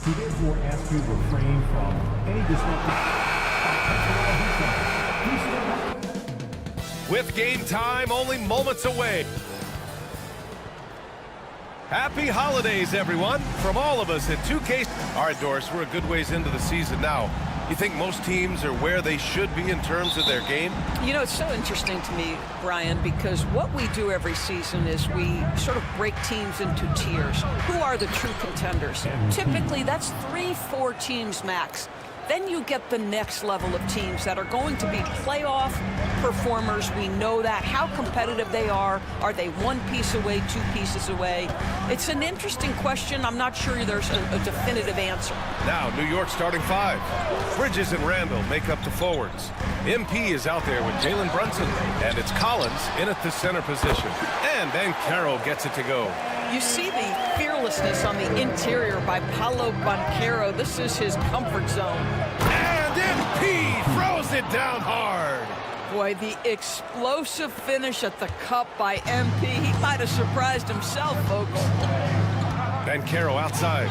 We therefore ask you to refrain from any disruptive. With game time only moments away. Happy holidays, everyone, from all of us at 2K. All right, Doris, we're a good ways into the season now. You think most teams are where they should be in terms of their game? You know, it's so interesting to me, Brian, because what we do every season is we sort of break teams into tiers. Who are the true contenders? Typically, that's 3-4 teams max. Then you get the next level of teams that are going to be playoff performers. We know that. How competitive they are. Are they one piece away, two pieces away? It's an interesting question. I'm not sure there's a definitive answer. Now, New York starting five. Bridges and Randall make up the forwards. MP is out there with Jalen Brunson. And it's Collins in at the center position. And Banchero gets it to go. You see the fearlessness on the interior by Paolo Banchero. This is his comfort zone. And MP throws it down hard. Boy, the explosive finish at the cup by MP. He might have surprised himself, folks. Banchero outside.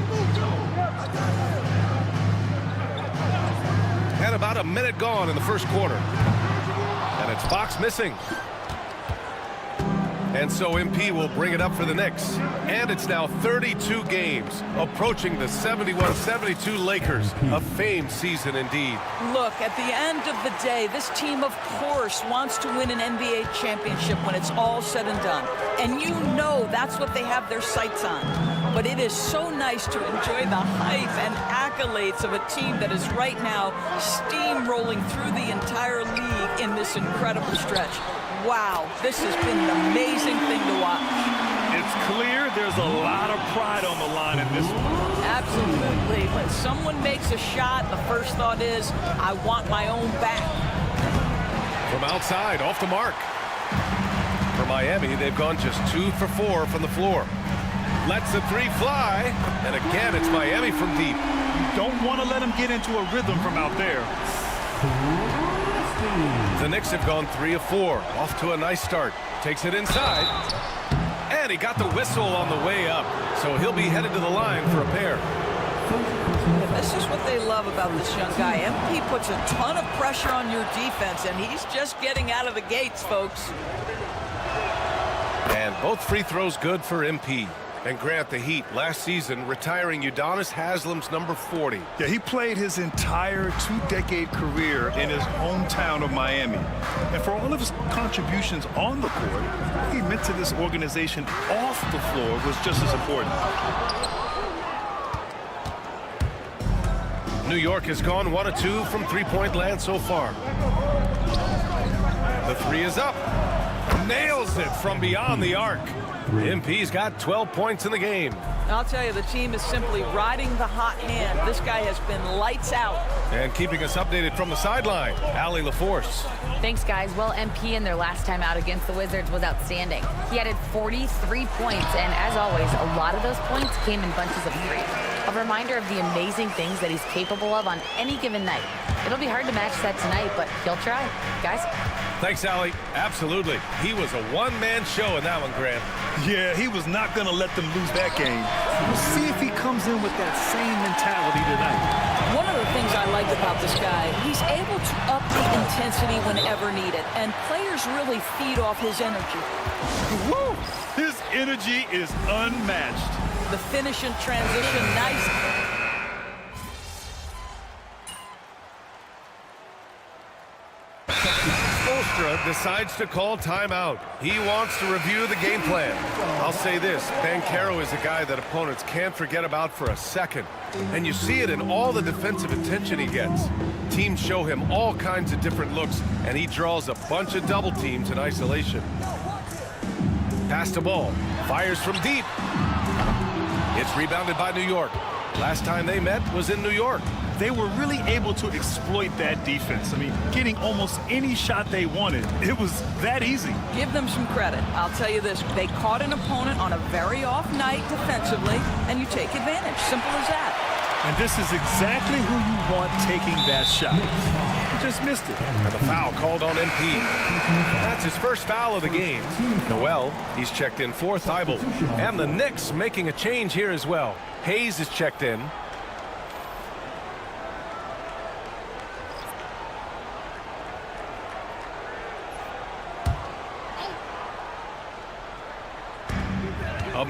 And about a minute gone in the first quarter. And it's Fox missing. And so MP will bring it up for the Knicks. And it's now 32 games, approaching the 71-72 Lakers. A famed season indeed. Look, at the end of the day, this team, of course, wants to win an NBA championship when it's all said and done. And you know that's what they have their sights on. But it is so nice to enjoy the hype and accolades of a team that is right now steamrolling through the entire league in this incredible stretch. Wow, this has been an amazing thing to watch. It's clear there's a lot of pride on the line in this one. Absolutely. When someone makes a shot, the first thought is, I want my own back. From outside, off the mark. For Miami, they've gone just 2 for 4 from the floor. Lets the three fly. And again, it's Miami from deep. You don't want to let him get into a rhythm from out there. The Knicks have gone 3 of 4. Off to a nice start. Takes it inside. And he got the whistle on the way up. So he'll be headed to the line for a pair. This is what they love about this young guy. MP puts a ton of pressure on your defense, and he's just getting out of the gates, folks. And both free throws good for MP. And Grant, the Heat, last season, retiring Udonis Haslam's number 40. Yeah, he played his entire 2-decade career in his hometown of Miami. And for all of his contributions on the court, what he meant to this organization off the floor was just as important. New York has gone 1 of 2 from three-point land so far. The three is up. Nails it from beyond the arc. MP's got 12 points in the game. I'll tell you, the team is simply riding the hot hand. This guy has been lights out. And keeping us updated from the sideline, Allie LaForce. Thanks, guys. Well, MP in their last time out against the Wizards was outstanding. He added 43 points, and as always, a lot of those points came in bunches of 3. A reminder of the amazing things that he's capable of on any given night. It'll be hard to match that tonight, but he'll try. Guys? Thanks, Allie. Absolutely. He was a one-man show in that one, Grant. Yeah, he was not going to let them lose that game. We'll see if he comes in with that same mentality tonight. One of the things I like about this guy, he's able to up the intensity whenever needed, and players really feed off his energy. Woo! His energy is unmatched. The finish and transition, nice. Decides to call timeout. He wants to review the game plan. I'll say this, Banchero is a guy that opponents can't forget about for a second. And you see it in all the defensive attention he gets. Teams show him all kinds of different looks, and he draws a bunch of double teams in isolation. Pass the ball. Fires from deep. It's rebounded by New York. Last time they met was in New York. They were really able to exploit that defense. I mean, getting almost any shot they wanted. It was that easy. Give them some credit. I'll tell you this, they caught an opponent on a very off night defensively, and you take advantage. Simple as that. And this is exactly who you want taking that shot. He just missed it. And the foul called on MP. That's his first foul of the game. Noel, he's checked in for Thibault. And the Knicks making a change here as well. Hayes is checked in.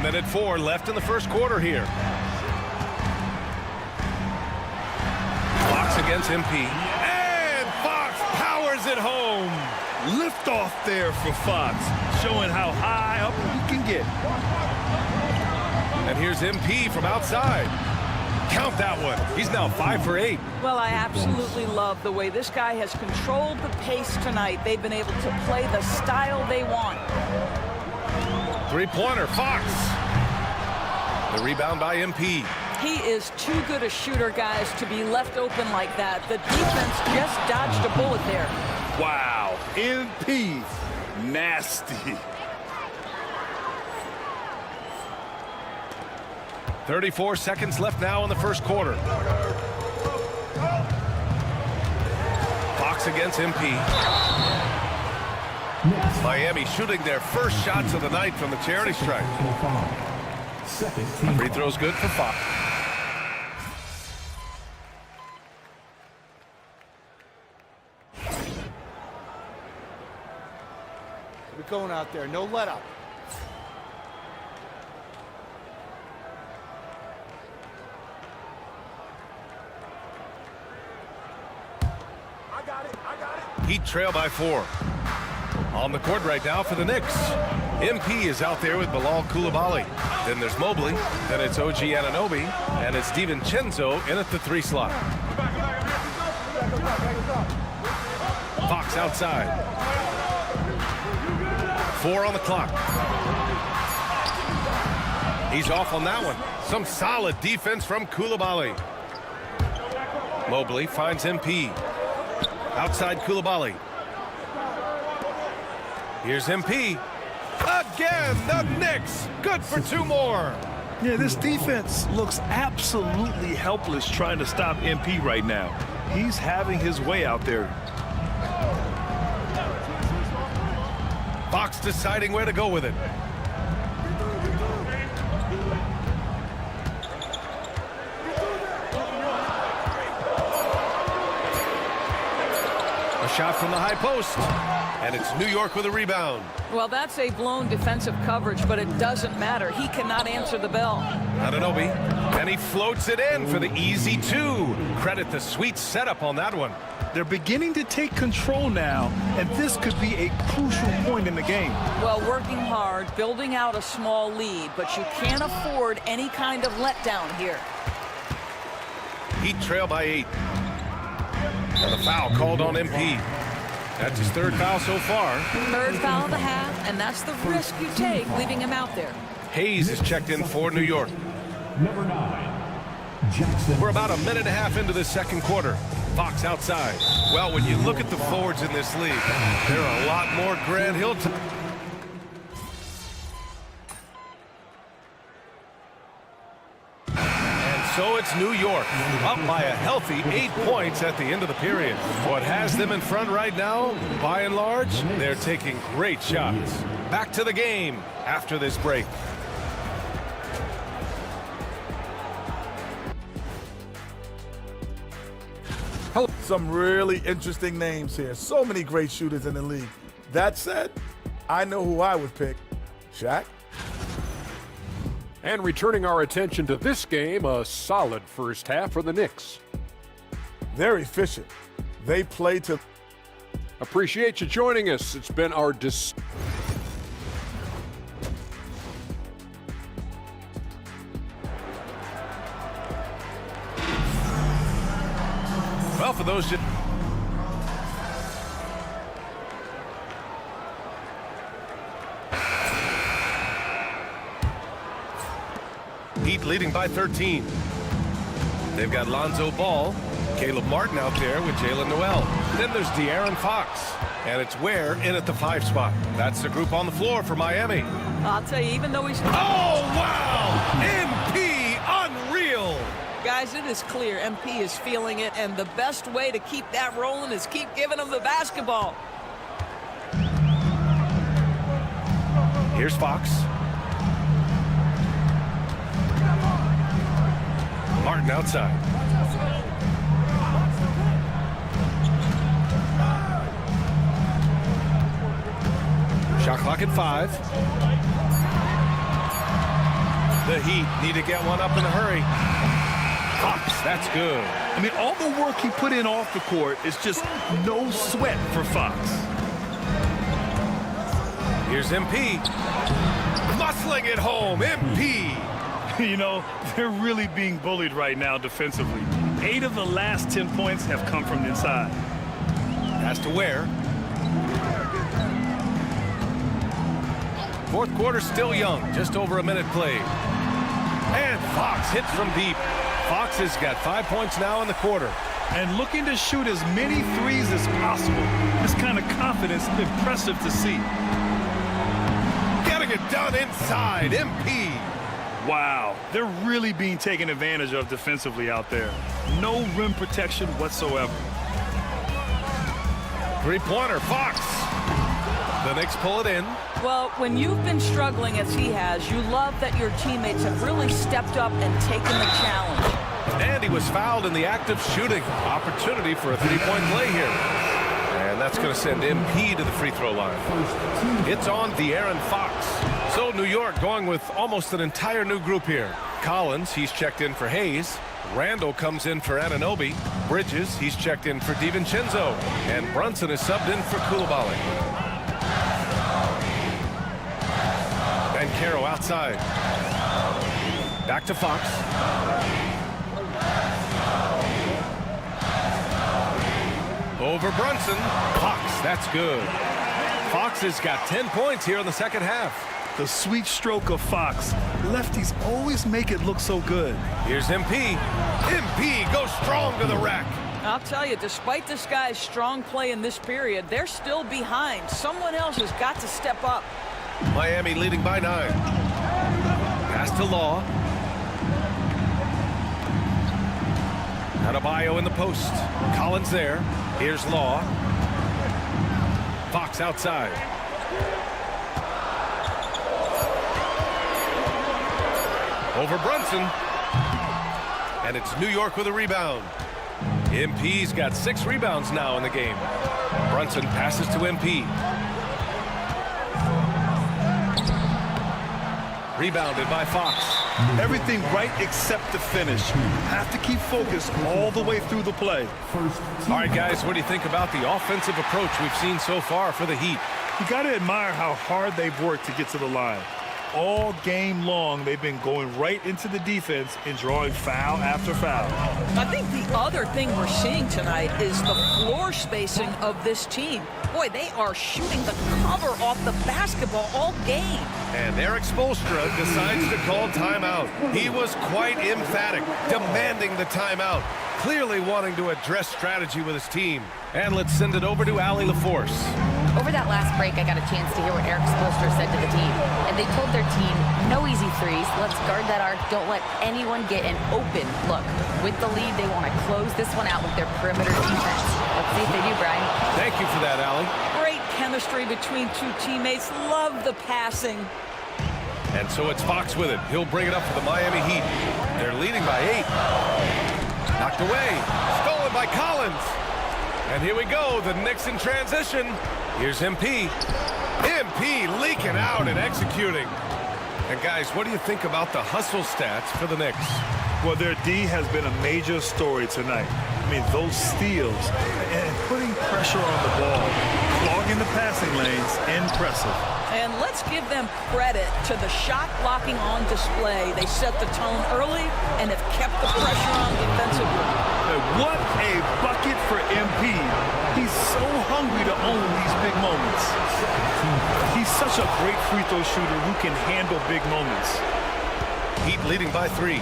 minute 4 left in the first quarter here. Fox against MP. And Fox powers it home. Lift off there for Fox, showing how high up he can get. And here's MP from outside. Count that one. He's now 5 for 8. Well, I absolutely love the way this guy has controlled the pace tonight. They've been able to play the style they want. Three-pointer, Fox. The rebound by MP. He is too good a shooter, guys, to be left open like that. The defense just dodged a bullet there. Wow, MP, nasty. 34 seconds left now in the first quarter. Fox against MP. Miami shooting their first shots of the night from the charity stripe. Free throw's good for Fox. We're going out there, no let up. Heat trail by 4. On the court right now for the Knicks. MP is out there with Bilal Coulibaly. Then there's Mobley. Then it's OG Anunoby. And it's DiVincenzo in at the 3 slot. Fox outside. 4 on the clock. He's off on that one. Some solid defense from Coulibaly. Mobley finds MP. Outside Coulibaly. Here's MP. Again, the Knicks. Good for 2 more. Yeah, this defense looks absolutely helpless trying to stop MP right now. He's having his way out there. Fox deciding where to go with it. A shot from the high post. And it's New York with a rebound. Well, that's a blown defensive coverage, but it doesn't matter. He cannot answer the bell. Anunoby. And he floats it in for the easy 2. Credit the sweet setup on that one. They're beginning to take control now, and this could be a crucial point in the game. Well, working hard, building out a small lead, but you can't afford any kind of letdown here. Heat trail by 8. And the foul called on MP. That's his 3rd foul so far. 3rd foul of the half, and that's the risk you take, leaving him out there. Hayes is checked in for New York. Number 9, Jackson. We're about a minute and a half into the second quarter. Fox outside. Well, when you look at the forwards in this league, there are a lot more Grant Hill. So it's New York, up by a healthy 8 points at the end of the period. What has them in front right now, by and large, they're taking great shots. Back to the game after this break. Some really interesting names here. So many great shooters in the league. That said, I know who I would pick. Shaq? And returning our attention to this game, a solid first half for the Knicks. They're efficient. They play to... Appreciate you joining us. It's been our Well, for those... Heat leading by 13. They've got Lonzo Ball, Caleb Martin out there with Jalen Noel. Then there's De'Aaron Fox, and it's Ware in at the 5 spot. That's the group on the floor for Miami. I'll tell you, even though he's... Oh, wow! MP, unreal! Guys, it is clear MP is feeling it, and the best way to keep that rolling is keep giving him the basketball. Here's Fox. Martin outside. Shot clock at 5. The Heat need to get one up in a hurry. Fox, that's good. I mean, all the work he put in off the court is just no sweat for Fox. Here's MP. Muscling it home, MP. You know, they're really being bullied right now defensively. 8 of the last 10 points have come from inside. Has to wear. Fourth quarter still young, just over a minute played. And Fox hits from deep. Fox has got 5 points now in the quarter. And looking to shoot as many threes as possible. This kind of confidence is impressive to see. Getting it done inside, MP. Wow, they're really being taken advantage of defensively out there. No rim protection whatsoever. Three-pointer, Fox. The Knicks pull it in. Well, when you've been struggling as he has, you love that your teammates have really stepped up and taken the challenge. And he was fouled in the act of shooting. Opportunity for a three-point play here. And that's going to send MP to the free throw line. It's on De'Aaron Fox. So New York going with almost an entire new group here. Collins, he's checked in for Hayes. Randall comes in for Anunoby. Bridges, he's checked in for DiVincenzo. And Brunson is subbed in for Coulibaly. And Caro outside. Back to Fox. Over Brunson. Fox, that's good. Fox has got 10 points here in the second half. The sweet stroke of Fox. Lefties always make it look so good. Here's MP. MP goes strong to the rack. I'll tell you, despite this guy's strong play in this period, they're still behind. Someone else has got to step up. Miami leading by 9. Pass to Law. Adebayo in the post. Collins there. Here's Law. Fox outside. Over Brunson. And it's New York with a rebound. MP's got 6 rebounds now in the game. Brunson passes to MP. Rebounded by Fox. Everything right except the finish. Have to keep focused all the way through the play. All right, guys, what do you think about the offensive approach we've seen so far for the Heat? You got to admire how hard they've worked to get to the line. All game long, they've been going right into the defense and drawing foul after foul. I think the other thing we're seeing tonight is the floor spacing of this team. Boy, they are shooting the cover off the basketball all game. And Eric Spoelstra decides to call timeout. He was quite emphatic, demanding the timeout, clearly wanting to address strategy with his team. And let's send it over to Allie LaForce. Over that last break, I got a chance to hear what Eric Spoelstra said to the team. And they told their team, no easy threes. Let's guard that arc. Don't let anyone get an open look. With the lead, they want to close this one out with their perimeter defense. Let's see if they do, Brian. Thank you for that, Allie. Great chemistry between two teammates. Love the passing. And so it's Fox with it. He'll bring it up for the Miami Heat. They're leading by 8. Knocked away. Stolen by Collins. And here we go, the Knicks in transition. Here's MP. MP leaking out and executing. And guys, what do you think about the hustle stats for the Knicks? Well, their D has been a major story tonight. I mean, those steals and putting pressure on the ball, clogging the passing lanes, impressive. And let's give them credit to the shot blocking on display. They set the tone early and have kept the pressure on defensively. What a bucket for MP. He's so hungry to own these big moments. He's such a great free throw shooter who can handle big moments. Heat leading by 3.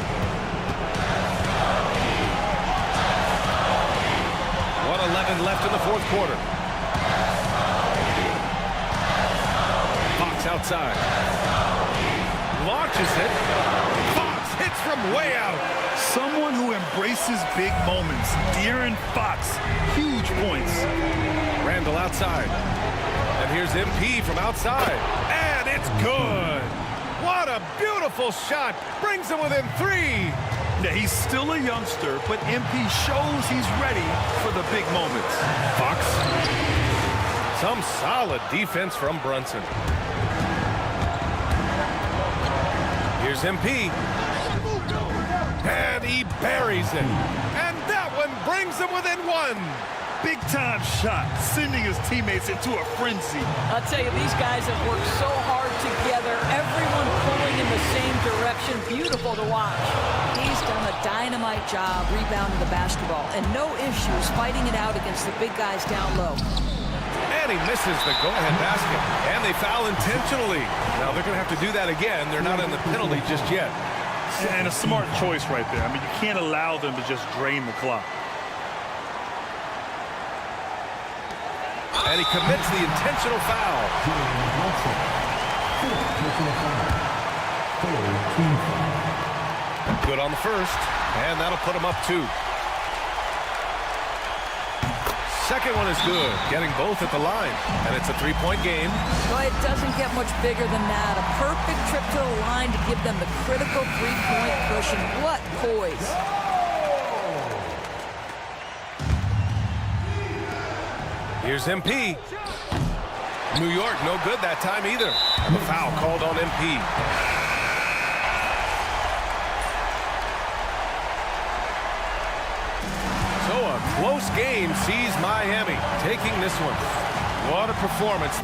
1:11 left in the fourth quarter. Fox outside. Launches it. Fox hits from way out. Someone who embraces big moments. De'Aaron Fox, huge points. Randall outside. And here's MP from outside. And it's good. What a beautiful shot. Brings him within 3. Now, he's still a youngster, but MP shows he's ready for the big moments. Fox. Some solid defense from Brunson. Here's Here's MP. And he buries it. And that one brings him within one. Big-time shot, sending his teammates into a frenzy. I'll tell you, these guys have worked so hard together. Everyone pulling in the same direction. Beautiful to watch. He's done a dynamite job rebounding the basketball, and no issues fighting it out against the big guys down low. And he misses the go-ahead basket. And they foul intentionally. Now they're going to have to do that again. They're not in the penalty just yet. And a smart choice right there. I mean, you can't allow them to just drain the clock. And he commits the intentional foul. Good on the first, and that'll put him up 2. Second one is good, getting both at the line, and it's a 3-point game. Well, it doesn't get much bigger than that. A perfect trip to the line to give them the critical 3-point cushion. What poise. Here's MP. New York, no good that time either. And the foul called on MP. So a close game sees Miami taking this one. What a performance.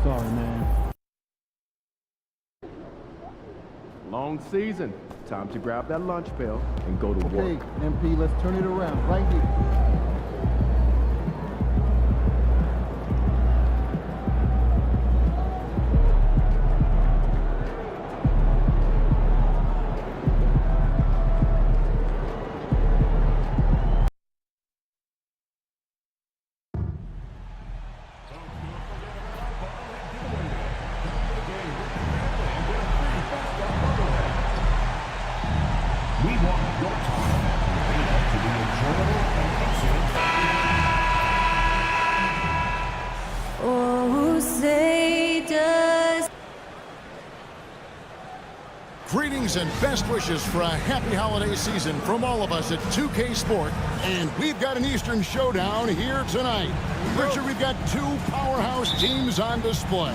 Sorry, man. Long season. Time to grab that lunch bell and go to work. Okay, MP, let's turn it around right here. We want your time to be enjoyable and excellent. Oh, say does. Greetings and best wishes for a happy holiday season from all of us at 2K Sport. And we've got an Eastern Showdown here tonight. Richard, we've got 2 powerhouse teams on display.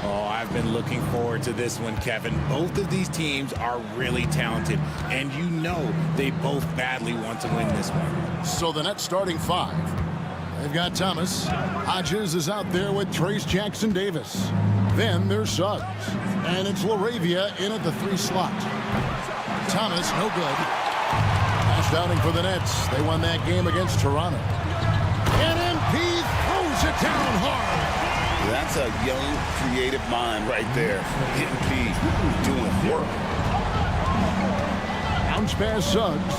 Oh, I've been looking forward to this one, Kevin. Both of these teams are really talented, and you know they both badly want to win this one. So the net starting 5. They've got Thomas. Hodges is out there with Trace Jackson Davis. Then there's Suggs. And it's LaRavia in at the 3 slot. Thomas, no good. Last outing for the Nets. They won that game against Toronto. And MP throws it down hard. That's a young, creative mind right there. MP doing work. Bounce pass Suggs.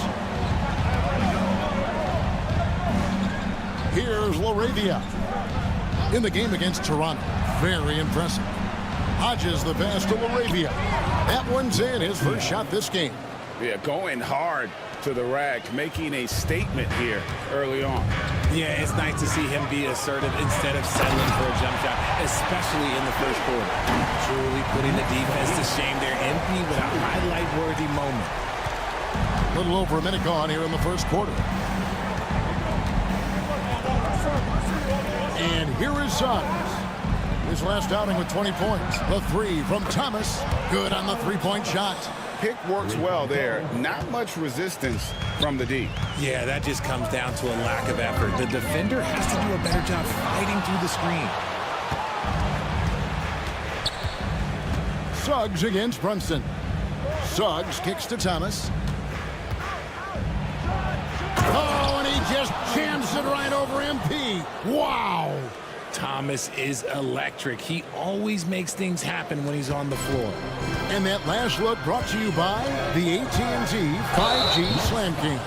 Here's LaRavia. In the game against Toronto. Very impressive. Hodges the pass to LaRavia. That one's in, his first shot this game. Yeah, going hard to the rack, making a statement here early on. Yeah, it's nice to see him be assertive instead of settling for a jump shot, especially in the first quarter. Truly putting the defense to shame there. MP with a highlight-worthy moment. A little over a minute gone here in the first quarter. And here is Suggs. His last outing with 20 points. The 3 from Thomas. Good on the 3-point shot. Pick works well there. Not much resistance from the D. Yeah, that just comes down to a lack of effort. The defender has to do a better job fighting through the screen. Suggs against Brunson. Suggs kicks to Thomas. Oh, and he just jams it right over MP. Wow. Thomas is electric. He always makes things happen when he's on the floor. And that last look brought to you by the AT&T 5G Slam King.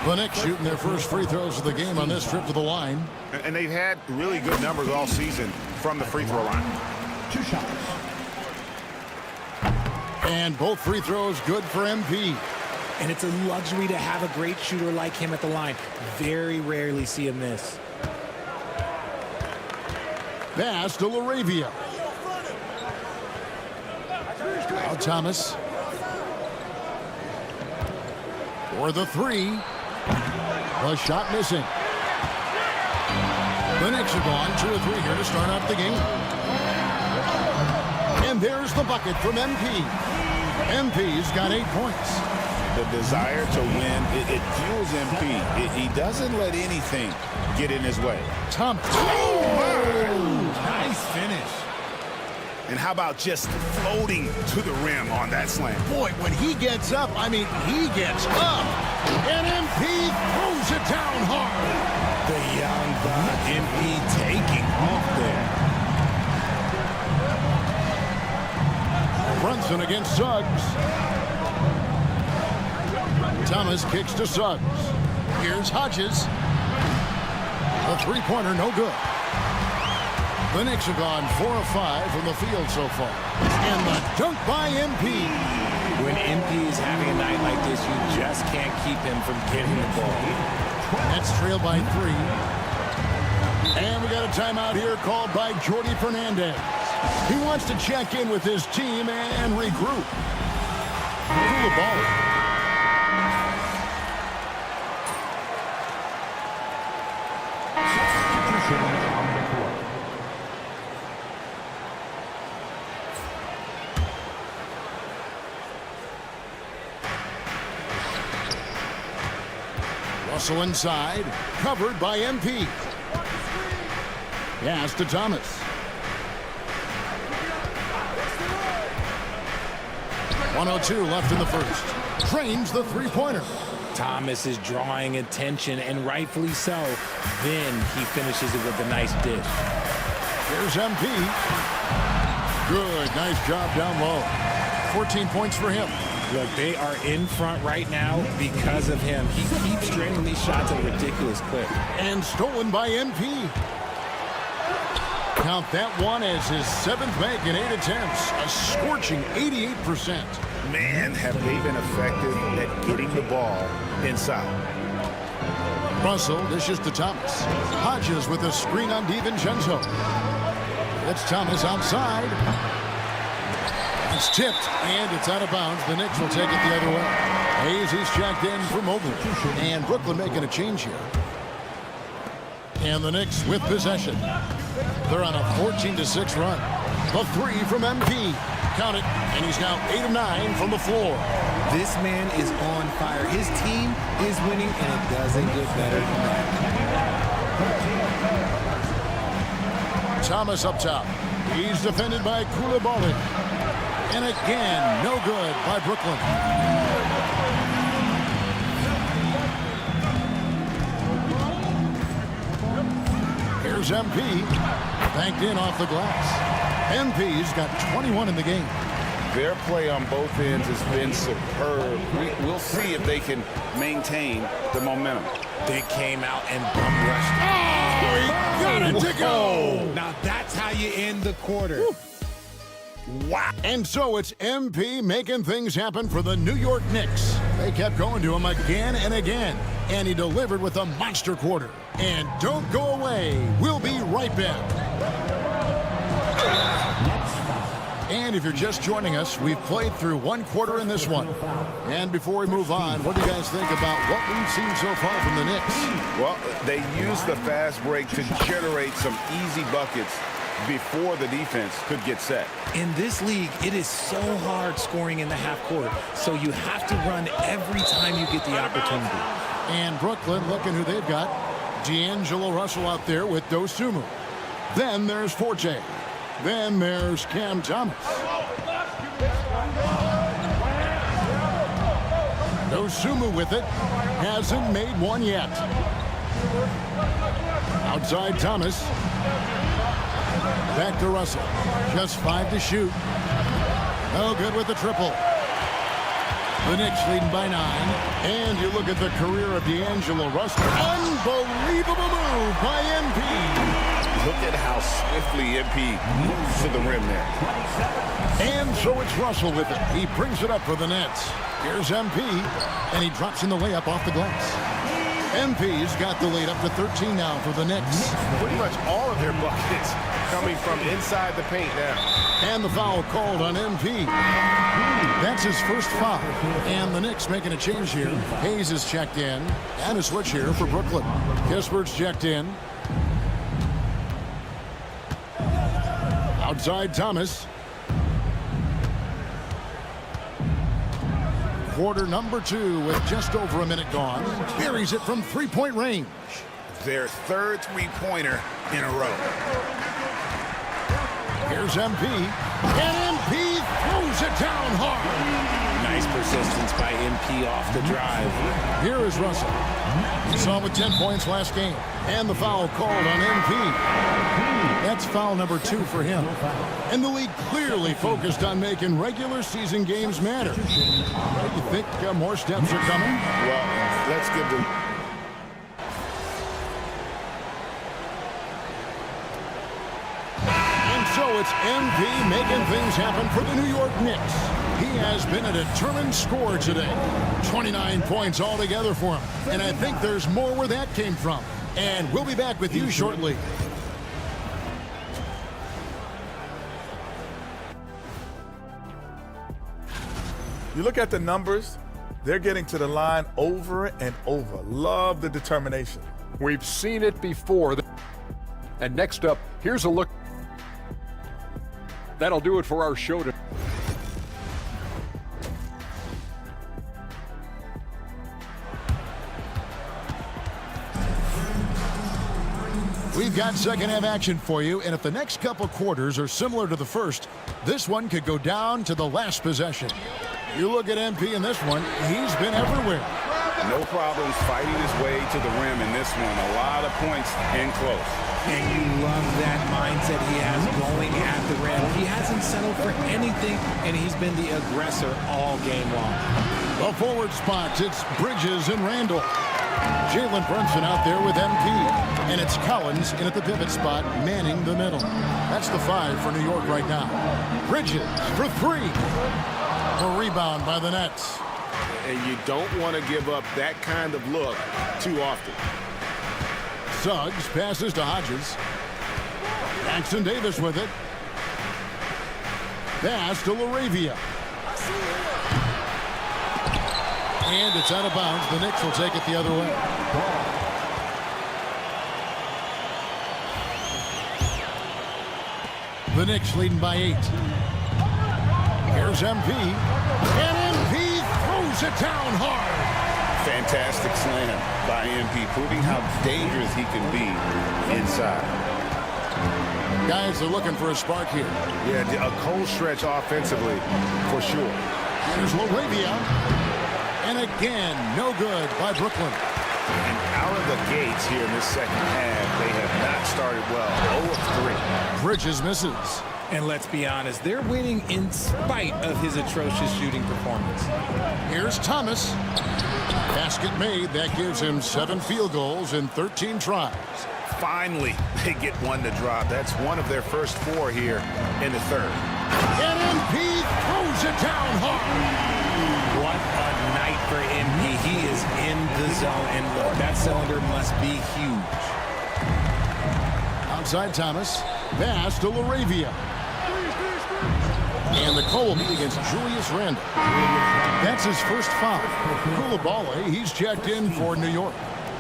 The Knicks shooting their first free throws of the game on this trip to the line. And they've had really good numbers all season from the free throw line. 2 shots. And both free throws good for MP. And it's a luxury to have a great shooter like him at the line. Very rarely see him miss. Pass to LaRavia. Now Thomas. For the three. The shot missing. The Knicks are gone 2 or 3 here to start off the game. And there's the bucket from MP. MP's got 8 points. The desire to win, it fuels MP. He doesn't let anything get in his way. Thomas. Oh, nice finish. And how about just floating to the rim on that slam? Boy, when he gets up, I mean, he gets up. And MP throws it down hard. The young buck, MP taking off there. Brunson against Suggs. Thomas kicks to Suggs. Here's Hodges. A three-pointer, no good. The Knicks have gone 4 of 5 from the field so far. And the dunk by MP. When MP is having a night like this, you just can't keep him from getting the ball. That's trailed by 3. And we got a timeout here called by Jordy Fernandez. He wants to check in with his team and regroup. Cool the ball. Russell inside, covered by MP. Pass to Thomas. 1:02 left in the first. Trains the three-pointer. Thomas is drawing attention, and rightfully so. Then he finishes it with a nice dish. Here's MP. Good, nice job down low. 14 points for him. Look, they are in front right now because of him. He keeps draining these shots at a ridiculous clip. And stolen by MP. Count that one as his 7th make in 8 attempts. A scorching 88%. Man, have they been effective at getting the ball inside. Russell dishes to Thomas. Hodges with a screen on DiVincenzo. It's Thomas outside. It's tipped, and it's out of bounds. The Knicks will take it the other way. Hayes, he's checked in for Mobley. And Brooklyn making a change here. And the Knicks with possession. They're on a 14-6 run. The three from MP. Count it, and he's now 8 of 9 from the floor. This man is on fire. His team is winning, and it doesn't get better than that. Thomas up top. He's defended by Koulibaly. And again, no good by Brooklyn. Here's MP. Banked in off the glass. MP's got 21 in the game. Their play on both ends has been superb. We'll see if they can maintain the momentum. They came out and bum rushed. Oh, he got it to go. Now that's how you end the quarter. Woo. Wow. And so it's MP making things happen for the New York Knicks. They kept going to him again and again, and he delivered with a monster quarter. And don't go away. We'll be right back. And if you're just joining us, we've played through 1 quarter in this one. And before we move on, what do you guys think about what we've seen so far from the Knicks? Well, they used the fast break to generate some easy buckets before the defense could get set. In this league, it is so hard scoring in the half court, so you have to run every time you get the opportunity. And Brooklyn, looking who they've got. D'Angelo Russell out there with Dosunmu. Then there's Forte. Then there's Cam Thomas. Dosunmu with it. Hasn't made one yet. Outside Thomas. Back to Russell. Just 5 to shoot. No good with the triple. The Knicks leading by 9. And you look at the career of D'Angelo Russell. Unbelievable move by MP. Look at how swiftly MP moves to the rim there. And so it's Russell with it. He brings it up for the Nets. Here's MP. And he drops in the layup off the glass. MP's got the lead up to 13 now for the Knicks. Pretty much all of their buckets coming from inside the paint now. And the foul called on MP. That's his first foul. And the Knicks making a change here. Hayes is checked in. And a switch here for Brooklyn. Kispert's checked in. Outside Thomas. Quarter number 2 with just over a minute gone. Buries it from three-point range. Their third three-pointer in a row. Here's MP. And MP throws it down hard. Nice persistence by MP off the drive. Here is Russell. He saw him with 10 points last game. And the foul called on MP. That's foul number 2 for him. And the league clearly focused on making regular season games matter. You think more steps are coming? Well, let's give them... So it's MP making things happen for the New York Knicks. He has been a determined scorer today. 29 points altogether for him. And I think there's more where that came from. And we'll be back with you shortly. You look at the numbers, they're getting to the line over and over. Love the determination. We've seen it before. And next up, here's a look. That'll do it for our show today. We've got second half action for you, and if the next couple quarters are similar to the first, this one could go down to the last possession. You look at MP in this one, he's been everywhere. No problems fighting his way to the rim in this one. A lot of points in close. And you love that mindset he has going at the rim. He hasn't settled for anything, and he's been the aggressor all game long. The forward spots, it's Bridges and Randall. Jalen Brunson out there with MP. And it's Collins in at the pivot spot, manning the middle. That's the 5 for New York right now. Bridges for 3. A rebound by the Nets. And you don't want to give up that kind of look too often. Suggs passes to Hodges. Jackson Davis with it. Pass to LaRavia. And it's out of bounds. The Knicks will take it the other way. The Knicks leading by 8. Here's MP. And MP throws it down hard. Fantastic slam by MP, proving how dangerous he can be inside. Guys are looking for a spark here. Yeah, a cold stretch offensively, for sure. Here's LaRavia. And again, no good by Brooklyn. And out of the gates here in this second half, they have not started well. 0 of 3. Bridges misses. And let's be honest, they're winning in spite of his atrocious shooting performance. Here's Thomas. Basket made. That gives him 7 field goals in 13 tries. Finally, they get one to drop. That's one of their first 4 here in the third. And MP throws it down hard. What a night for MP. He is in the zone, and look, that cylinder must be huge. Outside Thomas. Pass to LaRavia. And the call will be against Julius Randle. That's his first foul. Koulibaly, he's checked in for New York.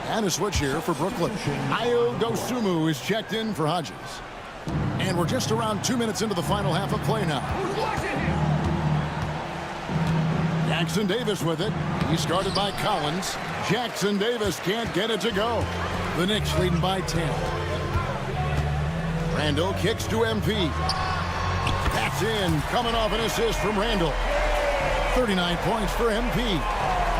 And a switch here for Brooklyn. Ayo Dosunmu is checked in for Hodges. And we're just around 2 minutes into the final half of play now. Jackson Davis with it. He's guarded by Collins. Jackson Davis can't get it to go. The Knicks leading by 10. Randall kicks to MP. That's in, coming off an assist from Randall. 39 points for MP.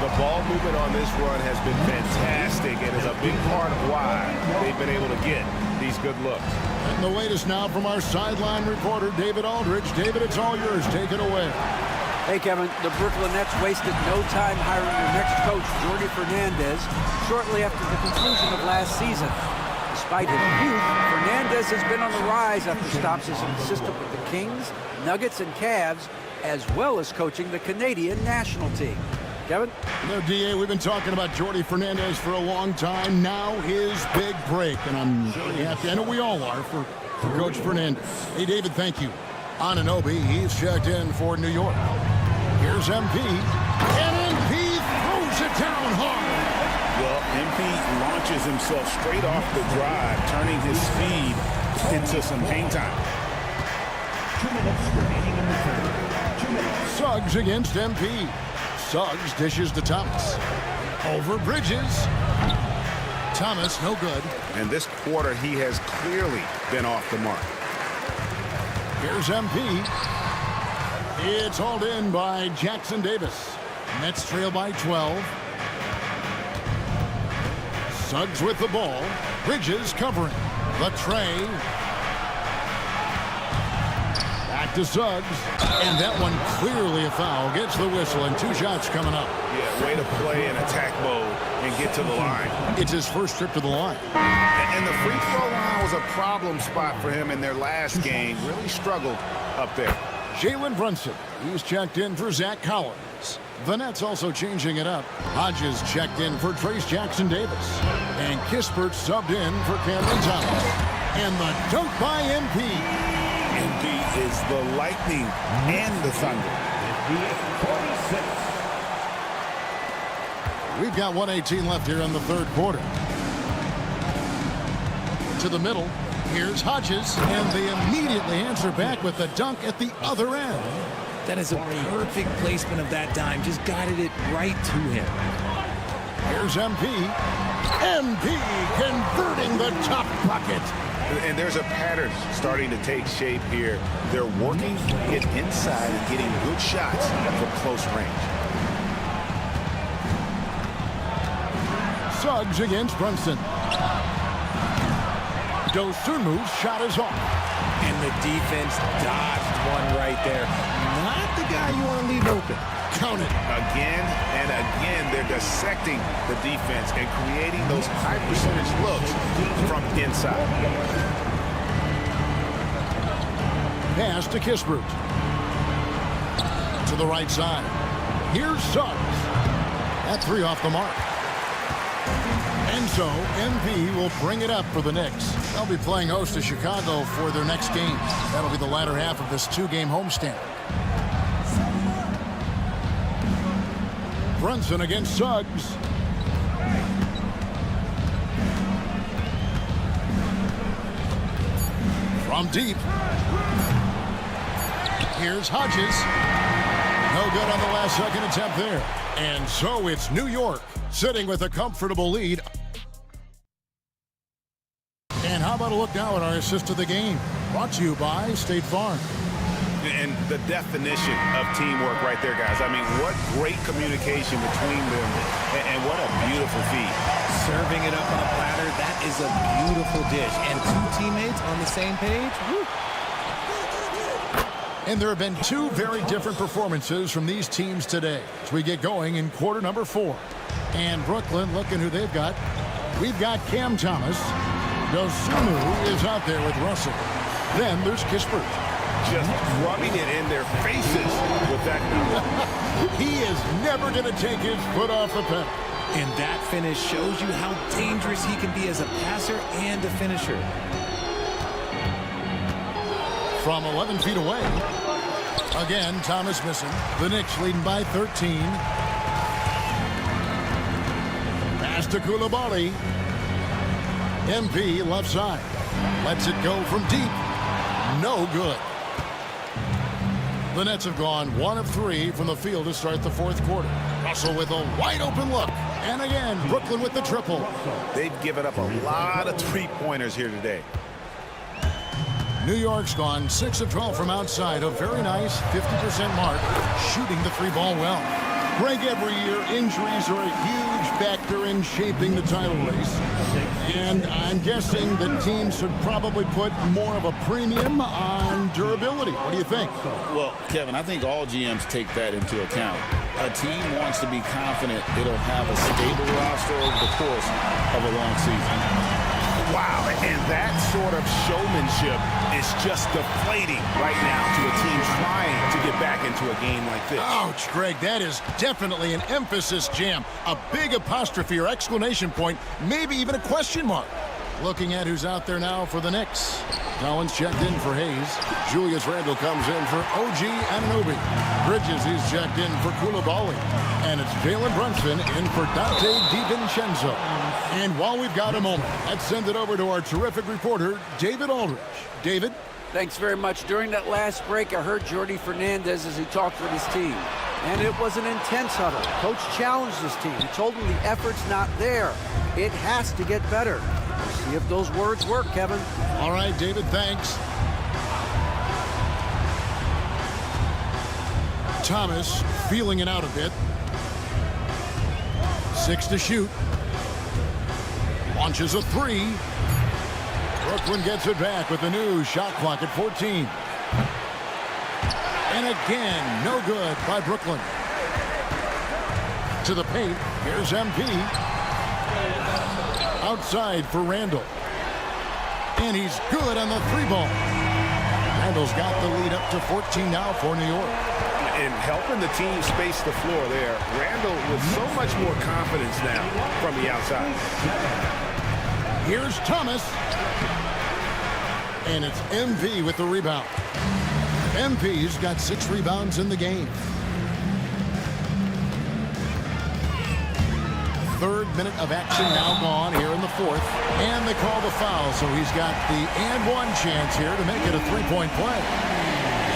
The ball movement on this run has been fantastic and is a big part of why they've been able to get these good looks. And the latest now from our sideline reporter, David Aldridge. David, it's all yours. Take it away. Hey, Kevin, the Brooklyn Nets wasted no time hiring their next coach, Jordi Fernandez, shortly after the conclusion of last season. Despite his youth, Fernandez has been on the rise after stops as an assistant with the Kings, Nuggets, and Cavs, as well as coaching the Canadian national team. Kevin? You know, DA, we've been talking about Jordi Fernandez for a long time. Now his big break, and I'm really happy. I know we all are for Coach Fernandez. Hey, David, thank you. Anunoby, he's checked in for New York. Here's MP. And MP throws it down hard. Well, MP launches himself straight off the drive, turning his speed into some hang time. 2 minutes remaining in the third. 2 minutes. Suggs against MP. Suggs dishes to Thomas. Over Bridges. Thomas, no good. And this quarter, he has clearly been off the mark. Here's MP. It's hauled in by Jackson Davis. Nets trail by 12. Suggs with the ball. Bridges covering. The tray. Back to Suggs. And that one clearly a foul. Gets the whistle and 2 shots coming up. Yeah, way to play in attack mode and get to the line. It's his first trip to the line. And the free throw line was a problem spot for him in their last game. Really struggled up there. Jalen Brunson. He's checked in for Zach Collins. The Nets also changing it up. Hodges checked in for Trace Jackson Davis. And Kispert subbed in for Cameron Thomas. And the dunk by MP. MP is the Lightning and the Thunder. 46. We've got 1:18 left here in the third quarter. To the middle. Here's Hodges. And they immediately answer back with the dunk at the other end. That is a perfect placement of that dime. Just guided it right to him. Here's MP. MP converting the top bucket. And there's a pattern starting to take shape here. They're working to get inside and getting good shots from close range. Suggs against Brunson. Dosunmu's shot is off. And the defense dodged one right there. Not the guy you want to leave open. Count it. Again and again, they're dissecting the defense and creating those high percentage looks from inside. Pass to Kispert. To the right side. Here's Suggs. That 3 off the mark. And so, MP will bring it up for the Knicks. They'll be playing host to Chicago for their next game. That'll be the latter half of this 2-game homestand. Brunson against Suggs. From deep. Here's Hodges. No good on the last second attempt there. And so it's New York sitting with a comfortable lead. And how about a look now at our assist of the game? Brought to you by State Farm. And the definition of teamwork right there, guys. I mean, what great communication between them, and what a beautiful feed. Serving it up on a platter, that is a beautiful dish. And 2 teammates on the same page. Woo. And there have been 2 very different performances from these teams today as we get going in quarter number 4. And Brooklyn, looking who they've got. We've got Cam Thomas. Dosunmu is out there with Russell. Then there's Kispert. Just rubbing it in their faces with that. He is never going to take his foot off the pedal. And that finish shows you how dangerous he can be as a passer and a finisher. From 11 feet away. Again, Thomas missing. The Knicks leading by 13. Pass to Coulibaly. MP left side. Lets it go from deep. No good. The Nets have gone 1 of 3 from the field to start the fourth quarter. Russell with a wide open look. And again, Brooklyn with the triple. They've given up a lot of three-pointers here today. New York's gone 6 of 12 from outside. A very nice 50% mark. Shooting the 3-ball well. Greg, every year injuries are a huge factor in shaping the title race. And I'm guessing that teams should probably put more of a premium on durability. What do you think? Well, Kevin, I think all GMs take that into account. A team wants to be confident it'll have a stable roster over the course of a long season. Wow, and that sort of showmanship is just deflating right now to a team trying to get back into a game like this. Ouch, Greg, that is definitely an emphasis jam. A big apostrophe or exclamation point, maybe even a question mark. Looking at who's out there now for the Knicks. Collins checked in for Hayes. Julius Randle comes in for OG Anunoby. Bridges, he's checked in for Koulibaly. And it's Jalen Brunson in for Dante DiVincenzo. And while we've got a moment, let's send it over to our terrific reporter, David Aldridge. David? Thanks very much. During that last break, I heard Jordi Fernandez as he talked with his team. And it was an intense huddle. Coach challenged his team. He told them the effort's not there. It has to get better. See if those words work, Kevin. All right, David, thanks. Thomas feeling it out a bit. 6 to shoot. Launches a 3. Brooklyn gets it back with a new shot clock at 14. And again, no good by Brooklyn. To the paint, here's MP. Outside for Randle. And he's good on the 3-ball. Randle's got the lead up to 14 now for New York. And helping the team space the floor there. Randle with so much more confidence now from the outside. Here's Thomas. And it's MV with the rebound. MP's got 6 rebounds in the game. 3rd minute of action now gone here in the 4th. And they call the foul, so he's got the and-one chance here to make it a 3-point play.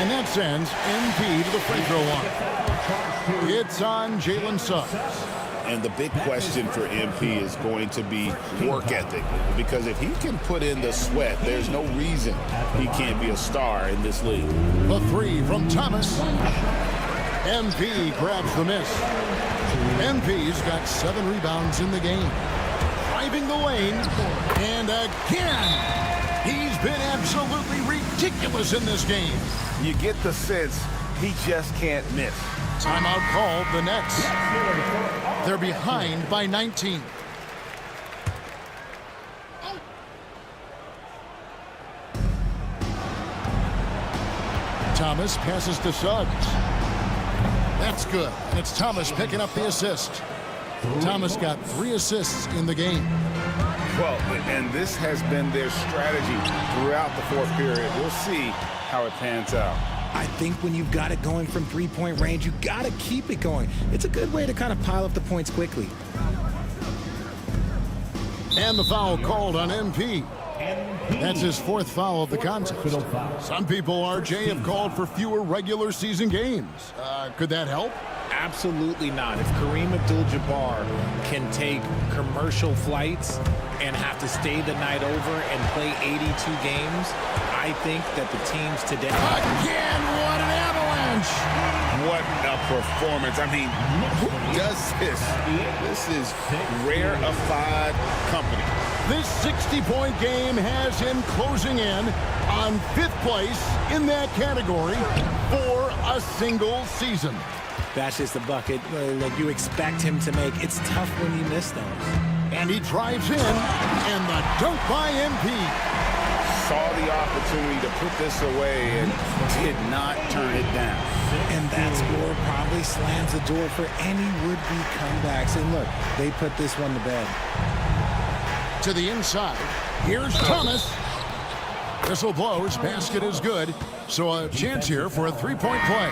And that sends MP to the free throw line. It's on Jalen Suggs. And the big question for MP is going to be work ethic. Because if he can put in the sweat, there's no reason he can't be a star in this league. The 3 from Thomas. MP grabs the miss. MP's got 7 rebounds in the game. Driving the lane. And again, he's been absolutely ridiculous in this game. You get the sense he just can't miss. Timeout called the Nets. They're behind by 19. Thomas passes to Suggs. That's good. And it's Thomas picking up the assist. Thomas got 3 assists in the game. Well, and this has been their strategy throughout the 4th period. We'll see how it pans out. I think when you've got it going from 3-point range, you got to keep it going. It's a good way to kind of pile up the points quickly. And the foul called on MP. That's his 4th foul of the contest. Some people, RJ, have called for fewer regular season games. Could that help? Absolutely not. If Kareem Abdul-Jabbar can take commercial flights and have to stay the night over and play 82 games, I think that the teams today... Again, what an avalanche! What a performance. I mean, who does this? This is rarefied company. This 60-point game has him closing in on 5th place in that category for a single season. That's just a bucket like you expect him to make. It's tough when you miss those. And he drives in, and the dunk by MP. Saw the opportunity to put this away and did not turn it down. And that score probably slams the door for any would-be comebacks. And look, they put this one to bed. To the inside. Here's Thomas. Whistle blows. Basket is good. So a chance here for a 3-point play.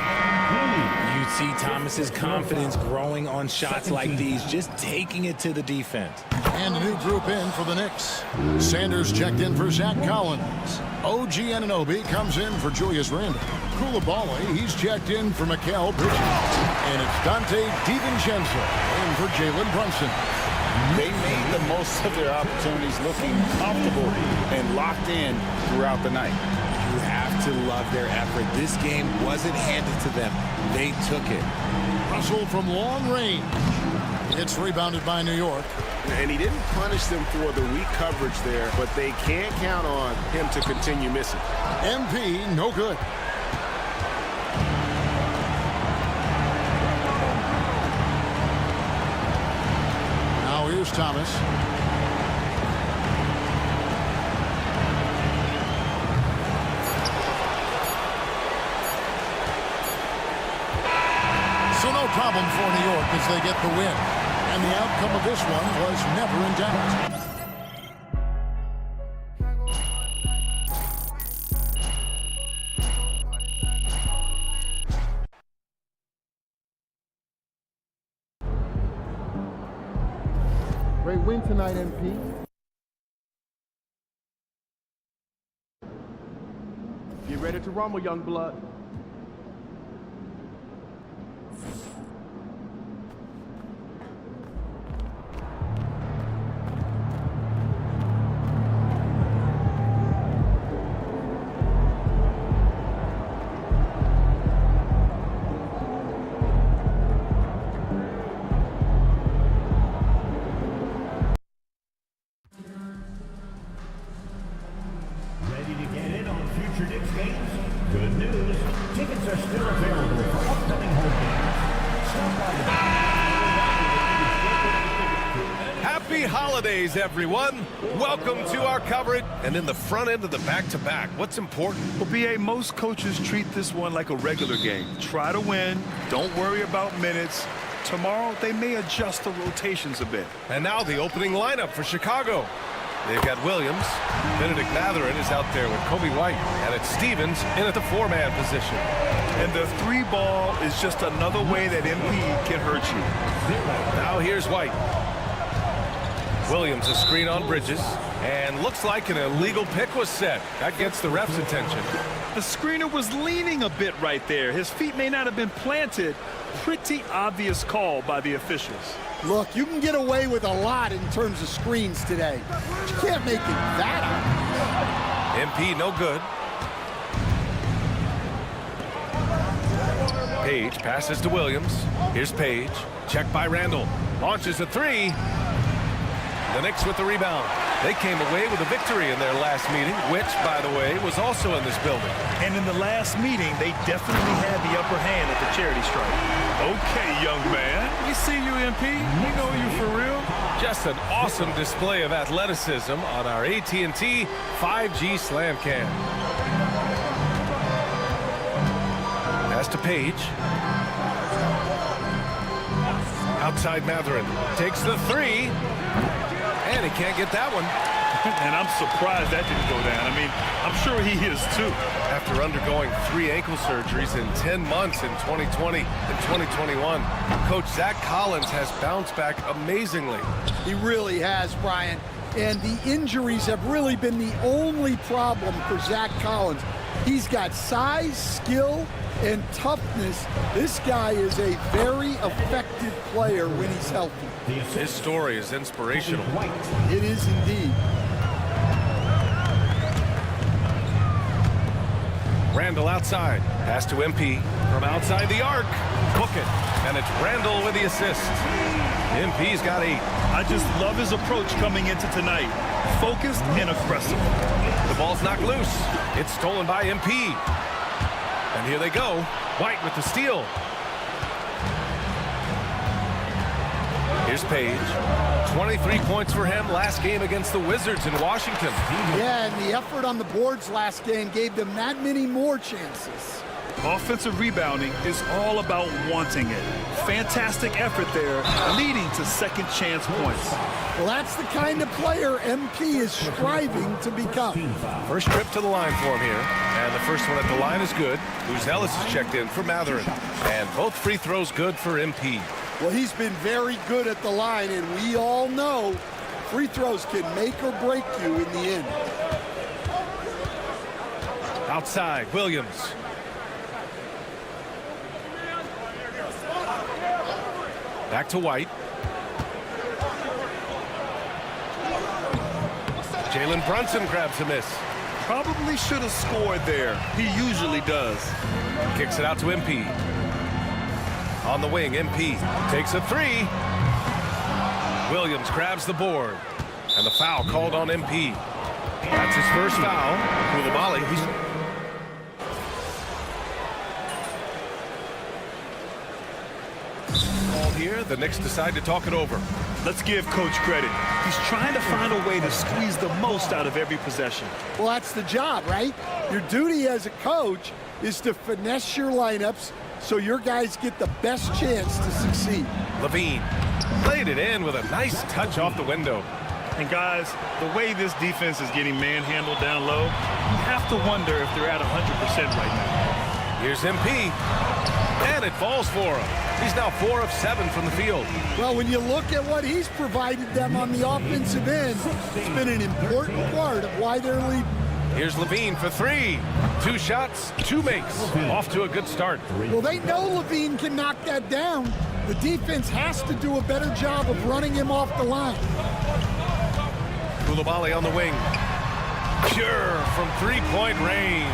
You see Thomas's confidence growing on shots like these, just taking it to the defense. And a new group in for the Knicks. Sanders checked in for Zach Collins. OG Anunoby comes in for Julius Randle. Koulibaly, he's checked in for Mikal Bridges. And it's Dante DiVincenzo in for Jalen Brunson. They made the most of their opportunities, looking comfortable and locked in throughout the night. You have to love their effort. This game wasn't handed to them. They took it. Russell from long range. It's rebounded by New York. And he didn't punish them for the weak coverage there, but they can't count on him to continue missing. MP, no good. Now here's Thomas. So no problem for New York as they get the win. And the outcome of this one was never in doubt. playing tonight, MP? Get ready to rumble, young blood. Ready to get in on future Knicks games? Good news. Tickets are still available for upcoming home games. Stop by the Happy holidays, everyone. Welcome to our coverage. And in the front end of the back-to-back, what's important? Well, BA, most coaches treat this one like a regular game. Try to win. Don't worry about minutes. Tomorrow, they may adjust the rotations a bit. And now the opening lineup for Chicago. They've got Williams. Benedict Mathurin is out there with Kobe White. And it's Stevens in at the four-man position. And the three ball is just another way that MP can hurt you. Now here's White. Williams a screen on Bridges. And looks like an illegal pick was set. That gets the ref's attention. The screener was leaning a bit right there. His feet may not have been planted. Pretty obvious call by the officials. Look, you can get away with a lot in terms of screens today. But you can't make it that obvious. MP no good. Page passes to Williams. Here's Page. Check by Randall. Launches a three. The Knicks with the rebound. They came away with a victory in their last meeting, which, by the way, was also in this building. And in the last meeting, they definitely had the upper hand at the charity stripe. Okay, young man. We see you, MP. We know you for real. Just an awesome display of athleticism on our AT&T 5G Slam Cam. Pass to Page. Outside Mathurin. Takes the three. And he can't get that one. And I'm surprised that didn't go down. I mean, I'm sure he is too. After undergoing 3 ankle surgeries in 10 months in 2020 and 2021, Coach Zach Collins has bounced back amazingly. He really has, Brian. And the injuries have really been the only problem for Zach Collins. He's got size, skill, and toughness. This guy is a very effective player when he's healthy. His story is inspirational. It is indeed. Randall outside. Pass to MP from outside the arc. Book it. And it's Randall with the assist. MP's got 8. I just love his approach coming into tonight. Focused and aggressive. The ball's knocked loose. It's stolen by MP. And here they go. White with the steal. Here's Page. 23 points for him last game against the Wizards in Washington. Yeah, and the effort on the boards last game gave them that many more chances. Offensive rebounding is all about wanting it. Fantastic effort there, leading to second chance points. Well, that's the kind of player MP is striving to become. First trip to the line for him here. And the first one at the line is good. Ellis is checked in for Mathurin. And both free throws good for MP. Well, he's been very good at the line, and we all know free throws can make or break you in the end. Outside, Williams. Back to White. Jalen Brunson grabs a miss. Probably should have scored there. He usually does. Kicks it out to MP. On the wing, MP takes a three. Williams grabs the board. And the foul called on MP. That's his first foul. Koulibaly. Here, the Knicks decide to talk it over. Let's give Coach credit. He's trying to find a way to squeeze the most out of every possession. Well, that's the job, right? Your duty as a coach is to finesse your lineups so your guys get the best chance to succeed. Levine played it in with a nice touch off the window. And guys, the way this defense is getting manhandled down low, you have to wonder if they're at 100% right now. Here's MP. And it falls for him. He's now 4 of 7 from the field. Well, when you look at what he's provided them on the offensive end, it's been an important part of why they're leading. Here's Levine for 3. 2 shots, 2 makes. Off to a good start. Well, they know Levine can knock that down. The defense has to do a better job of running him off the line. Koulibaly on the wing. Pure from 3-point range.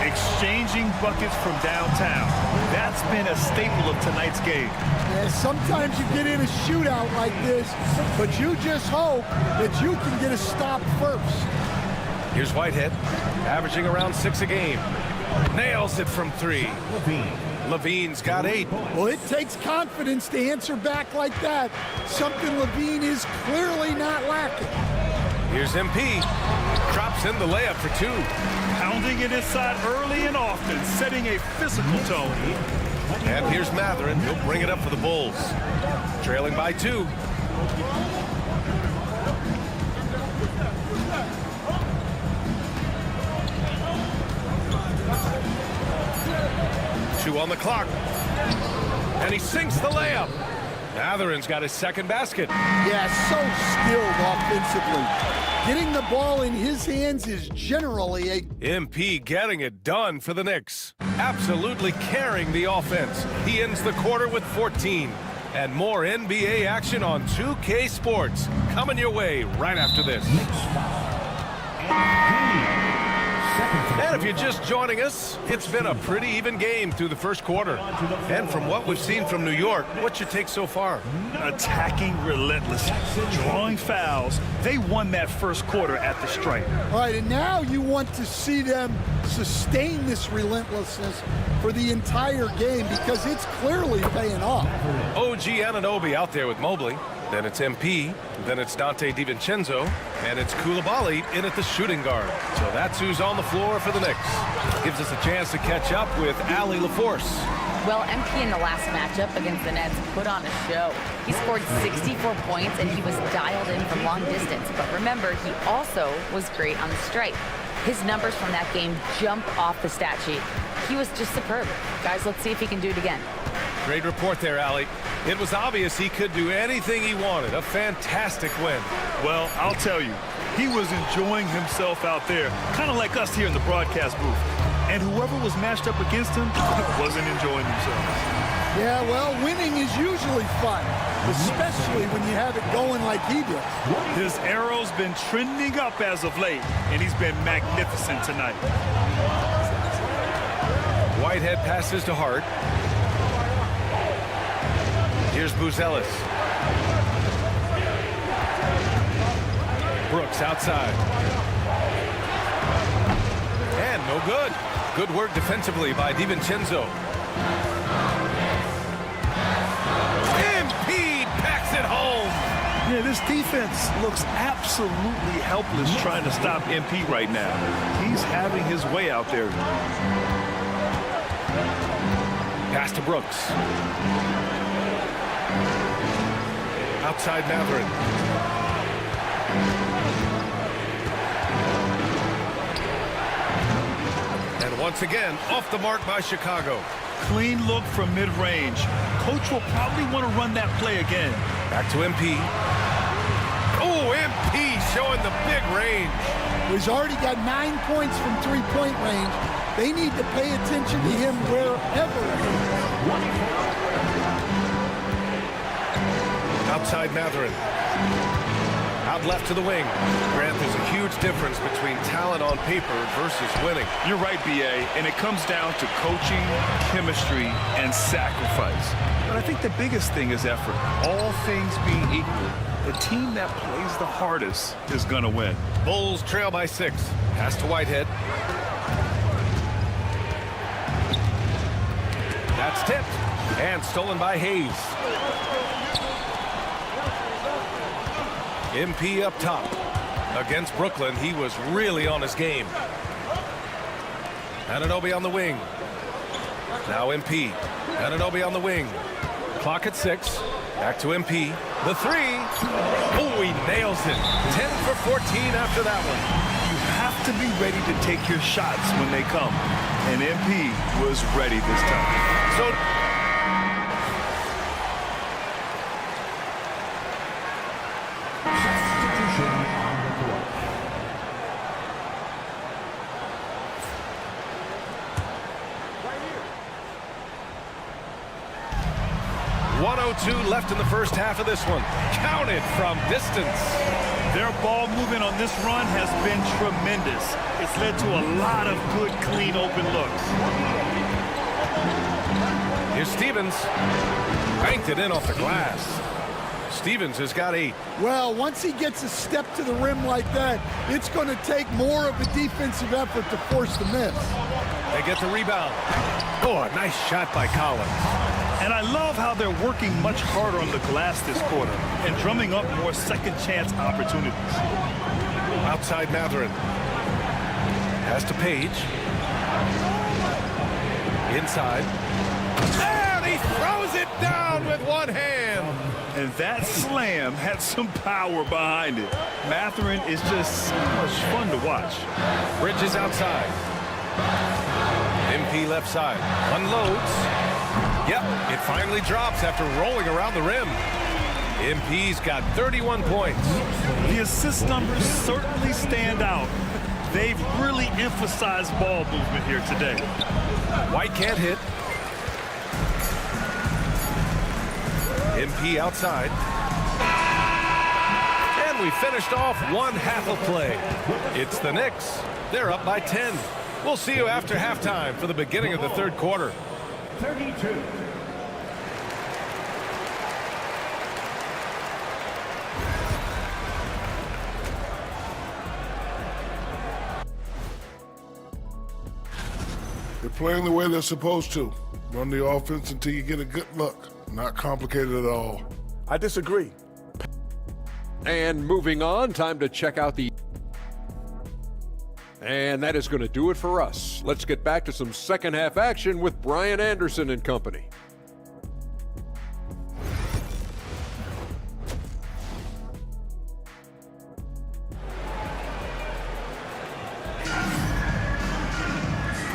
Exchanging buckets from downtown. That's been a staple of tonight's game. Yeah, sometimes you get in a shootout like this, but you just hope that you can get a stop first. Here's Whitehead, averaging around 6 a game. Nails it from 3. Levine's got 8. Well, it takes confidence to answer back like that. Something Levine is clearly not lacking. Here's MP. Drops in the layup for 2. Pounding it inside early and often, setting a physical tone. And here's Matherin. He'll bring it up for the Bulls. Trailing by 2. Two on the clock. And he sinks the layup. Matherin's got his second basket. Yeah, so skilled offensively. Getting the ball in his hands is generally a... MP getting it done for the Knicks. Absolutely carrying the offense. He ends the quarter with 14. And more NBA action on 2K Sports. Coming your way right after this. And if you're just joining us, it's been a pretty even game through the first quarter. And from what we've seen from New York, what's your take so far? Attacking relentlessly, drawing fouls. They won that first quarter at the stripe. All right, and now you want to see them sustain this relentlessness for the entire game because it's clearly paying off. OG Anunoby out there with Mobley. Then it's MP. Then it's Dante DiVincenzo. And it's Koulibaly in at the shooting guard. So that's who's on the floor for the Knicks. Gives us a chance to catch up with Allie LaForce. Well, MP in the last matchup against the Nets put on a show. He scored 64 points, and he was dialed in from long distance. But remember, he also was great on the stripe. His numbers from that game jump off the stat sheet. He was just superb. Guys, let's see if he can do it again. Great report there, Allie. It was obvious he could do anything he wanted. A fantastic win. Well, I'll tell you, he was enjoying himself out there, kind of like us here in the broadcast booth. And whoever was matched up against him wasn't enjoying themselves. Yeah, well, winning is usually fun, especially when you have it going like he did. His arrow's been trending up as of late, and he's been magnificent tonight. Whitehead passes to Hart. Here's Buzelis. Brooks outside. And no good. Good work defensively by DiVincenzo. MP packs it home. Yeah, this defense looks absolutely helpless trying to stop MP right now. He's having his way out there. Pass to Brooks. Outside Matherin. And once again, off the mark by Chicago. Clean look from mid-range. Coach will probably want to run that play again. Back to MP. Oh, MP showing the big range. He's already got 9 points from three-point range. They need to pay attention to him wherever he is. Outside Matherin. Out left to the wing. Grant, there's a huge difference between talent on paper versus winning. You're right, B.A., and it comes down to coaching, chemistry, and sacrifice. But I think the biggest thing is effort. All things being equal, the team that plays the hardest is going to win. Bulls trail by 6. Pass to Whitehead. That's tipped and stolen by Hayes. MP up top. Against Brooklyn, he was really on his game. Anunoby on the wing. Now MP. Anunoby on the wing. Clock at 6. Back to MP. The 3. Oh, he nails it. 10 for 14 after that one. You have have to be ready to take your shots when they come. And MP was ready this time. So left in the first half of this one. Counted from distance. Their ball movement on this run has been tremendous. It's led to a lot of good, clean, open looks. Here's Stevens. Banked it in off the glass. Stevens has got 8. Well, once he gets a step to the rim like that, it's going to take more of a defensive effort to force the miss. They get the rebound. Oh, a nice shot by Collins. And I love how they're working much harder on the glass this quarter and drumming up more second chance opportunities. Outside Matherin. Pass to Page. Inside. And he throws it down with one hand. And that slam had some power behind it. Matherin is just so much fun to watch. Bridges outside. MP left side. Unloads. Yep, it finally drops after rolling around the rim. MP's got 31 points. The assist numbers certainly stand out. They've really emphasized ball movement here today. White can't hit. MP outside. And we finished off one half of play. It's the Knicks. They're up by 10. We'll see you after halftime for the beginning of the third quarter. 32. They're playing the way they're supposed to. Run the offense until you get a good look. Not complicated at all. I disagree. And moving on, time to check out the... And that is going to do it for us. Let's get back to some second half action with Brian Anderson and company.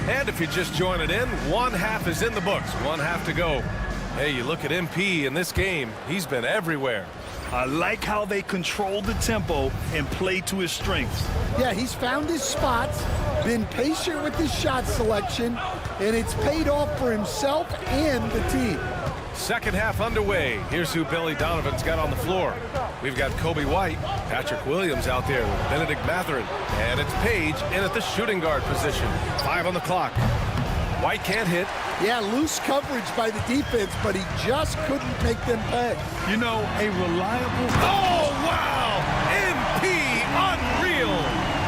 And if you're just joining in, one half is in the books, one half to go. Hey, you look at MP in this game, he's been everywhere. I like how they control the tempo and play to his strengths. Yeah, he's found his spots, been patient with his shot selection, and it's paid off for himself and the team. Second half underway. Here's who Billy Donovan's got on the floor. We've got Kobe White, Patrick Williams out there with Benedict Matherin, and it's Page in at the shooting guard position. 5 on the clock. White can't hit. Yeah, loose coverage by the defense, but he just couldn't make them pay. You know, a reliable... Oh, wow! MP, unreal!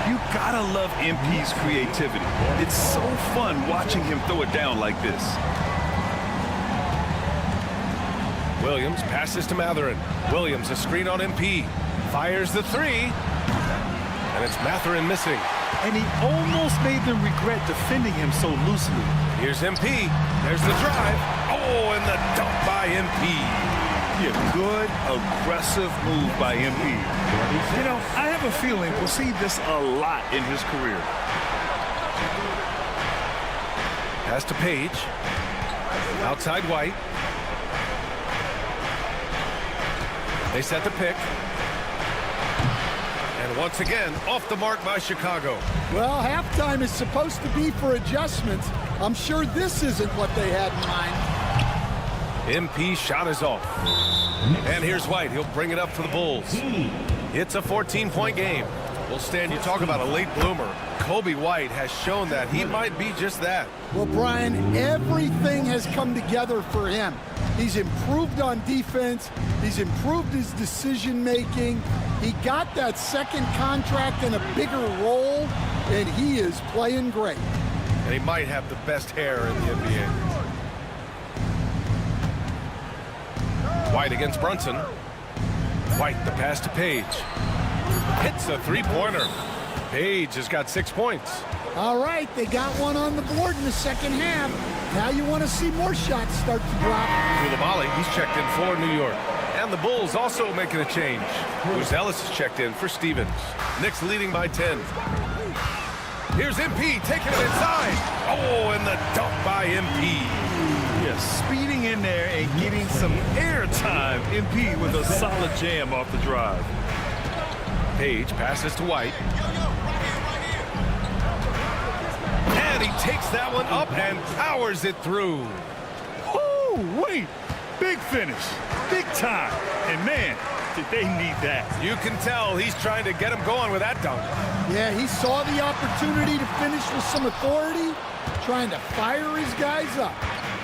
You gotta love MP's creativity. It's so fun watching him throw it down like this. Williams passes to Matherin. Williams, a screen on MP. Fires the 3. And it's Matherin missing. And he almost made them regret defending him so loosely. Here's MP. There's the drive. Oh, and the dunk by MP. Yeah, good, aggressive move by MP. You know, I have a feeling we'll see this a lot in his career. Pass to Page. Outside White. They set the pick. And once again, off the mark by Chicago. Well, halftime is supposed to be for adjustments. I'm sure this isn't what they had in mind. MP shot is off. And here's White. He'll bring it up for the Bulls. It's a 14-point game. Well, Stan, you talk about a late bloomer. Kobe White has shown that he might be just that. Well, Brian, everything has come together for him. He's improved on defense. He's improved his decision-making. He got that second contract and a bigger role, and he is playing great. And he might have the best hair in the NBA. White against Brunson. White, the pass to Page. Hits a three-pointer. Page has got 6 points. All right, they got one on the board in the second half. Now you want to see more shots start to drop. Koulibaly, he's checked in for New York. And the Bulls also making a change. Bruce Ellis is checked in for Stevens. Knicks leading by 10. Here's MP taking it inside. Oh, and the dunk by MP. Yeah, speeding in there and getting some air time. MP with a solid jam off the drive. Page passes to White. And he takes that one up and powers it through. Oh, wait. Big finish. Big time. And man, did they need that. You can tell he's trying to get him going with that dunk. Yeah, he saw the opportunity to finish with some authority, trying to fire his guys up.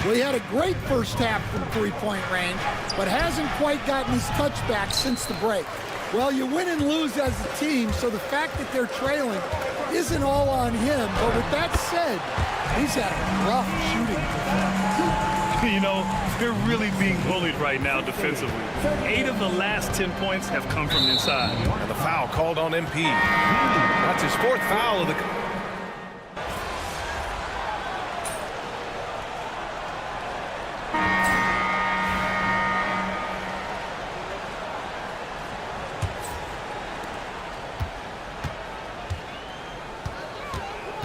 Well, he had a great first half from three-point range, but hasn't quite gotten his touchback since the break. Well, you win and lose as a team, so the fact that they're trailing isn't all on him. But with that said, he's had a rough shooting performance. You know, they're really being bullied right now defensively. 8 of the last 10 points have come from inside. And the foul called on MP. That's his 4th foul of the...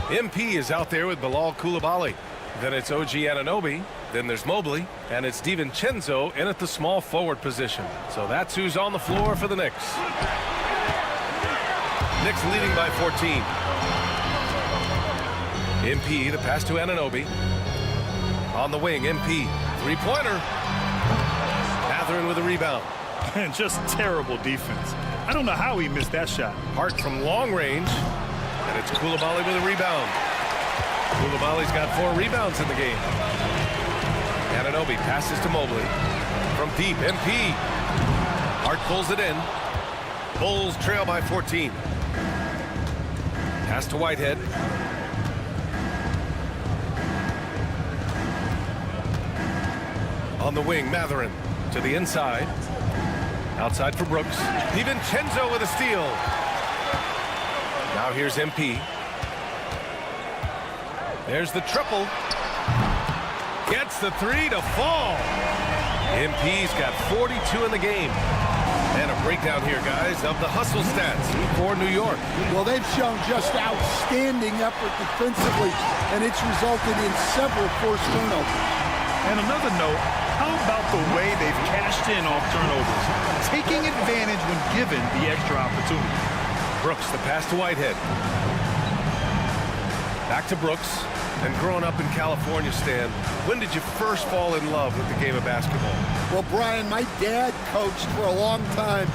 MP is out there with Bilal Coulibaly. Then it's OG Anunoby. Then there's Mobley. And it's DiVincenzo in at the small forward position. So that's who's on the floor for the Knicks. Knicks leading by 14. MP, the pass to Anunoby. On the wing, MP. Three-pointer. Mathurin with a rebound. And just terrible defense. I don't know how he missed that shot. Hart from long range. And it's Coulibaly with a rebound. Coulibaly's got 4 rebounds in the game. Anunoby passes to Mobley. From deep, MP. Hart pulls it in. Bulls trail by 14. Pass to Whitehead. On the wing, Mathurin to the inside. Outside for Brooks. DiVincenzo with a steal. Now here's MP. There's the triple. Gets the 3 to fall. MP's got 42 in the game. And a breakdown here, guys, of the hustle stats for New York. Well, they've shown just outstanding effort defensively, and it's resulted in several forced turnovers. And another note, how about the way they've cashed in off turnovers? Taking advantage when given the extra opportunity. Brooks, the pass to Whitehead. Back to Brooks. And growing up in California, Stan, when did you first fall in love with the game of basketball? Well, Brian, my dad coached for a long time,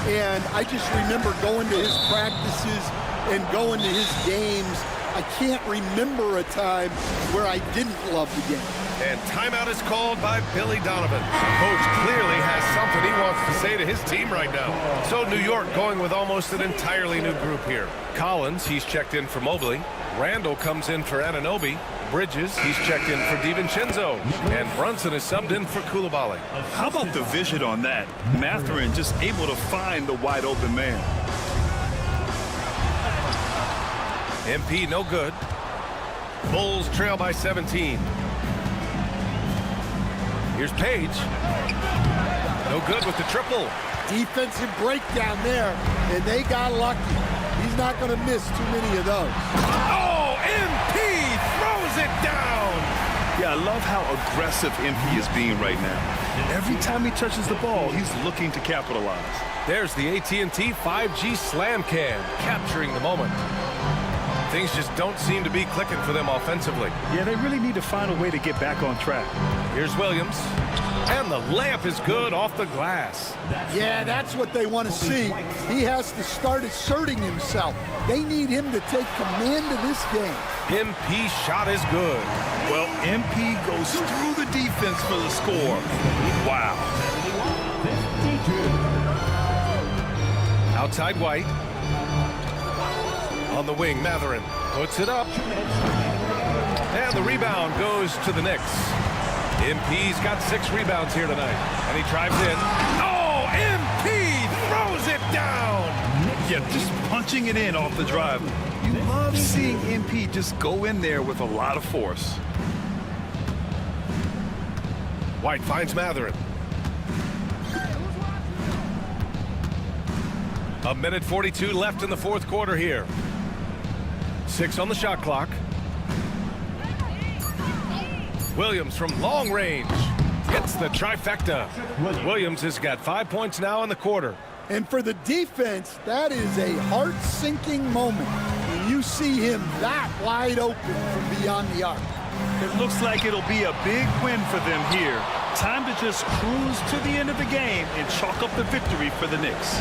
and I just remember going to his practices and going to his games. I can't remember a time where I didn't love the game. And timeout is called by Billy Donovan. The coach clearly has something he wants to say to his team right now. So New York going with almost an entirely new group here. Collins, he's checked in for Mobley. Randall comes in for Anunoby. Bridges, he's checked in for DiVincenzo. And Brunson is subbed in for Coulibaly. How about the vision on that? Mathurin just able to find the wide open man. MP no good. Bulls trail by 17. Here's Page. No good with the triple. Defensive breakdown there, and they got lucky. He's not going to miss too many of those. Oh, MP throws it down. Yeah, I love how aggressive MP is being right now. Every time he touches the ball, he's looking to capitalize. There's the AT&T 5G Slam Cam, capturing the moment. Things just don't seem to be clicking for them offensively. Yeah, they really need to find a way to get back on track. Here's Williams. And the layup is good off the glass. Yeah, that's what they want to see. He has to start asserting himself. They need him to take command of this game. MP shot is good. Well, MP goes through the defense for the score. Wow. Outside White. On the wing, Mathurin puts it up. And the rebound goes to the Knicks. MP's got 6 rebounds here tonight. And he drives in. Oh, MP throws it down. Yeah, just punching it in off the drive. You love seeing MP just go in there with a lot of force. White finds Mathurin. A minute 42 left in the 4th quarter here. 6 on the shot clock. Williams from long range gets the trifecta. Williams has got 5 points now in the quarter. And for the defense, that is a heart-sinking moment when you see him that wide open from beyond the arc. It looks like it'll be a big win for them here. Time to just cruise to the end of the game and chalk up the victory for the Knicks.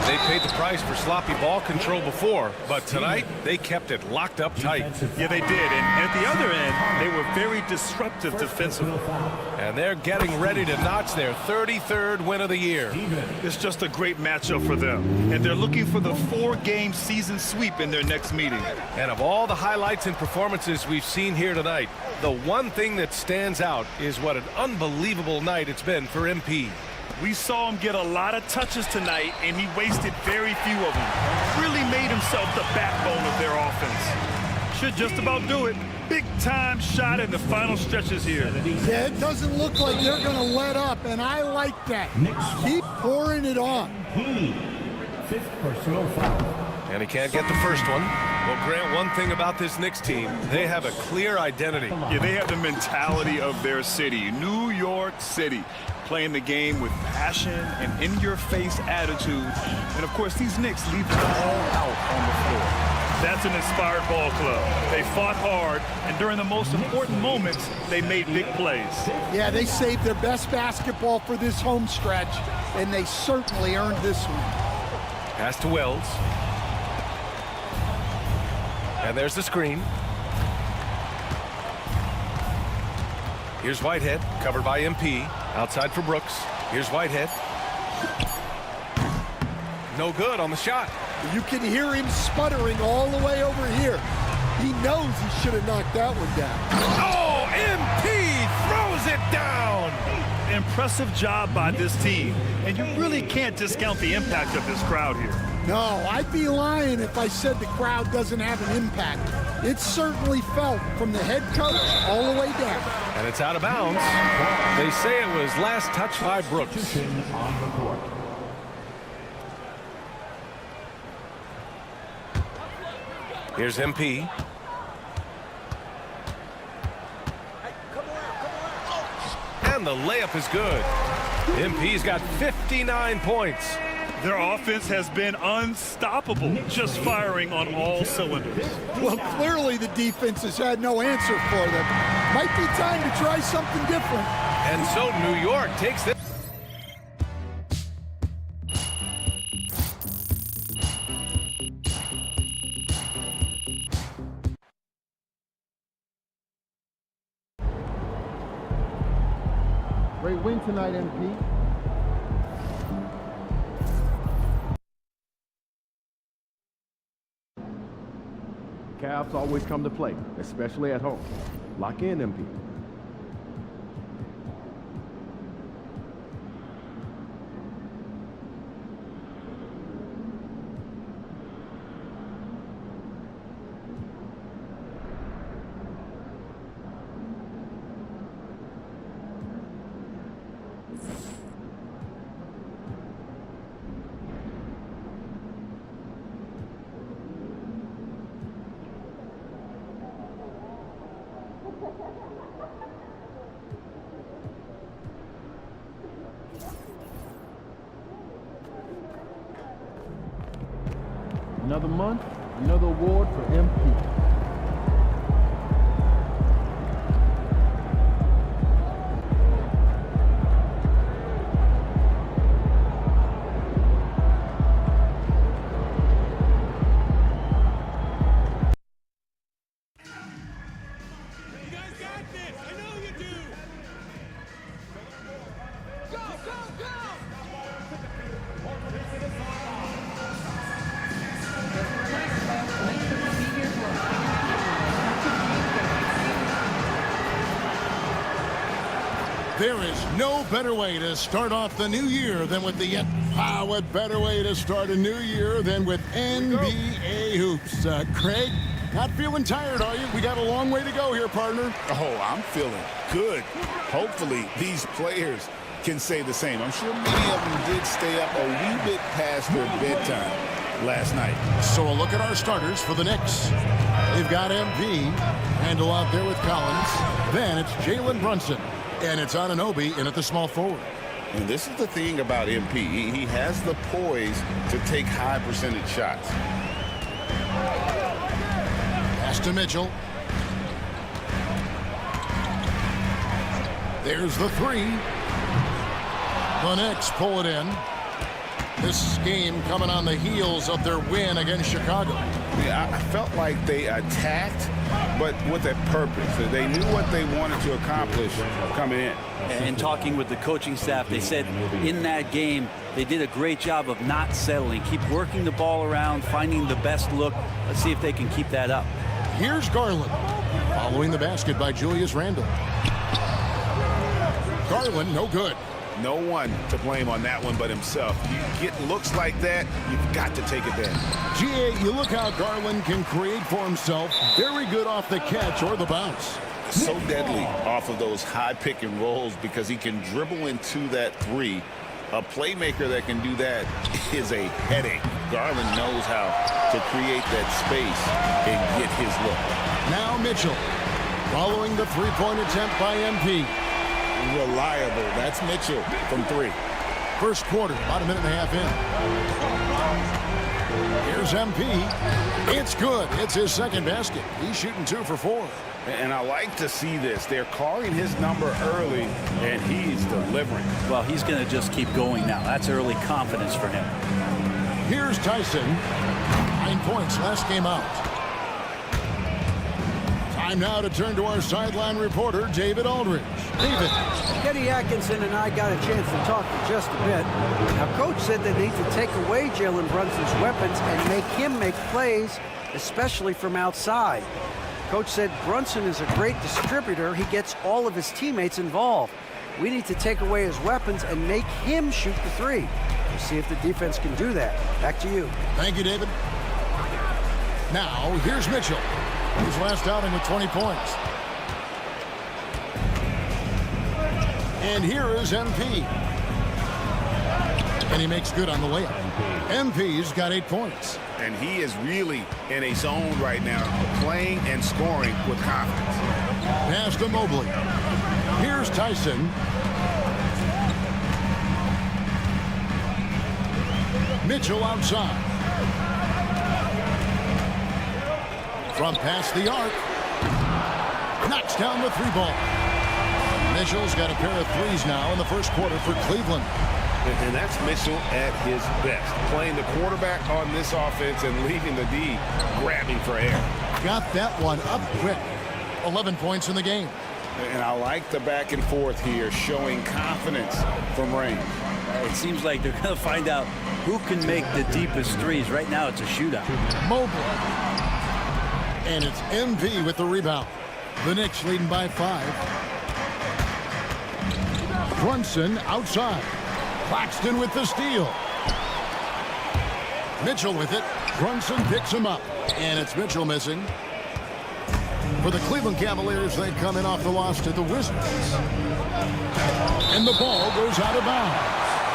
They paid the price for sloppy ball control before, but tonight they kept it locked up tight. Yeah, they did. And at the other end, they were very disruptive defensively. And they're getting ready to notch their 33rd win of the year. It's just a great matchup for them. And they're looking for the 4-game season sweep in their next meeting. And of all the highlights and performances we've seen here tonight, the one thing that stands out is what an unbelievable night it's been for MP. We saw him get a lot of touches tonight, and he wasted very few of them. Really made himself the backbone of their offense. Should just about do it. Big-time shot in the final stretches here. Yeah, it doesn't look like they're going to let up, and I like that. Keep pouring it on. 5th personal foul. And he can't get the first one. Well, Grant, one thing about this Knicks team, they have a clear identity. Yeah, they have the mentality of their city, New York City. Playing the game with passion and in-your-face attitude. And, of course, these Knicks leave it all out on the floor. That's an inspired ball club. They fought hard, and during the most important moments, they made big plays. Yeah, they saved their best basketball for this home stretch, and they certainly earned this one. Pass to Wells. And there's the screen. Here's Whitehead, covered by MP. Outside for Brooks. Here's Whitehead. No good on the shot. You can hear him sputtering all the way over here. He knows he should have knocked that one down. Oh, MP throws it down. Impressive job by this team. And you really can't discount the impact of this crowd here. No, I'd be lying if I said the crowd doesn't have an impact. It's certainly felt from the head coach all the way down. And it's out of bounds. They say it was last touched by Brooks. On the court. Here's MP. And the layup is good. MP's got 59 points. Their offense has been unstoppable, just firing on all cylinders. Well, clearly the defense has had no answer for them. Might be time to try something different. And so New York takes this. Great win tonight, MP. Cavs always come to play, especially at home. Lock in, MP. Another month, another award for MP. There is no better way to start off the new year than with the what better way to start a new year than with NBA hoops. Craig, not feeling tired, are you? We got a long way to go here, partner. Oh, I'm feeling good. Hopefully, these players can say the same. I'm sure many of them did stay up a wee bit past their bedtime. last night. So a look at our starters for the Knicks. They've got MP, Randall out there with Collins. Then it's Jalen Brunson, and it's Anunoby in at the small forward. And this is the thing about MP. He has the poise to take high percentage shots. Pass to Mitchell. There's the three. The Knicks pull it in. This game coming on the heels of their win against Chicago. Yeah, I felt like they attacked, but with a purpose. They knew what they wanted to accomplish coming in. And talking with the coaching staff, they said in that game, they did a great job of not settling. Keep working the ball around, finding the best look. Let's see if they can keep that up. Here's Garland, following the basket by Julius Randle. Garland, no good. No one to blame on that one but himself. You get looks like that, you've got to take advantage. GA, you look how Garland can create for himself. Very good off the catch or the bounce. So deadly off of those high pick and rolls because he can dribble into that three. A playmaker that can do that is a headache. Garland knows how to create that space and get his look. Now Mitchell, following the three-point attempt by MP. Reliable. That's Mitchell from three. First quarter, about a minute and a half in. Here's MP. It's good. It's his second basket. He's shooting 2 for 4. And I like to see this. They're calling his number early, and he's delivering. Well, he's going to just keep going now. That's early confidence for him. Here's Tyson. 9 points last game out. Time now to turn to our sideline reporter, David Aldridge. David. Kenny Atkinson and I got a chance to talk for just a bit. Now, Coach said they need to take away Jalen Brunson's weapons and make him make plays, especially from outside. Coach said Brunson is a great distributor. He gets all of his teammates involved. We need to take away his weapons and make him shoot the three. We'll see if the defense can do that. Back to you. Thank you, David. Now, here's Mitchell. His last outing with 20 points. And here is MP. And he makes good on the layup. MP's got 8 points. And he is really in a zone right now, playing and scoring with confidence. Pass to Mobley. Here's Tyson. Mitchell outside. From past the arc. Knocks down the 3-ball. Mitchell's got a pair of threes now in the first quarter for Cleveland. And that's Mitchell at his best. Playing the quarterback on this offense and leaving the D grabbing for air. Got that one up quick. 11 points in the game. And I like the back and forth here, showing confidence from Rain. It seems like they're going to find out who can make the deepest threes. Right now, it's a shootout. Mobley. And it's MV with the rebound. The Knicks leading by 5. Brunson outside. Claxton with the steal. Mitchell with it. Brunson picks him up. And it's Mitchell missing. For the Cleveland Cavaliers, they come in off the loss to the Wizards. And the ball goes out of bounds.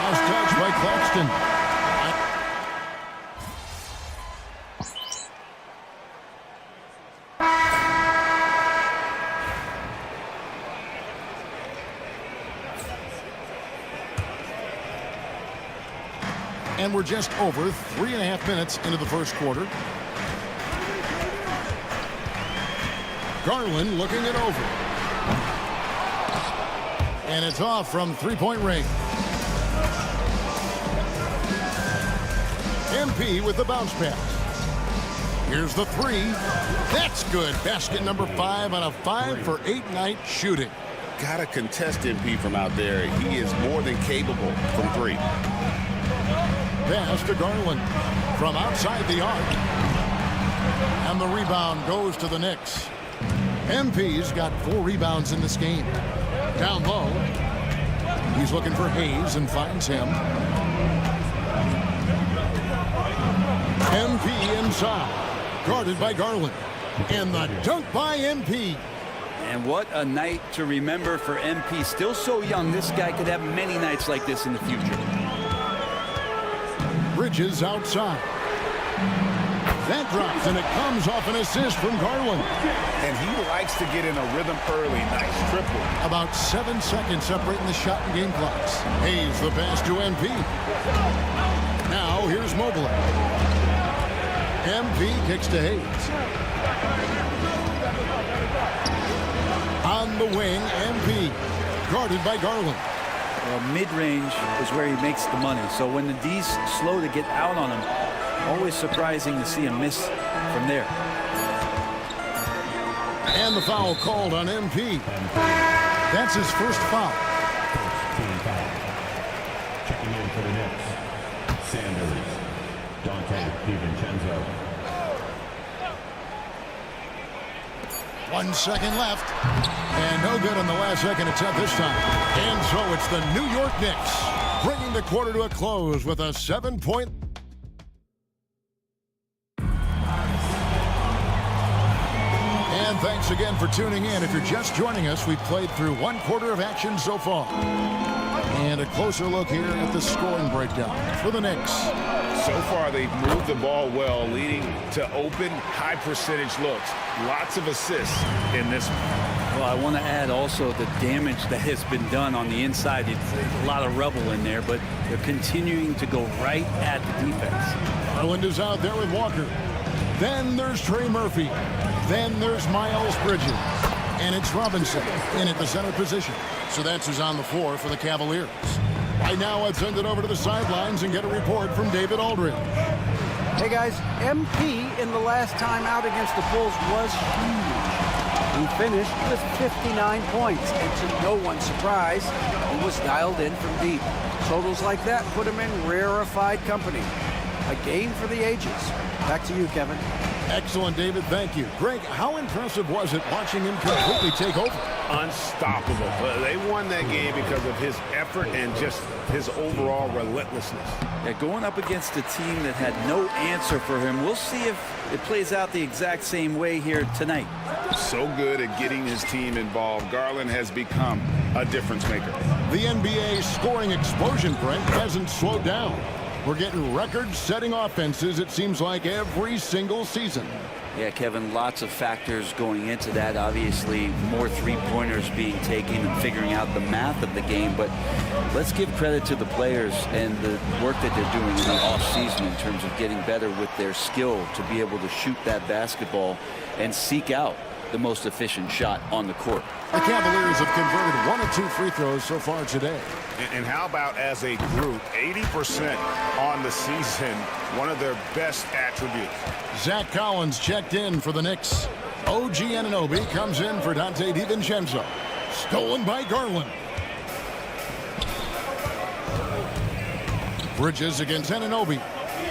Last touch by Claxton. And we're just over 3.5 minutes into the first quarter. Garland looking it over. And it's off from three-point range. MP with the bounce pass. Here's the three. That's good. Basket number 5 on a 5 for 8 night shooting. Got to contest MP from out there. He is more than capable from 3. Pass to Garland from outside the arc. And the rebound goes to the Knicks. MP's got 4 rebounds in this game. Down low. He's looking for Hayes and finds him. MP inside. Guarded by Garland. And the dunk by MP. And what a night to remember for MP. Still so young, this guy could have many nights like this in the future. Bridges outside. That drops, and it comes off an assist from Garland. And he likes to get in a rhythm early. Nice triple. About 7 seconds separating the shot and game clocks. Hayes the pass to MP. Now here's Mobley. MP kicks to Hayes. On the wing, MP. Guarded by Garland. Well, mid-range is where he makes the money. So when the D's slow to get out on him, always surprising to see him miss from there. And the foul called on MP. That's his first foul. Team foul. Checking in for the Knicks. Sanders. Dante DiVincenzo. 1 second left. And no good on the last second attempt this time. And so it's the New York Knicks bringing the quarter to a close with a 7-point. And thanks again for tuning in. If you're just joining us, we've played through 1 quarter of action so far. And a closer look here at the scoring breakdown for the Knicks. So far, they've moved the ball well, leading to open, high-percentage looks. Lots of assists in this one. Well, I want to add also the damage that has been done on the inside. It's a lot of rubble in there, but they're continuing to go right at the defense. Garland is out there with Walker. Then there's Trey Murphy. Then there's Miles Bridges. And it's Robinson in at the center position. So that's who's on the floor for the Cavaliers. Right now, I'd send it over to the sidelines and get a report from David Aldridge. Hey, guys, MP in the last time out against the Bulls was huge. He finished with 59 points, and to no one's surprise, he was dialed in from deep. Totals like that put him in rarefied company. A game for the ages. Back to you, Kevin. Excellent, David. Thank you. Greg, how impressive was it watching him completely take over? Unstoppable. They won that game because of his effort and just his overall relentlessness. Yeah, going up against a team that had no answer for him. We'll see if it plays out the exact same way here tonight. So good at getting his team involved. Garland has become a difference maker. The NBA scoring explosion, Brent, hasn't slowed down. We're getting record-setting offenses, it seems like, every single season. Yeah, Kevin, lots of factors going into that. Obviously, more three-pointers being taken and figuring out the math of the game. But let's give credit to the players and the work that they're doing in the offseason in terms of getting better with their skill to be able to shoot that basketball and seek out the most efficient shot on the court. The Cavaliers have converted 1 of 2 free throws so far today. And how about as a group, 80% on the season, one of their best attributes. Zach Collins checked in for the Knicks. OG Anunoby comes in for Dante DiVincenzo. Stolen by Garland. Bridges against Anunoby.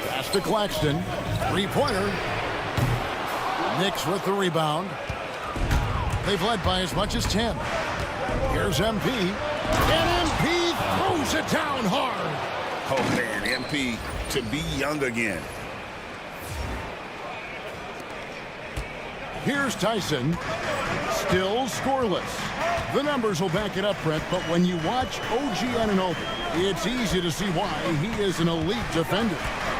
Pass to Claxton. Three-pointer. Knicks with the rebound. They've led by as much as 10. Here's MP. And MP throws it down hard. Oh, man, MP to be young again. Here's Tyson. Still scoreless. The numbers will back it up, Brett, but when you watch OG Anunoby, it's easy to see why he is an elite defender.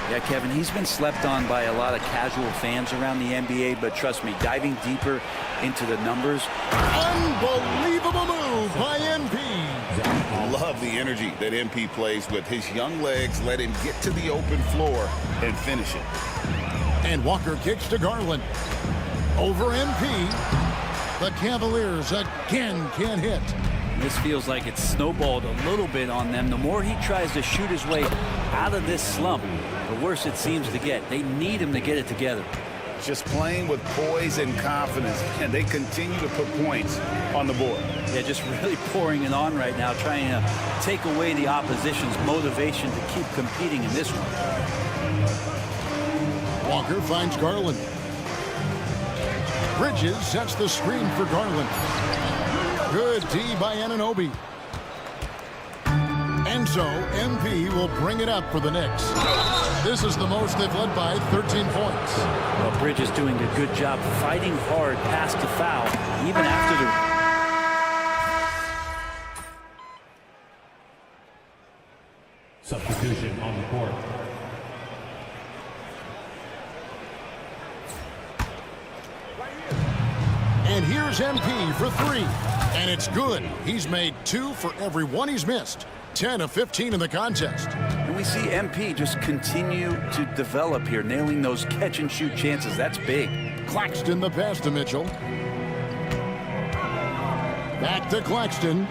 Yeah, Kevin, he's been slept on by a lot of casual fans around the NBA, but trust me, diving deeper into the numbers. Unbelievable move by MP. Love the energy that MP plays with. His young legs let him get to the open floor and finish it. And Walker kicks to Garland. Over MP. The Cavaliers again can't hit. This feels like it's snowballed a little bit on them. The more he tries to shoot his way out of this slump, the worse it seems to get. They need him to get it together. Just playing with poise and confidence, and they continue to put points on the board. Yeah, just really pouring it on right now, trying to take away the opposition's motivation to keep competing in this one. Walker finds Garland. Bridges sets the screen for Garland. Good D by Anunoby. And so, MP will bring it up for the Knicks. This is the most they've led by 13 points. Well, Bridges doing a good job fighting hard past the foul, even after the... Substitution on the court. And here's MP for 3. And it's good. He's made 2 for every one he's missed. 10 of 15 in the contest. And we see MP just continue to develop here, nailing those catch-and-shoot chances. That's big. Claxton the pass to Mitchell. Back to Claxton.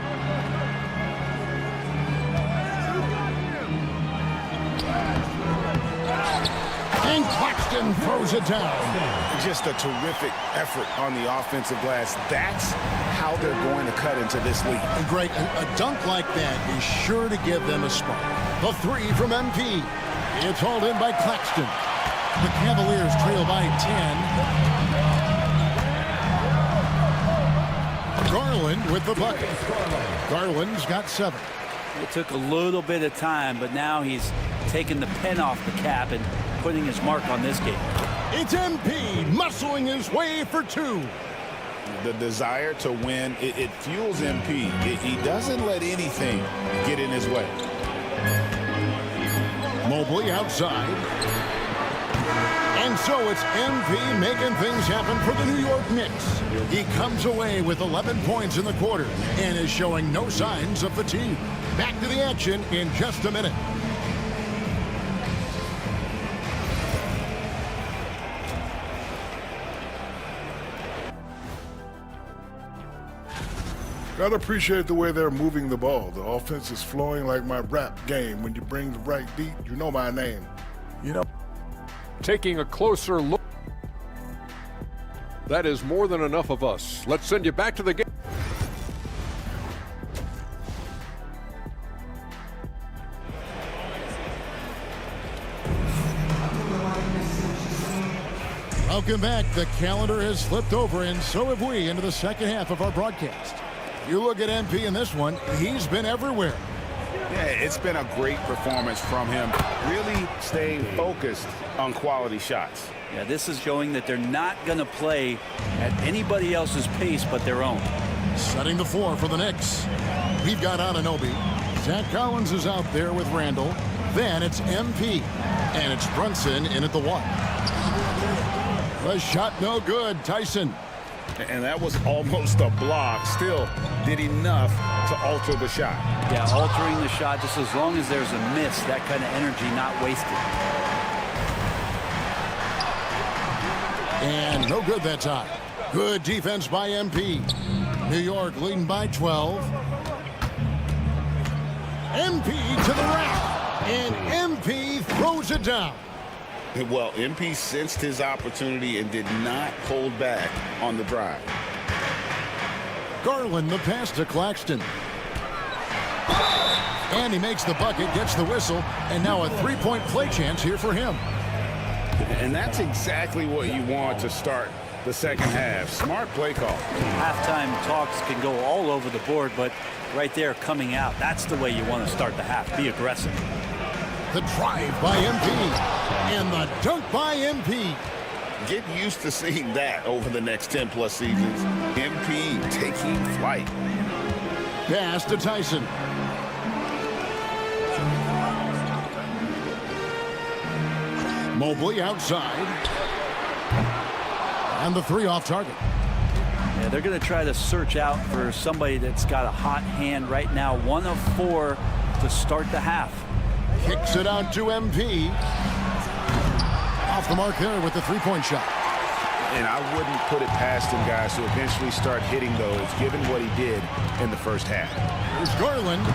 And Claxton throws it down. Just a terrific effort on the offensive glass. That's how they're going to cut into this league. And Greg, a dunk like that is sure to give them a spark. The 3 from MP. It's hauled in by Claxton. The Cavaliers trail by 10. Garland with the bucket. Garland's got 7. It took a little bit of time, but now he's taking the pen off the cap and putting his mark on this game. It's MP muscling his way for 2. The desire to win, it fuels MP. He doesn't let anything get in his way. Mobley outside. And so it's MP making things happen for the New York Knicks. He comes away with 11 points in the quarter and is showing no signs of fatigue. Back to the action in just a minute. Gotta appreciate the way they're moving the ball. The offense is flowing like my rap game. When you bring the right beat, you know my name. You know, taking a closer look. That is more than enough of us. Let's send you back to the game. Welcome back. The calendar has flipped over, and so have we, into the second half of our broadcast. You look at MP in this one, he's been everywhere. Yeah, it's been a great performance from him. Really staying focused on quality shots. Yeah, this is showing that they're not going to play at anybody else's pace but their own. Setting the floor for the Knicks. We've got Anunoby. Zach Collins is out there with Randall. Then it's MP. And it's Brunson in at the 1. The shot no good. Tyson. And that was almost a block. Still did enough to alter the shot. Yeah, altering the shot just as long as there's a miss. That kind of energy not wasted. And no good that time. Good defense by MP. New York leading by 12. MP to the rack. And MP throws it down. Well, MP sensed his opportunity and did not hold back on the drive. Garland the pass to Claxton. And he makes the bucket, gets the whistle, and now a 3-point play chance here for him. And that's exactly what you want to start the second half. Smart play call. Halftime talks can go all over the board, but right there coming out, that's the way you want to start the half. Be aggressive. The drive by MP. And the dunk by MP. Get used to seeing that over the next 10-plus seasons. MP taking flight. Pass to Tyson. Mobley outside. And the 3 off target. Yeah, they're going to try to search out for somebody that's got a hot hand right now. 1 of 4 to start the half. Kicks it out to MP. Off the mark there with the 3-point shot. And I wouldn't put it past him, guys, to eventually start hitting those, given what he did in the first half. Here's Garland.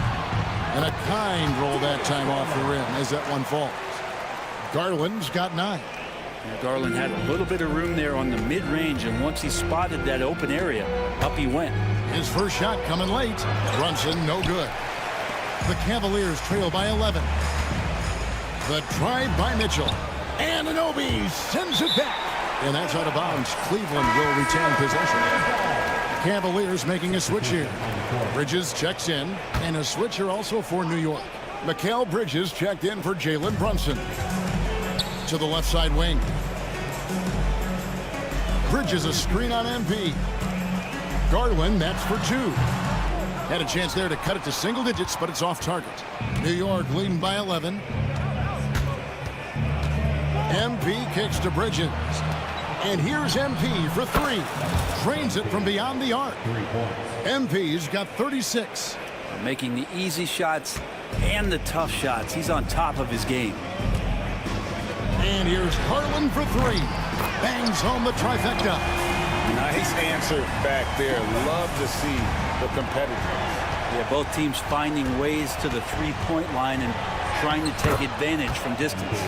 And a kind roll that time off the rim as that one falls. Garland's got 9. Yeah, Garland had a little bit of room there on the mid-range, and once he spotted that open area, up he went. His first shot coming late. Brunson, no good. The Cavaliers trail by 11. The drive by Mitchell. And Anunoby sends it back. And that's out of bounds. Cleveland will retain possession. Cavaliers making a switch here. Bridges checks in. And a switch here also for New York. Mikal Bridges checked in for Jalen Brunson. To the left side wing. Bridges a screen on MP. Garland, that's for 2. Had a chance there to cut it to single digits, but it's off target. New York leading by 11. MP kicks to Bridges. And here's MP for three. Drains it from beyond the arc. MP's got 36. Making the easy shots and the tough shots. He's on top of his game. And here's Garland for three. Bangs home the trifecta. Nice answer back there. Love to see the competitiveness. Yeah, both teams finding ways to the three-point line and trying to take advantage from distance.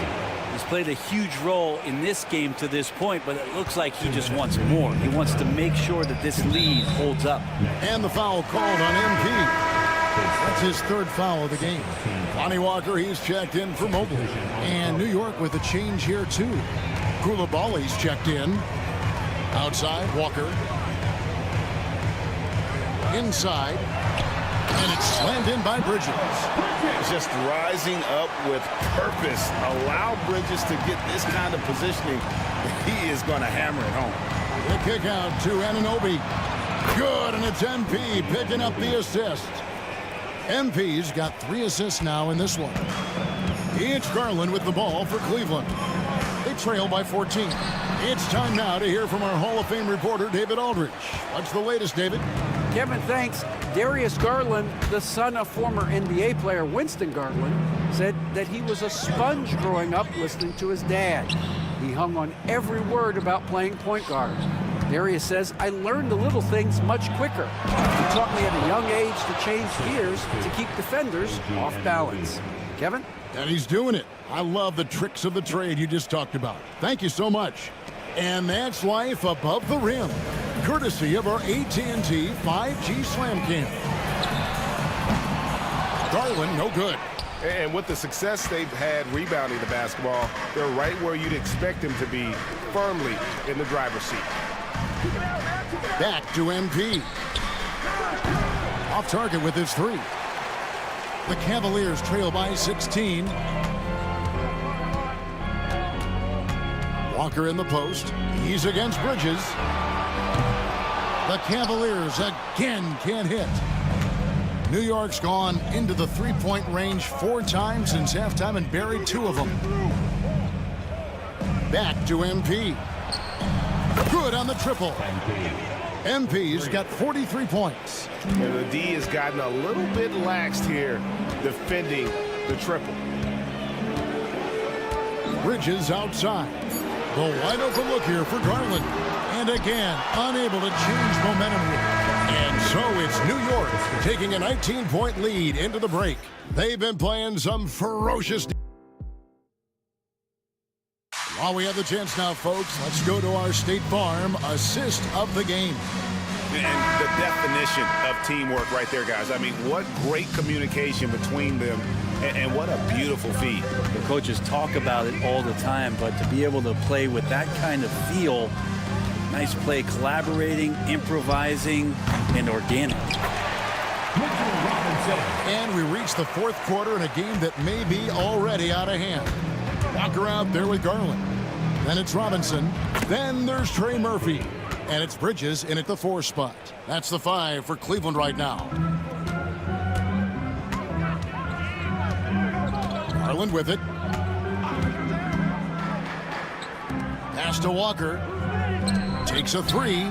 He's played a huge role in this game to this point, but it looks like he just wants more. He wants to make sure that this lead holds up. And the foul called on MP. That's his third foul of the game. Lonnie Walker, he's checked in for Mobley. And New York with a change here, too. Koulibaly's checked in. Outside, Walker. Inside. And it's slammed in by Bridges. Just rising up with purpose. Allow Bridges to get this kind of positioning. He is going to hammer it home. The kick out to Anunoby. Good, and it's MP picking up the assist. MP's got 3 assists now in this one. It's Garland with the ball for Cleveland. They trail by 14. It's time now to hear from our Hall of Fame reporter, David Aldridge. What's the latest, David? Kevin, thanks. Darius Garland, the son of former NBA player Winston Garland, said that he was a sponge growing up listening to his dad. He hung on every word about playing point guard. Darius says, I learned the little things much quicker. He taught me at a young age to change gears to keep defenders off balance. Kevin? And he's doing it. I love the tricks of the trade you just talked about. Thank you so much. And that's life above the rim, courtesy of our AT&T 5G Slam Cam. Garland, no good. And with the success they've had rebounding the basketball, they're right where you'd expect them to be, firmly in the driver's seat. Back to MP. Off target with his three. The Cavaliers trail by 16. Walker in the post. He's against Bridges. The Cavaliers again can't hit. New York's gone into the three-point range 4 times since halftime and buried 2 of them. Back to MP. Good on the triple. MP's got 43 points. And the D has gotten a little bit laxed here defending the triple. Bridges outside. The wide open look here for Garland. And again, unable to change momentum here. And so it's New York taking a 19-point lead into the break. They've been playing some ferocious. While we have the chance now, folks, let's go to our State Farm assist of the game. And the definition of teamwork right there, guys. I mean, what great communication between them, and what a beautiful feat. The coaches talk about it all the time, but to be able to play with that kind of feel, nice play, collaborating, improvising, and organic. And we reach the 4th quarter in a game that may be already out of hand. Walker out there with Garland. Then it's Robinson. Then there's Trey Murphy. And it's Bridges in at the 4 spot. That's the 5 for Cleveland right now. Garland with it. Pass to Walker. Takes a 3.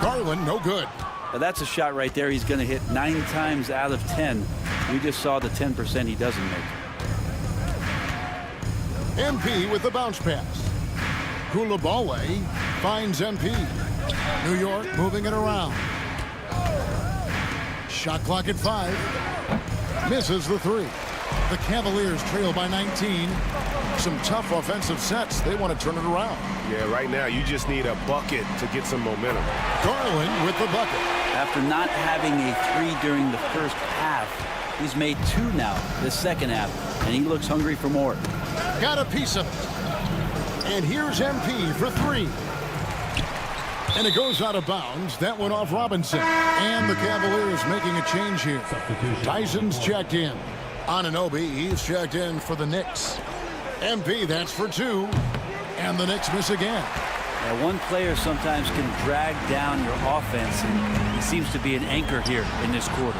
Garland, no good. Now that's a shot right there. He's going to hit 9 times out of 10. We just saw the 10% he doesn't make. MP with the bounce pass. Koulibaly finds MP. New York moving it around. Shot clock at 5. Misses the 3. The Cavaliers trail by 19. Some tough offensive sets. They want to turn it around. Yeah, right now you just need a bucket to get some momentum. Garland with the bucket. After not having a 3 during the first half, he's made 2 now this second half, and he looks hungry for more. Got a piece of it. And here's MP for 3. And it goes out of bounds. That went off Robinson. And the Cavaliers making a change here. Tyson's checked in. Anunoby, he's checked in for the Knicks. MP, that's for 2. And the Knicks miss again. Now, one player sometimes can drag down your offense, and he seems to be an anchor here in this quarter.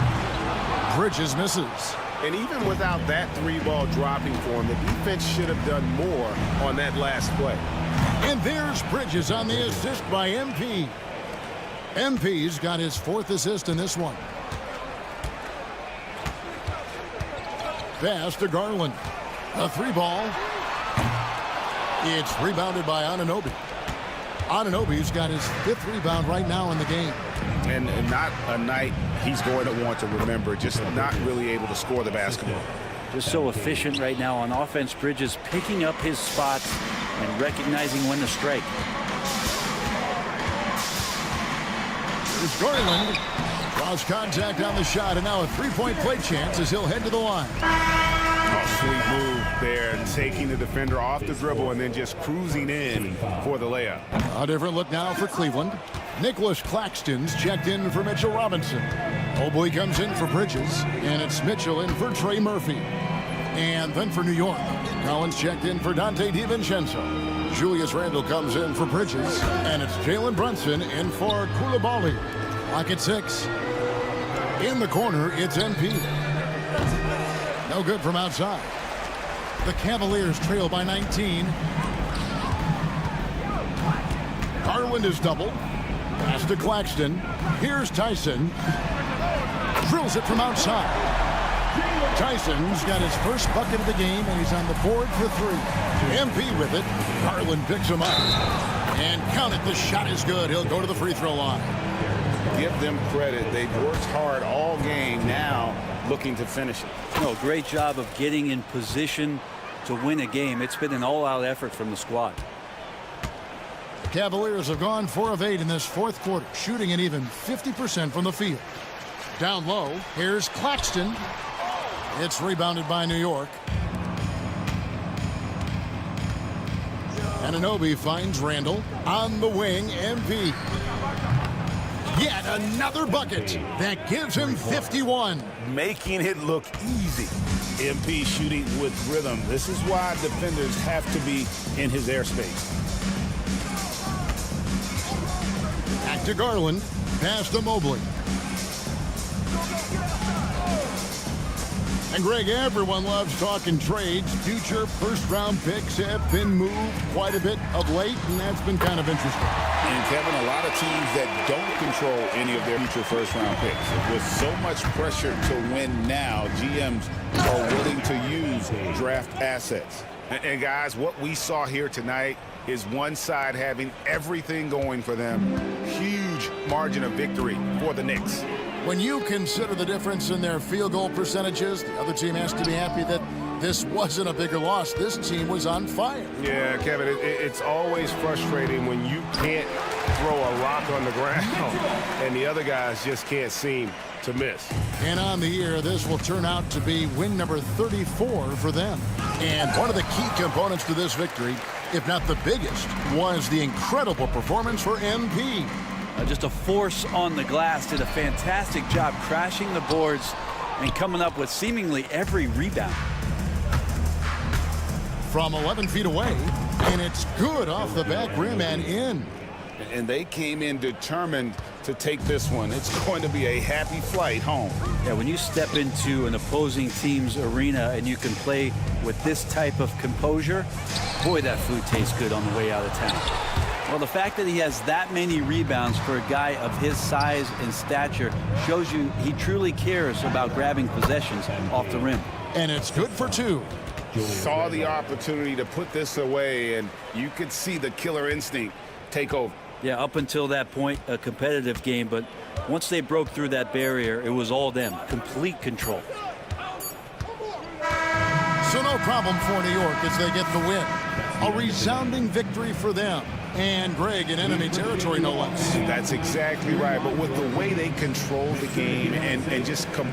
Bridges misses. And even without that 3-ball dropping for him, the defense should have done more on that last play. And there's Bridges on the assist by MP. MP's got his 4th assist in this one. Pass to Garland. A 3-ball. It's rebounded by Anunoby. Anunoby's got his 5th rebound right now in the game. And not a night he's going to want to remember, just not really able to score the basketball. Just so efficient right now on offense. Bridges picking up his spots and recognizing when to strike. Here's Garland. Draws contact on the shot, and now a 3-point play chance as he'll head to the line. Oh, sweet move there, taking the defender off the dribble and then just cruising in for the layup. A different look now for Cleveland. Nicholas Claxton's checked in for Mitchell Robinson. Mobley comes in for Bridges, and it's Mitchell in for Trey Murphy. And then for New York, Collins checked in for Dante DiVincenzo. Julius Randle comes in for Bridges, and it's Jalen Brunson in for Coulibaly. Lock at 6. In the corner, it's MP. No good from outside. The Cavaliers trail by 19. Garland is doubled. Pass to Claxton. Here's Tyson. Drills it from outside. Tyson's got his first bucket of the game, and he's on the board for 3. MP with it. Garland picks him up. And count it, the shot is good. He'll go to the free throw line. Give them credit. They've worked hard all game, now looking to finish it. No, great job of getting in position to win a game. It's been an all-out effort from the squad. The Cavaliers have gone 4 of 8 in this 4th quarter, shooting an even 50% from the field. Down low, here's Claxton. It's rebounded by New York. Anunoby finds Randle. On the wing, MP. Yet another bucket. That gives him 51. Making it look easy. MP shooting with rhythm. This is why defenders have to be in his airspace. Back to Garland. Pass to Mobley. And Greg, everyone loves talking trades. Future first-round picks have been moved quite a bit of late, and that's been kind of interesting. And Kevin, a lot of teams that don't control any of their future first-round picks. With so much pressure to win now, GMs are willing to use draft assets. And guys, what we saw here tonight is one side having everything going for them. Huge margin of victory for the Knicks. When you consider the difference in their field goal percentages, the other team has to be happy that this wasn't a bigger loss. This team was on fire. Yeah, Kevin, it's always frustrating when you can't throw a rock on the ground and the other guys just can't seem to miss. And on the year, this will turn out to be win number 34 for them. And one of the key components to this victory, if not the biggest, was the incredible performance for MP. Just a force on the glass. Did a fantastic job crashing the boards and coming up with seemingly every rebound. From 11 feet away, and it's good off the back rim and in. And they came in determined to take this one. It's going to be a happy flight home. Yeah, when you step into an opposing team's arena and you can play with this type of composure, boy, that food tastes good on the way out of town. Well, the fact that he has that many rebounds for a guy of his size and stature shows you he truly cares about grabbing possessions off the rim. And it's good for 2. Saw the opportunity to put this away, and you could see the killer instinct take over. Yeah, up until that point, a competitive game, but once they broke through that barrier, it was all them. Complete control. So no problem for New York as they get the win. A resounding victory for them. And Greg in enemy territory, no less. That's exactly right. But with the way they control the game and just come.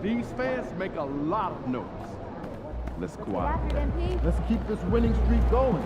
These fans make a lot of noise. Let's quiet. Let's keep this winning streak going.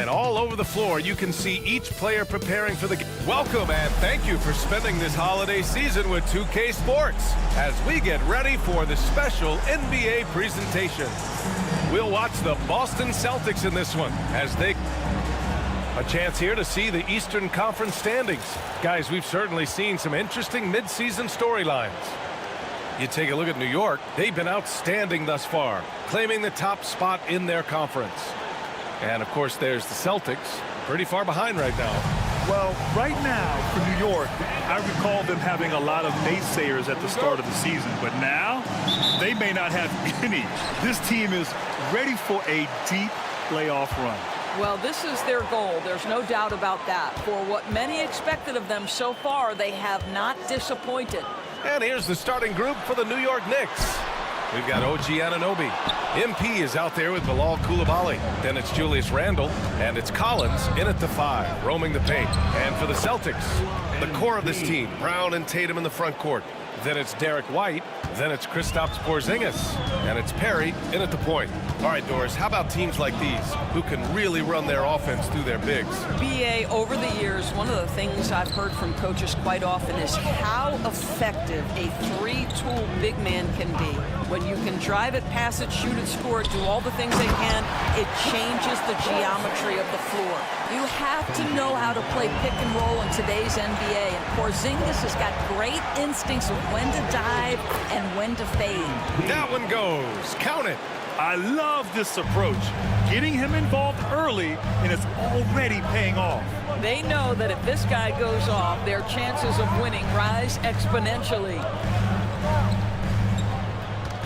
And all over the floor, you can see each player preparing for the game. Welcome and thank you for spending this holiday season with 2K Sports as we get ready for the special NBA presentation. We'll watch the Boston Celtics in this one as they... A chance here to see the Eastern Conference standings. Guys, we've certainly seen some interesting midseason storylines. You take a look at New York, they've been outstanding thus far, claiming the top spot in their conference. And of course, there's the Celtics, pretty far behind right now. Well, right now, for New York, I recall them having a lot of naysayers at the start of the season, but now they may not have any. This team is ready for a deep playoff run. Well, this is their goal. There's no doubt about that. For what many expected of them so far, they have not disappointed. And here's the starting group for the New York Knicks. We've got OG Anunoby. MP is out there with Bilal Coulibaly. Then it's Julius Randle, and it's Collins in at the 5, roaming the paint. And for the Celtics, the core of this team, Brown and Tatum in the front court. Then it's Derek White. Then it's Kristaps Porzingis. And it's Perry in at the point. All right, Doris, how about teams like these who can really run their offense through their bigs? BA, over the years, one of the things I've heard from coaches quite often is how effective a three-tool big man can be. When you can drive it, pass it, shoot it, score it, do all the things they can, it changes the geometry of the floor. You have to know how to play pick and roll in today's NBA, and Porzingis has got great instincts of when to dive and when to fade. That one goes. Count it. I love this approach. Getting him involved early, and it's already paying off. They know that if this guy goes off, their chances of winning rise exponentially.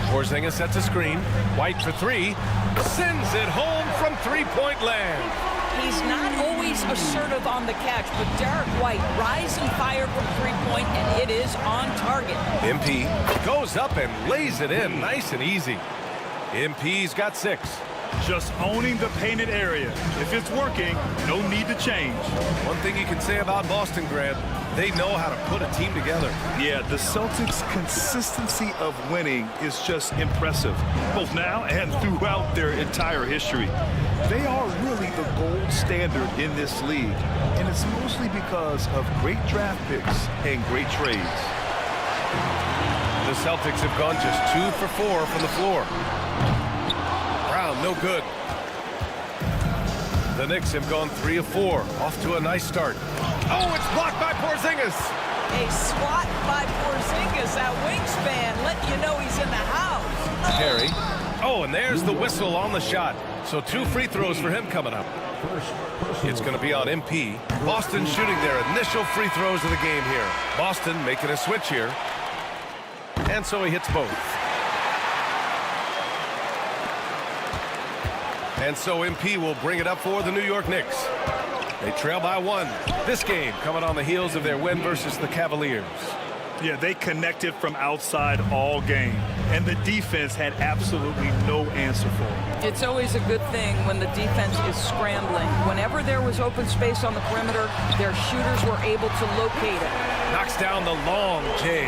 Porzingis sets a screen. White for 3. Sends it home from three-point land. He's not always assertive on the catch, but Derek White rise and fire from three-point, and it is on target. MP goes up and lays it in nice and easy. MP's got 6. Just owning the painted area. If it's working, no need to change. One thing you can say about Boston, Grant, they know how to put a team together. Yeah, the Celtics' consistency of winning is just impressive, both now and throughout their entire history. They are really the gold standard in this league, and it's mostly because of great draft picks and great trades. The Celtics have gone just 2 for 4 from the floor. Brown, no good. The Knicks have gone 3 of 4, off to a nice start. Oh, it's blocked by Porzingis. A swat by Porzingis, that wingspan, letting you know he's in the house. Perry. Oh, and there's the whistle on the shot. So 2 free throws for him coming up. It's going to be on MP. Boston shooting their initial free throws of the game here. Boston making a switch here. And so he hits both. And so MP will bring it up for the New York Knicks. They trail by 1. This game coming on the heels of their win versus the Cavaliers. Yeah, they connected from outside all game, and the defense had absolutely no answer for it. It's always a good thing when the defense is scrambling. Whenever there was open space on the perimeter, their shooters were able to locate it. Knocks down the long J.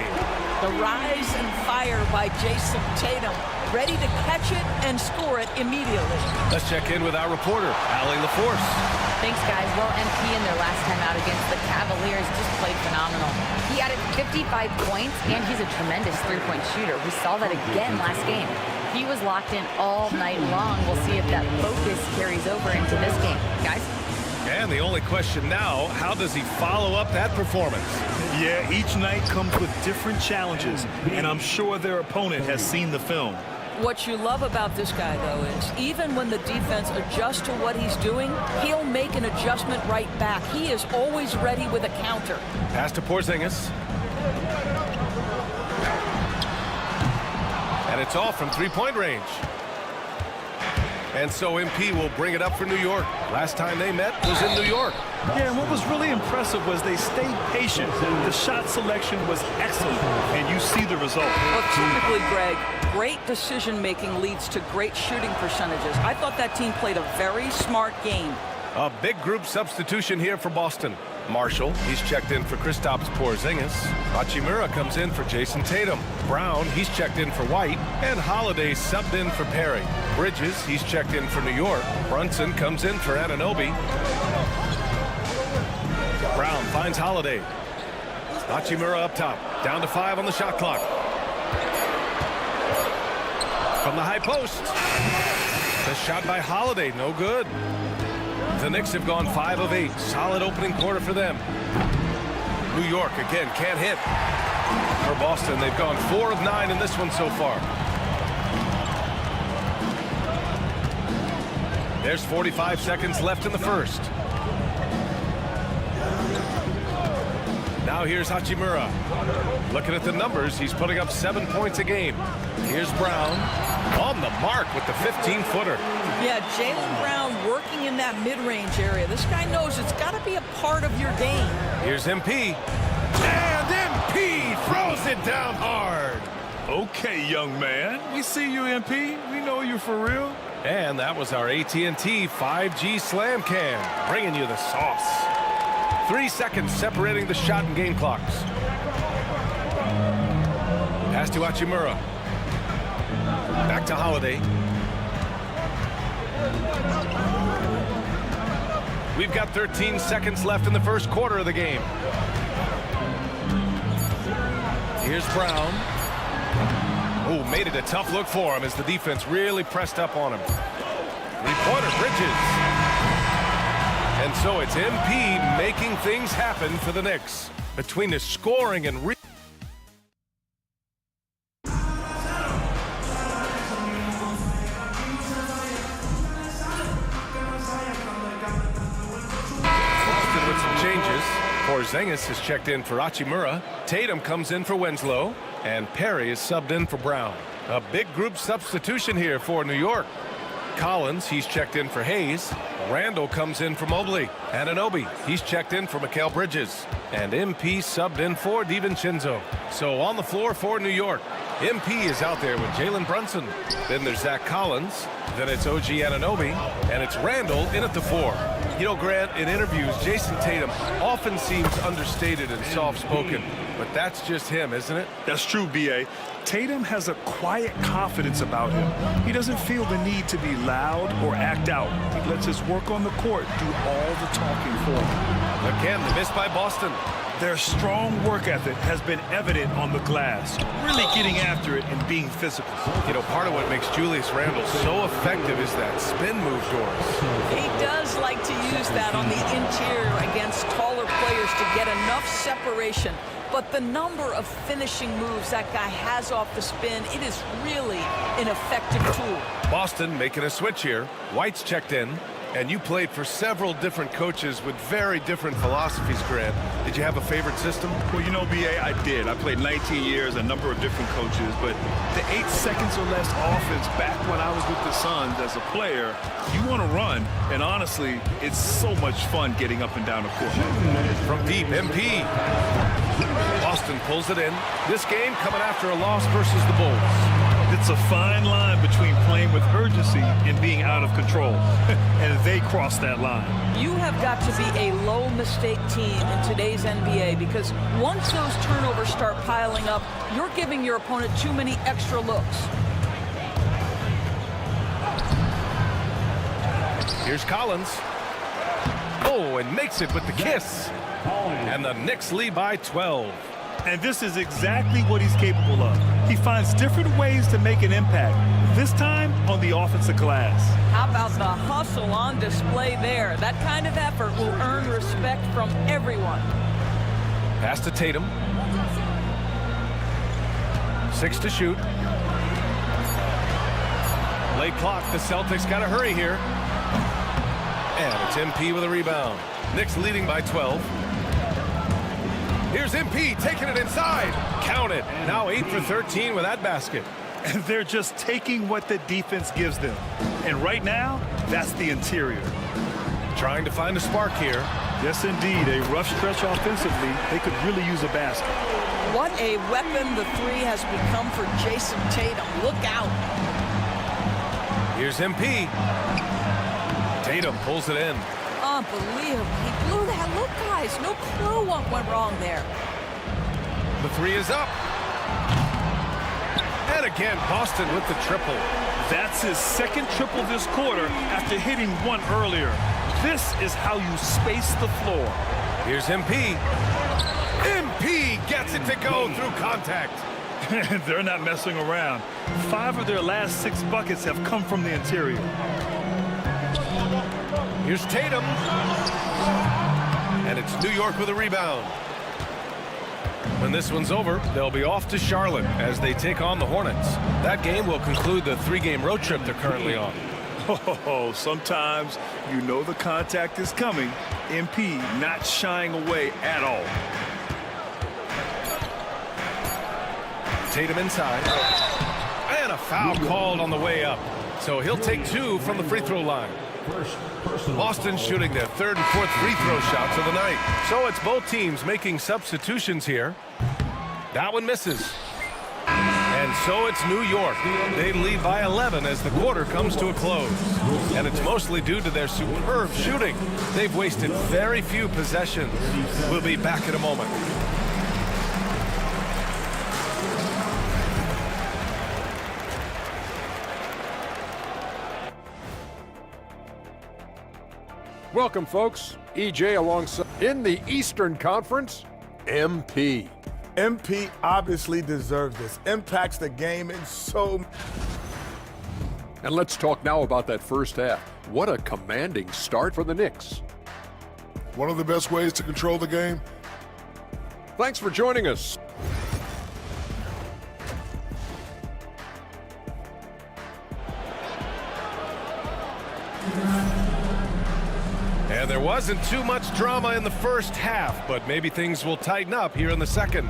The rise and fire by Jason Tatum, ready to catch it and score it immediately. Let's check in with our reporter, Allie LaForce. Thanks, guys. Well, MP in their last time out against the Cavaliers just played phenomenal. He added 55 points, and he's a tremendous three-point shooter. We saw that again last game. He was locked in all night long. We'll see if that focus carries over into this game. Guys? And the only question now, how does he follow up that performance? Yeah, each night comes with different challenges, and I'm sure their opponent has seen the film. What you love about this guy, though, is even when the defense adjusts to what he's doing, he'll make an adjustment right back. He is always ready with a counter. Pass to Porzingis. And it's off from three-point range. And so MP will bring it up for New York. Last time they met was in New York. Yeah, and what was really impressive was they stayed patient. The shot selection was excellent, and you see the result. Well, typically, Greg, great decision-making leads to great shooting percentages. I thought that team played a very smart game. A big group substitution here for Boston. Marshall, he's checked in for Kristaps Porzingis. Hachimura comes in for Jason Tatum. Brown, he's checked in for White. And Holiday subbed in for Perry. Bridges, he's checked in for New York. Brunson comes in for Anunoby. Brown finds Holiday. Hachimura up top. Down to 5 on the shot clock. From the high post. The shot by Holiday, no good. The Knicks have gone 5 of 8. Solid opening quarter for them. New York, again, can't hit. For Boston, they've gone 4 of 9 in this one so far. There's 45 seconds left in the first. Now here's Hachimura. Looking at the numbers, he's putting up 7 points a game. Here's Brown on the mark with the 15-footer. Yeah, Jaylen Brown working in that mid-range area. This guy knows it's got to be a part of your game. Here's MP. And MP throws it down hard. Okay, young man. We see you, MP. We know you for real. And that was our AT&T 5G Slam Cam, bringing you the sauce. 3 seconds separating the shot and game clocks. Pass to Hachimura. Back to Holiday. We've got 13 seconds left in the first quarter of the game. Here's Brown. Oh, made it a tough look for him as the defense really pressed up on him. Three-pointer, Bridges. And so it's MP making things happen for the Knicks. Between the scoring and with some changes. Porzingis is checked in for Hachimura. Tatum comes in for Winslow. And Perry is subbed in for Brown. A big group substitution here for New York. Collins, he's checked in for Hayes. Randall comes in for Mobley. Anunoby, he's checked in for Mikal Bridges. And MP subbed in for DiVincenzo. So on the floor for New York, MP is out there with Jalen Brunson. Then there's Zach Collins. Then it's OG Anunoby. And it's Randall in at the 4. You know, Grant, in interviews, Jason Tatum often seems understated and soft-spoken. But that's just him, isn't it? That's true, B.A. Tatum has a quiet confidence about him. He doesn't feel the need to be loud or act out. He lets his work on the court do all the talking for him. Again, the miss by Boston. Their strong work ethic has been evident on the glass, really getting after it and being physical. You know, part of what makes Julius Randle so effective is that spin move, Doris. He does like to use that on the interior against taller players to get enough separation. But the number of finishing moves that guy has off the spin, it is really an effective tool. Boston making a switch here. White's checked in. And you played for several different coaches with very different philosophies, Grant. Did you have a favorite system? Well, you know, B.A., I did. I played 19 years, a number of different coaches, but the 8 seconds or less offense back when I was with the Suns as a player, you want to run, and honestly, it's so much fun getting up and down the court. From deep, MP. Boston pulls it in. This game coming after a loss versus the Bulls. It's a fine line between playing with urgency and being out of control. And they cross that line. You have got to be a low-mistake team in today's NBA because once those turnovers start piling up, you're giving your opponent too many extra looks. Here's Collins. Oh, and makes it with the kiss. And the Knicks lead by 12. And this is exactly what he's capable of. He finds different ways to make an impact, this time on the offensive glass. How about the hustle on display there? That kind of effort will earn respect from everyone. Pass to Tatum. 6 to shoot. Late clock. The Celtics got to hurry here. And it's MP with a rebound. Knicks leading by 12. Here's MP taking it inside. Count it. Now 8 for 13 with that basket. And they're just taking what the defense gives them. And right now, that's the interior. Trying to find a spark here. Yes, indeed. A rough stretch offensively. They could really use a basket. What a weapon the 3 has become for Jason Tatum. Look out. Here's MP. Tatum pulls it in. Unbelievable. He blew that. Look, guys, no clue what went wrong there. The three is up. And again, Boston with the triple. That's his second triple this quarter after hitting one earlier. This is how you space the floor. Here's MP. MP gets it to go through contact. They're not messing around. 5 of their last 6 buckets have come from the interior. Here's Tatum. And it's New York with a rebound. When this one's over, they'll be off to Charlotte as they take on the Hornets. That game will conclude the 3-game road trip they're currently on. Oh, sometimes you know the contact is coming. MP not shying away at all. Tatum inside. And a foul called on the way up. So he'll take 2 from the free throw line. Boston shooting their 3rd and 4th free throw shots of the night. So it's both teams making substitutions here. That one misses. And so it's New York. They lead by 11 as the quarter comes to a close. And it's mostly due to their superb shooting. They've wasted very few possessions. We'll be back in a moment. Welcome, folks. EJ alongside in the Eastern Conference, MP. MP obviously deserves this. Impacts the game in so. And let's talk now about that first half. What a commanding start for the Knicks. One of the best ways to control the game. Thanks for joining us. And there wasn't too much drama in the first half, but maybe things will tighten up here in the second.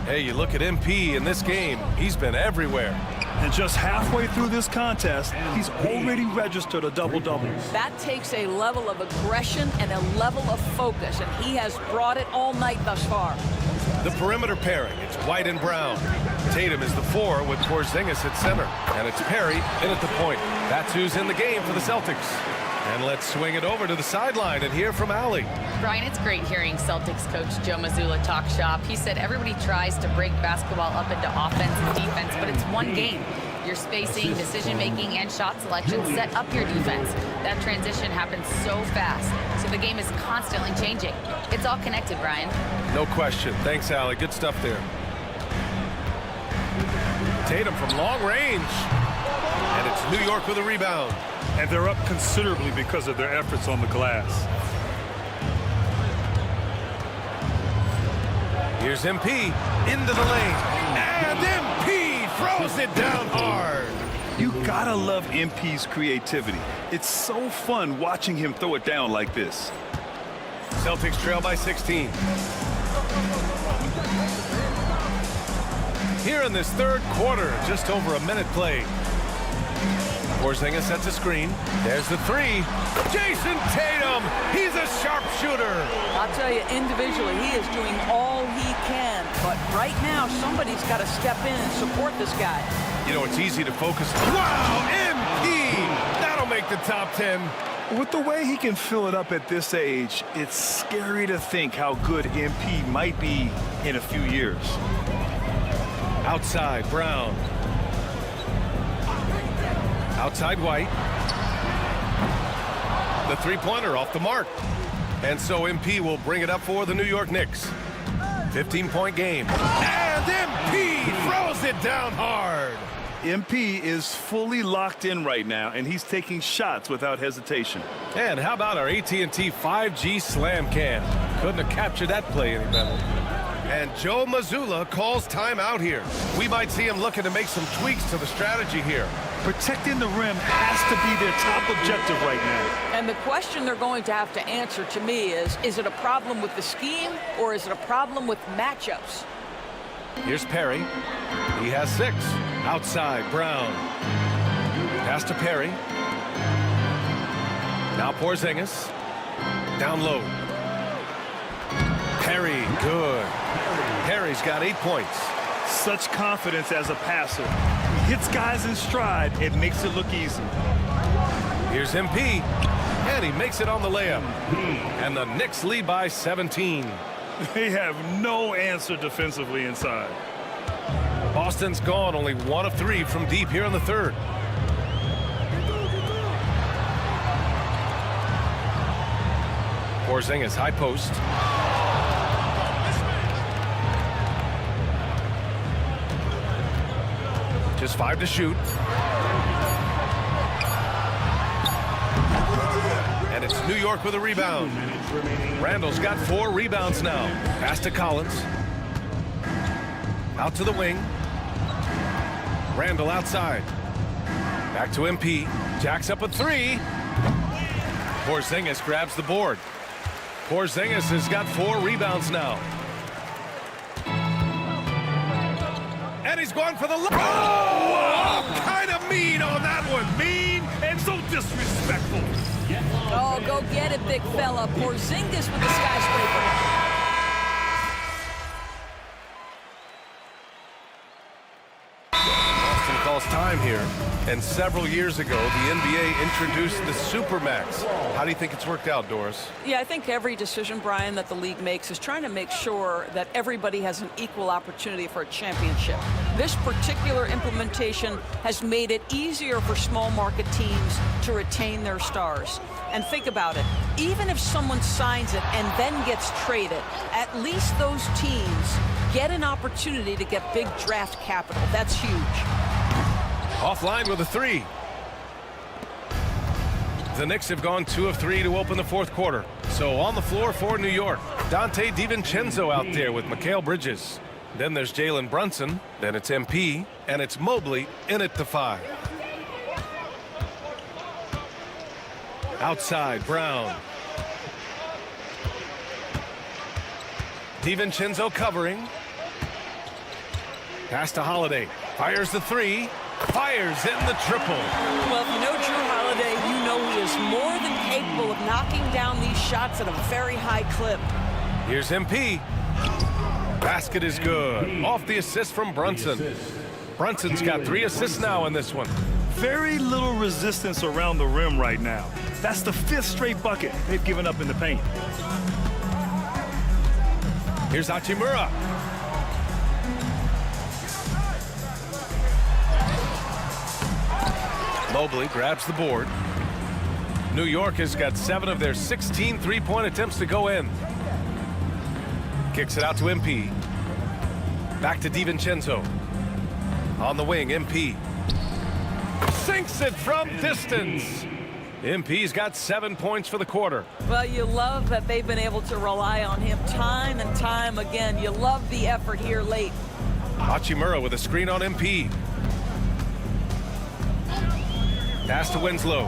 Hey, you look at MP in this game, he's been everywhere. And just halfway through this contest, he's already registered a double-double. That takes a level of aggression and a level of focus, and he has brought it all night thus far. The perimeter pairing, it's White and Brown. Tatum is the 4 with Porzingis at center. And it's Perry in at the point. That's who's in the game for the Celtics. And let's swing it over to the sideline and hear from Allie. Brian, it's great hearing Celtics coach Joe Mazzulla talk shop. He said everybody tries to break basketball up into offense and defense, but it's one game. Your spacing, decision-making, and shot selection set up your defense. That transition happens so fast, so the game is constantly changing. It's all connected, Brian. No question. Thanks, Allie. Good stuff there. Tatum from long range. And it's New York with a rebound. And they're up considerably because of their efforts on the glass. Here's MP into the lane. And MP throws it down hard. You gotta love MP's creativity. It's so fun watching him throw it down like this. Celtics trail by 16. Here in this third quarter, just over a minute played. Porzingis sets a screen. There's the 3. Jason Tatum! He's a sharpshooter! I'll tell you, individually, he is doing all he can. But right now, somebody's got to step in and support this guy. You know, it's easy to focus. Wow! MP! That'll make the top 10. With the way he can fill it up at this age, it's scary to think how good MP might be in a few years. Outside, Brown. Outside White. The three-pointer off the mark. And so MP will bring it up for the New York Knicks. 15-point game. And MP throws it down hard. MP is fully locked in right now, and he's taking shots without hesitation. And how about our AT&T 5G Slam Cam? Couldn't have captured that play any better. And Joe Mazzulla calls timeout here. We might see him looking to make some tweaks to the strategy here. Protecting the rim has to be their top objective right now. And the question they're going to have to answer to me is it a problem with the scheme or is it a problem with matchups? Here's Perry. He has 6. Outside, Brown. Pass to Perry. Now Porzingis. Down low. Perry, good. Perry's got 8 points. Such confidence as a passer. He hits guys in stride. It makes it look easy. Here's MP. And he makes it on the layup. And the Knicks lead by 17. They have no answer defensively inside. Boston's gone only 1 of 3 from deep here in the third. Porzingis high post. Just 5 to shoot. And it's New York with a rebound. Randall's got 4 rebounds now. Pass to Collins. Out to the wing. Randall outside. Back to MP. Jacks up a 3. Porzingis grabs the board. Porzingis has got 4 rebounds now. And he's going for the... Oh, kind of mean on that one. Mean and so disrespectful. Oh, go get it, big fella. Porzingis with the skyscraper. Calls time here, and several years ago the NBA introduced the Supermax. How do you think it's worked out, Doris? Yeah, I think every decision, Brian, that the league makes is trying to make sure that everybody has an equal opportunity for a championship. This particular implementation has made it easier for small market teams to retain their stars. And think about it, even if someone signs it and then gets traded, at least those teams get an opportunity to get big draft capital. That's huge. Offline with a 3. The Knicks have gone 2 of 3 to open the fourth quarter. So on the floor for New York, Dante DiVincenzo out there with Mikal Bridges. Then there's Jalen Brunson. Then it's MP. And it's Mobley in at the 5. Outside, Brown. DiVincenzo covering. Pass to Holiday. Fires the 3. Fires in the triple. Well, if you know Drew Holiday, you know he is more than capable of knocking down these shots at a very high clip. Here's MP. Basket is good. Off the assist from Brunson. Brunson's got 3 assists now in this one. Very little resistance around the rim right now. That's the 5th straight bucket they've given up in the paint. Here's Hachimura. Mobley grabs the board. New York has got 7 of their 16 three-point attempts to go in. Kicks it out to MP. Back to DiVincenzo. On the wing, MP. Sinks it from distance. MP's got 7 points for the quarter. Well, you love that they've been able to rely on him time and time again. You love the effort here late. Hachimura with a screen on MP. Pass to Winslow.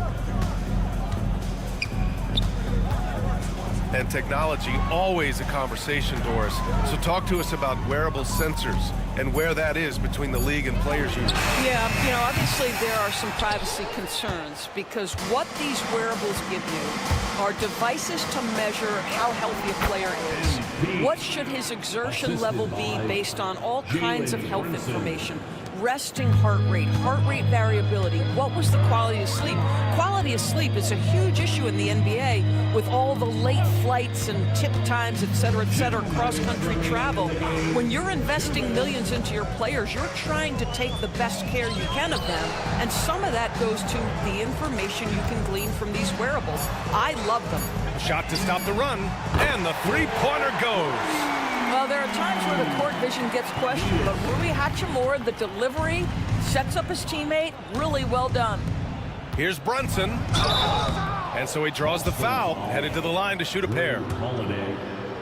And technology, always a conversation, Doris. So talk to us about wearable sensors and where that is between the league and players' unions. Yeah, you know, obviously there are some privacy concerns because what these wearables give you are devices to measure how healthy a player is. What should his exertion level be based on all kinds of health information? Resting heart rate variability. What was the quality of sleep? Quality of sleep is a huge issue in the NBA with all the late flights and tip times, et cetera, cross-country travel. When you're investing millions into your players, you're trying to take the best care you can of them, and some of that goes to the information you can glean from these wearables. I love them. Shot to stop the run, and the three-pointer goes. Well, there are times where the court vision gets questioned, but Rui Hachimura, the delivery, sets up his teammate, really well done. Here's Brunson. And so he draws the foul, headed to the line to shoot a pair.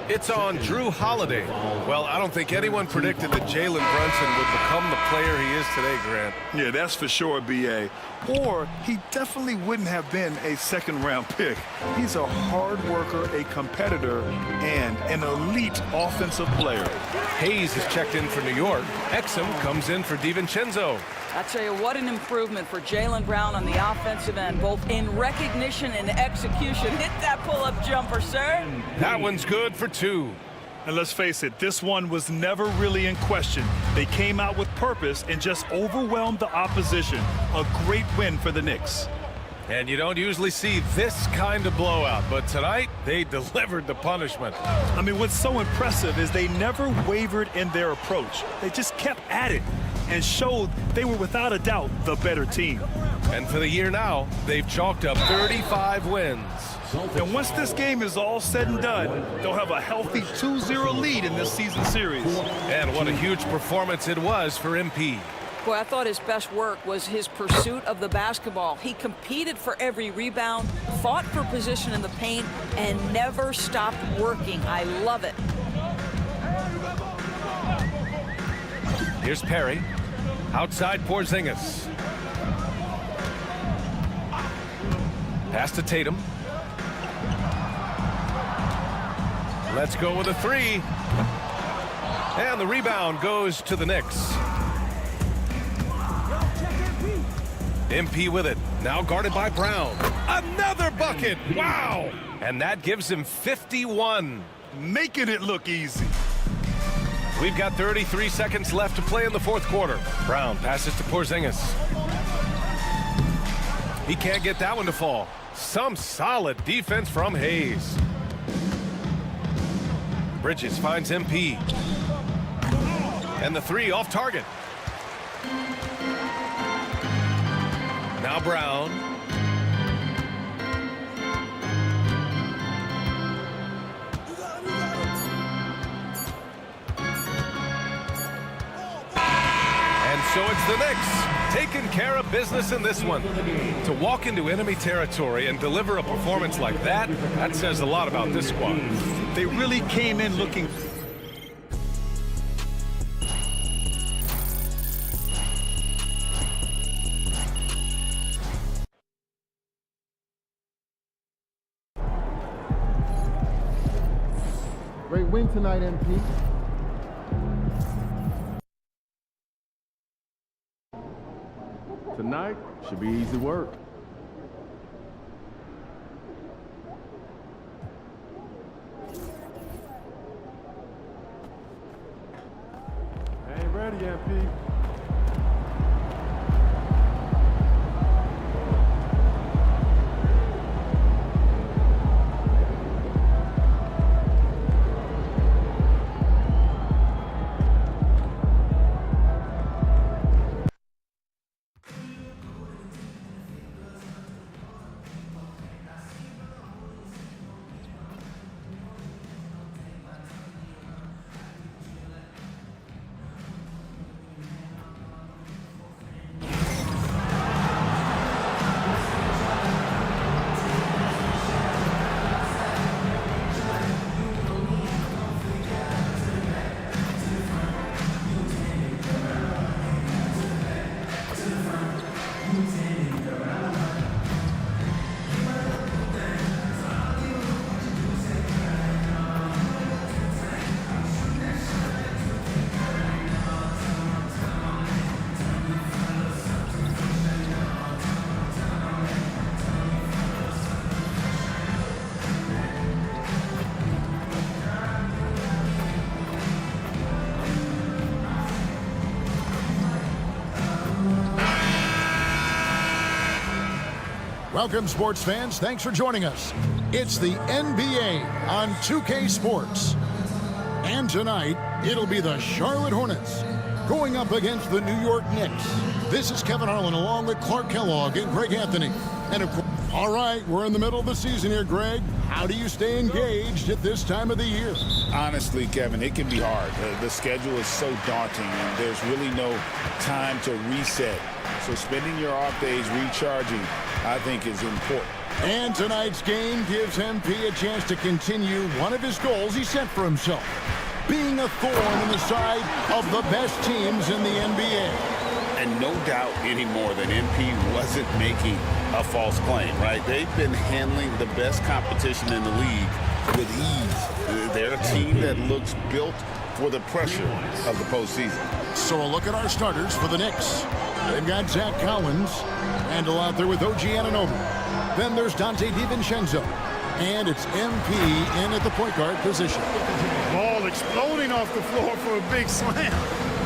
It's on Drew Holiday. Well, I don't think anyone predicted that Jalen Brunson would become the player he is today, Grant. Yeah, that's for sure, B.A. Or he definitely wouldn't have been a second-round pick. He's a hard worker, a competitor, and an elite offensive player. Hayes is checked in for New York. Exum comes in for DiVincenzo. I tell you, what an improvement for Jaylen Brown on the offensive end, both in recognition and execution. Hit that pull-up jumper, sir. That one's good for 2. And let's face it, this one was never really in question. They came out with purpose and just overwhelmed the opposition. A great win for the Knicks. And you don't usually see this kind of blowout, but tonight they delivered the punishment. I mean, what's so impressive is they never wavered in their approach. They just kept at it and showed they were without a doubt the better team. And for the year now, they've chalked up 35 wins. And once this game is all said and done, they'll have a healthy 2-0 lead in this season series. And what a huge performance it was for MP. Boy, I thought his best work was his pursuit of the basketball. He competed for every rebound, fought for position in the paint, and never stopped working. I love it. Here's Perry. Outside Porzingis. Pass to Tatum. Let's go with a three. And the rebound goes to the Knicks. MP with it. Now guarded by Brown. Another bucket. Wow. And that gives him 51. Making it look easy. We've got 33 seconds left to play in the fourth quarter. Brown passes to Porzingis. He can't get that one to fall. Some solid defense from Hayes. Bridges finds MP. And the three off target. Now Brown. And so it's the Knicks taking care of business in this one. To walk into enemy territory and deliver a performance like that, that says a lot about this squad. They really came in looking. Great win tonight, MP. Tonight should be easy work. Ain't ready, MP. Welcome, sports fans. Thanks for joining us. It's the NBA on 2K Sports. And tonight, it'll be the Charlotte Hornets going up against the New York Knicks. This is Kevin Harlan along with Clark Kellogg and Greg Anthony. And of course, all right, we're in the middle of the season here, Greg. How do you stay engaged at this time of the year? Honestly, Kevin, it can be hard. The schedule is so daunting, and there's really no time to reset. So spending your off days recharging, I think, is important. And tonight's game gives MP a chance to continue one of his goals he set for himself, being a thorn in the side of the best teams in the NBA. And no doubt anymore that MP wasn't making a false claim, right? They've been handling the best competition in the league with ease. They're a team that looks built for the pressure of the postseason. So a look at our starters for the Knicks. They've got Zach Collins, Handle out there with OG Anunoby. Then there's Dante DiVincenzo. And it's MP in at the point guard position. Ball exploding off the floor for a big slam.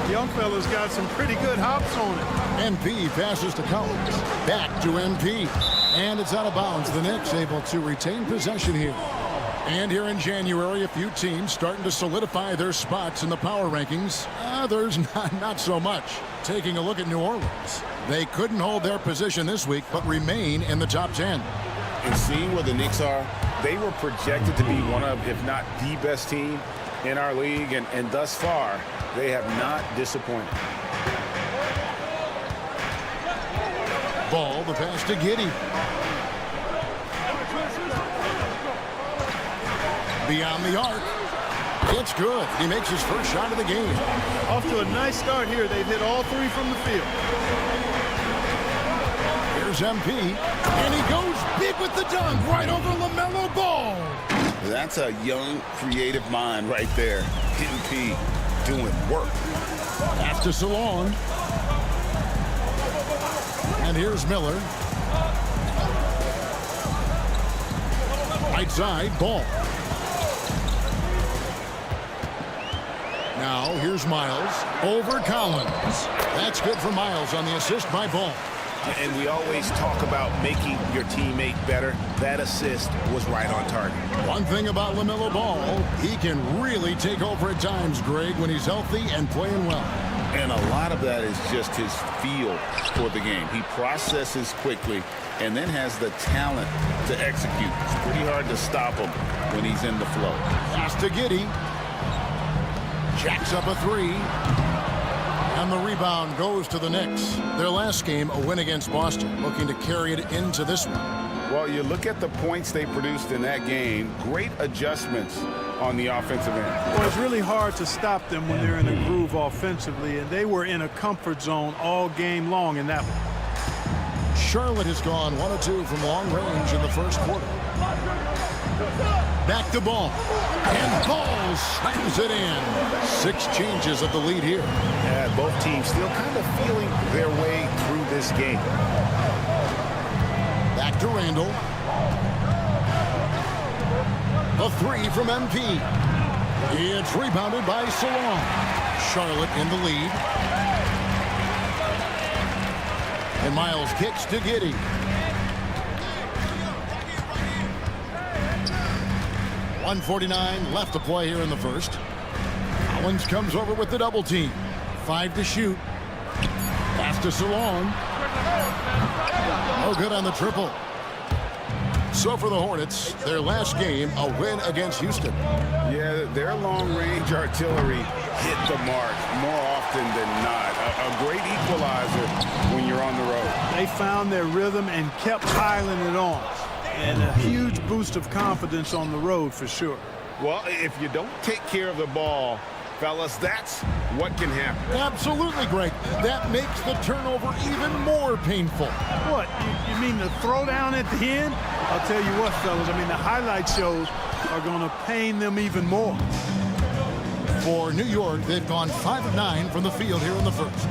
Young fella's got some pretty good hops on it. MP passes to Collins. Back to MP. And it's out of bounds. The Knicks able to retain possession here. And here in January, a few teams starting to solidify their spots in the power rankings. Others not so much. Taking a look at New Orleans. They couldn't hold their position this week, but remain in the top 10. And seeing where the Knicks are, they were projected to be one of, if not the best team in our league, and thus far, they have not disappointed. Ball, the pass to Giddey. Beyond the arc. It's good. He makes his first shot of the game. Off to a nice start here. They've hit all three from the field. Here's MP. And he goes big with the dunk right over LaMelo Ball. That's a young, creative mind right there. MP doing work. Pass to Salon. And here's Miller. Right side, Ball. Now, here's Miles over Collins. That's good for Miles on the assist by Ball. And we always talk about making your teammate better. That assist was right on target. One thing about LaMelo Ball, he can really take over at times, Greg, when he's healthy and playing well. And a lot of that is just his feel for the game. He processes quickly and then has the talent to execute. It's pretty hard to stop him when he's in the flow. Pass to Giddey. Jacks up a three. And the rebound goes to the Knicks. Their last game, a win against Boston, looking to carry it into this one. Well, you look at the points they produced in that game, great adjustments on the offensive end. Well, it's really hard to stop them when they're in a groove offensively, and they were in a comfort zone all game long in that one. Charlotte has gone 1 of 2 from long range in the first quarter. Back to Ball. And Ball slams it in. 6 changes of the lead here. Yeah, both teams still kind of feeling their way through this game. Back to Randall. A 3 from MP. It's rebounded by Salon. Charlotte in the lead. And Miles kicks to Giddey. .149 left to play here in the first. Collins comes over with the double team. 5 to shoot. Pass to Salon. No good on the triple. So for the Hornets, their last game, a win against Houston. Yeah, their long-range artillery hit the mark more often than not. A great equalizer when you're on the road. They found their rhythm and kept piling it on. And a huge boost of confidence on the road for sure. Well, if you don't take care of the ball, fellas, that's what can happen. Absolutely, Greg. That makes the turnover even more painful. What? You mean the throwdown at the end? I'll tell you what, fellas. I mean, the highlight shows are going to pain them even more. For New York, they've gone 5 of 9 from the field here in the first.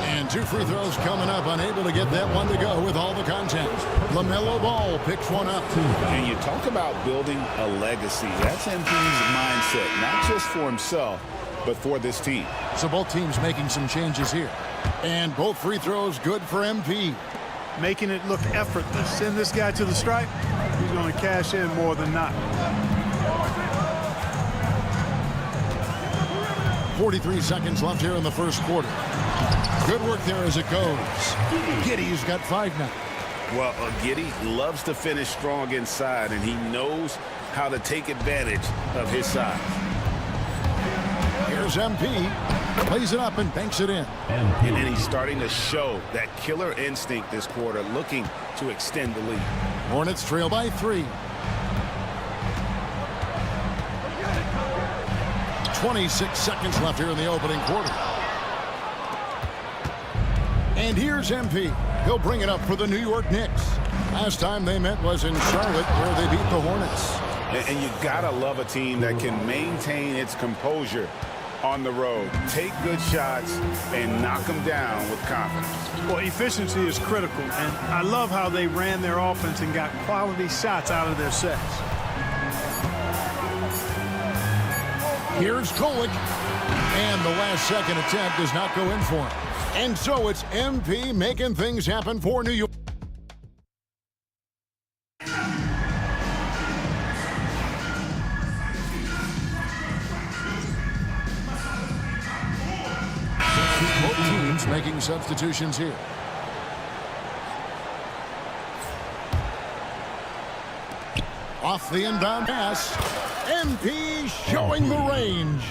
And 2 free throws coming up, unable to get that one to go with all the contact. LaMelo Ball picks one up. And you talk about building a legacy. That's MP's mindset, not just for himself, but for this team. So both teams making some changes here. And both free throws good for MP. Making it look effortless. Send this guy to the stripe. He's going to cash in more than not. 43 seconds left here in the first quarter. Good work there as it goes. Giddey's got 5 now. Well, Giddey loves to finish strong inside, and he knows how to take advantage of his size. Here's MP. Plays it up and banks it in. And then he's starting to show that killer instinct this quarter, looking to extend the lead. Hornets trail by 3. 26 seconds left here in the opening quarter. And here's MP. He'll bring it up for the New York Knicks. Last time they met was in Charlotte, where they beat the Hornets. And you gotta love a team that can maintain its composure on the road, take good shots, and knock them down with confidence. Well, efficiency is critical, and I love how they ran their offense and got quality shots out of their sets. Here's Kolek. And the last second attempt does not go in for him. And so it's MP making things happen for New York. Both teams making substitutions here. Off the inbound pass. MP showing the range.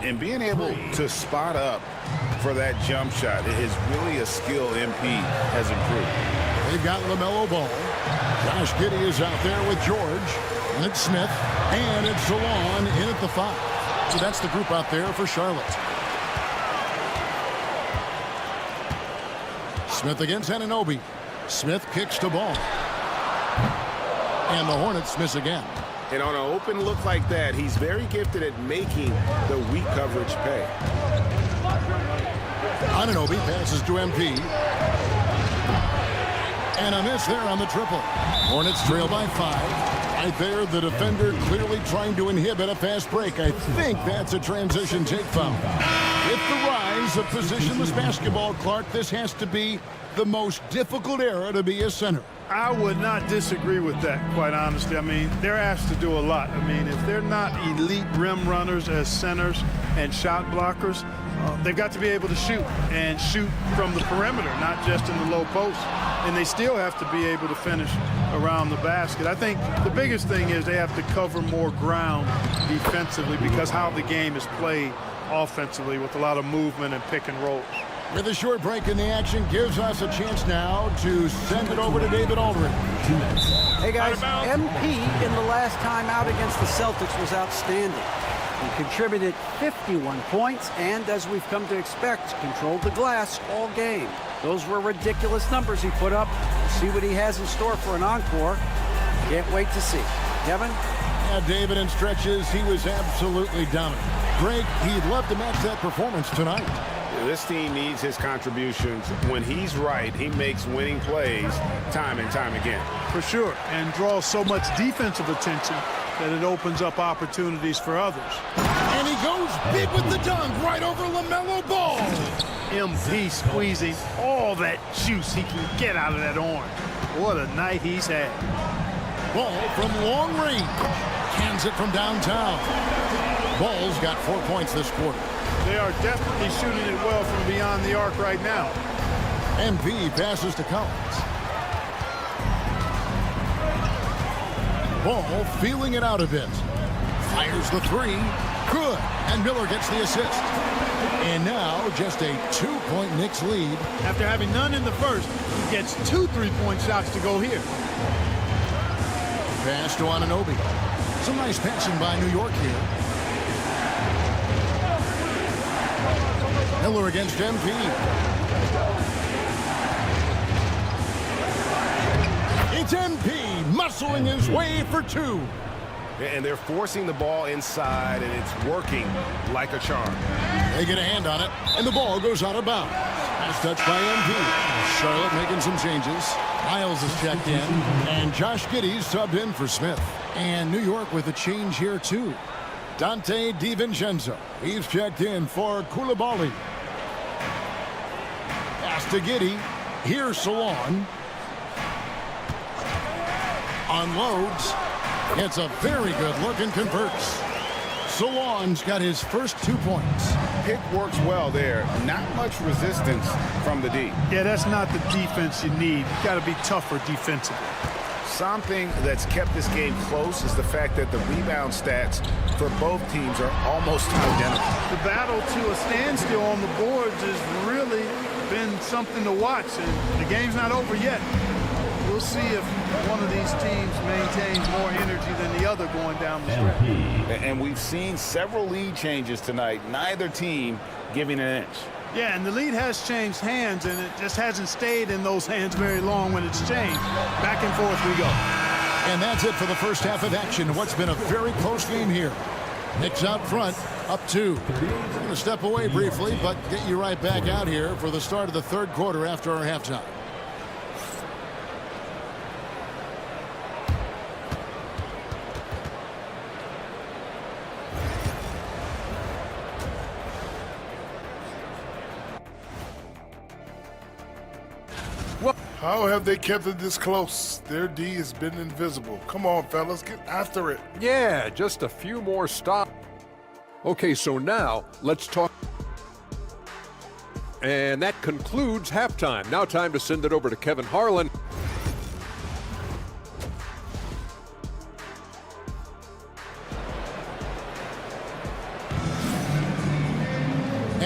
And being able to spot up for that jump shot is really a skill MP has improved. They've got LaMelo Ball. Josh Giddey is out there with George. And it's Smith. And it's Salon in at the 5. So that's the group out there for Charlotte. Smith against Anunoby. Smith kicks to Ball. And the Hornets miss again. And on an open look like that, he's very gifted at making the weak coverage pay. Anunoby passes to MP. And a miss there on the triple. Hornets trail by 5. Right there, the defender clearly trying to inhibit a fast break. I think that's a transition take foul. With the rise of positionless basketball, Clark, this has to be the most difficult era to be a center. I would not disagree with that, quite honestly. I mean, they're asked to do a lot. I mean, if they're not elite rim runners as centers and shot blockers, they've got to be able to shoot and shoot from the perimeter, not just in the low post. And they still have to be able to finish around the basket. I think the biggest thing is they have to cover more ground defensively because how the game is played offensively with a lot of movement and pick and roll. With a short break in the action gives us a chance now to send it over to David Aldridge. Hey guys, MP in the last time out against the Celtics was outstanding. He contributed 51 points and, as we've come to expect, controlled the glass all game. Those were ridiculous numbers he put up. We'll see what he has in store for an encore. Can't wait to see. Kevin? Yeah, David, in stretches, he was absolutely dominant. Greg, he'd love to match that performance tonight. This team needs his contributions. When he's right, he makes winning plays time and time again. For sure, and draws so much defensive attention that it opens up opportunities for others. And he goes big with the dunk right over LaMelo Ball. MP squeezing all that juice he can get out of that arm. What a night he's had. Ball from long range. Cans it from downtown. Ball's got 4 points this quarter. They are definitely shooting it well from beyond the arc right now. MP passes to Collins. Ball feeling it out a bit. Fires the 3. Good. And Miller gets the assist. And now just a 2-point Knicks lead. After having none in the first, he gets 2 3-point shots to go here. Pass to Anunoby. Some nice passing by New York here. Miller against MP. It's MP muscling his way for 2. And they're forcing the ball inside, and it's working like a charm. They get a hand on it, and the ball goes out of bounds. Pass touch by MP. Charlotte making some changes. Miles is checked in, and Josh Giddey subbed in for Smith. And New York with a change here, too. Dante DiVincenzo. He's checked in for Coulibaly. Pass to Giddey. Here's Salon. Unloads. It's a very good look and converts. Salon's got his first 2 points. Pick works well there. Not much resistance from the D. Yeah, that's not the defense you need. You got to be tougher defensively. Something that's kept this game close is the fact that the rebound stats for both teams are almost identical. The battle to a standstill on the boards has really been something to watch, and the game's not over yet. We'll see if one of these teams maintains more energy than the other going down the stretch. And we've seen several lead changes tonight, neither team giving an inch. Yeah, and the lead has changed hands, and it just hasn't stayed in those hands very long when it's changed. Back and forth we go. And that's it for the first half of action. What's been a very close game here. Knicks out front, up 2. We're going to step away briefly, but get you right back out here for the start of the third quarter after our halftime. How have they kept it this close? Their D has been invisible. Come on, fellas, get after it. Yeah, just a few more stops. Okay, so now let's talk. And that concludes halftime. Now time to send it over to Kevin Harlan.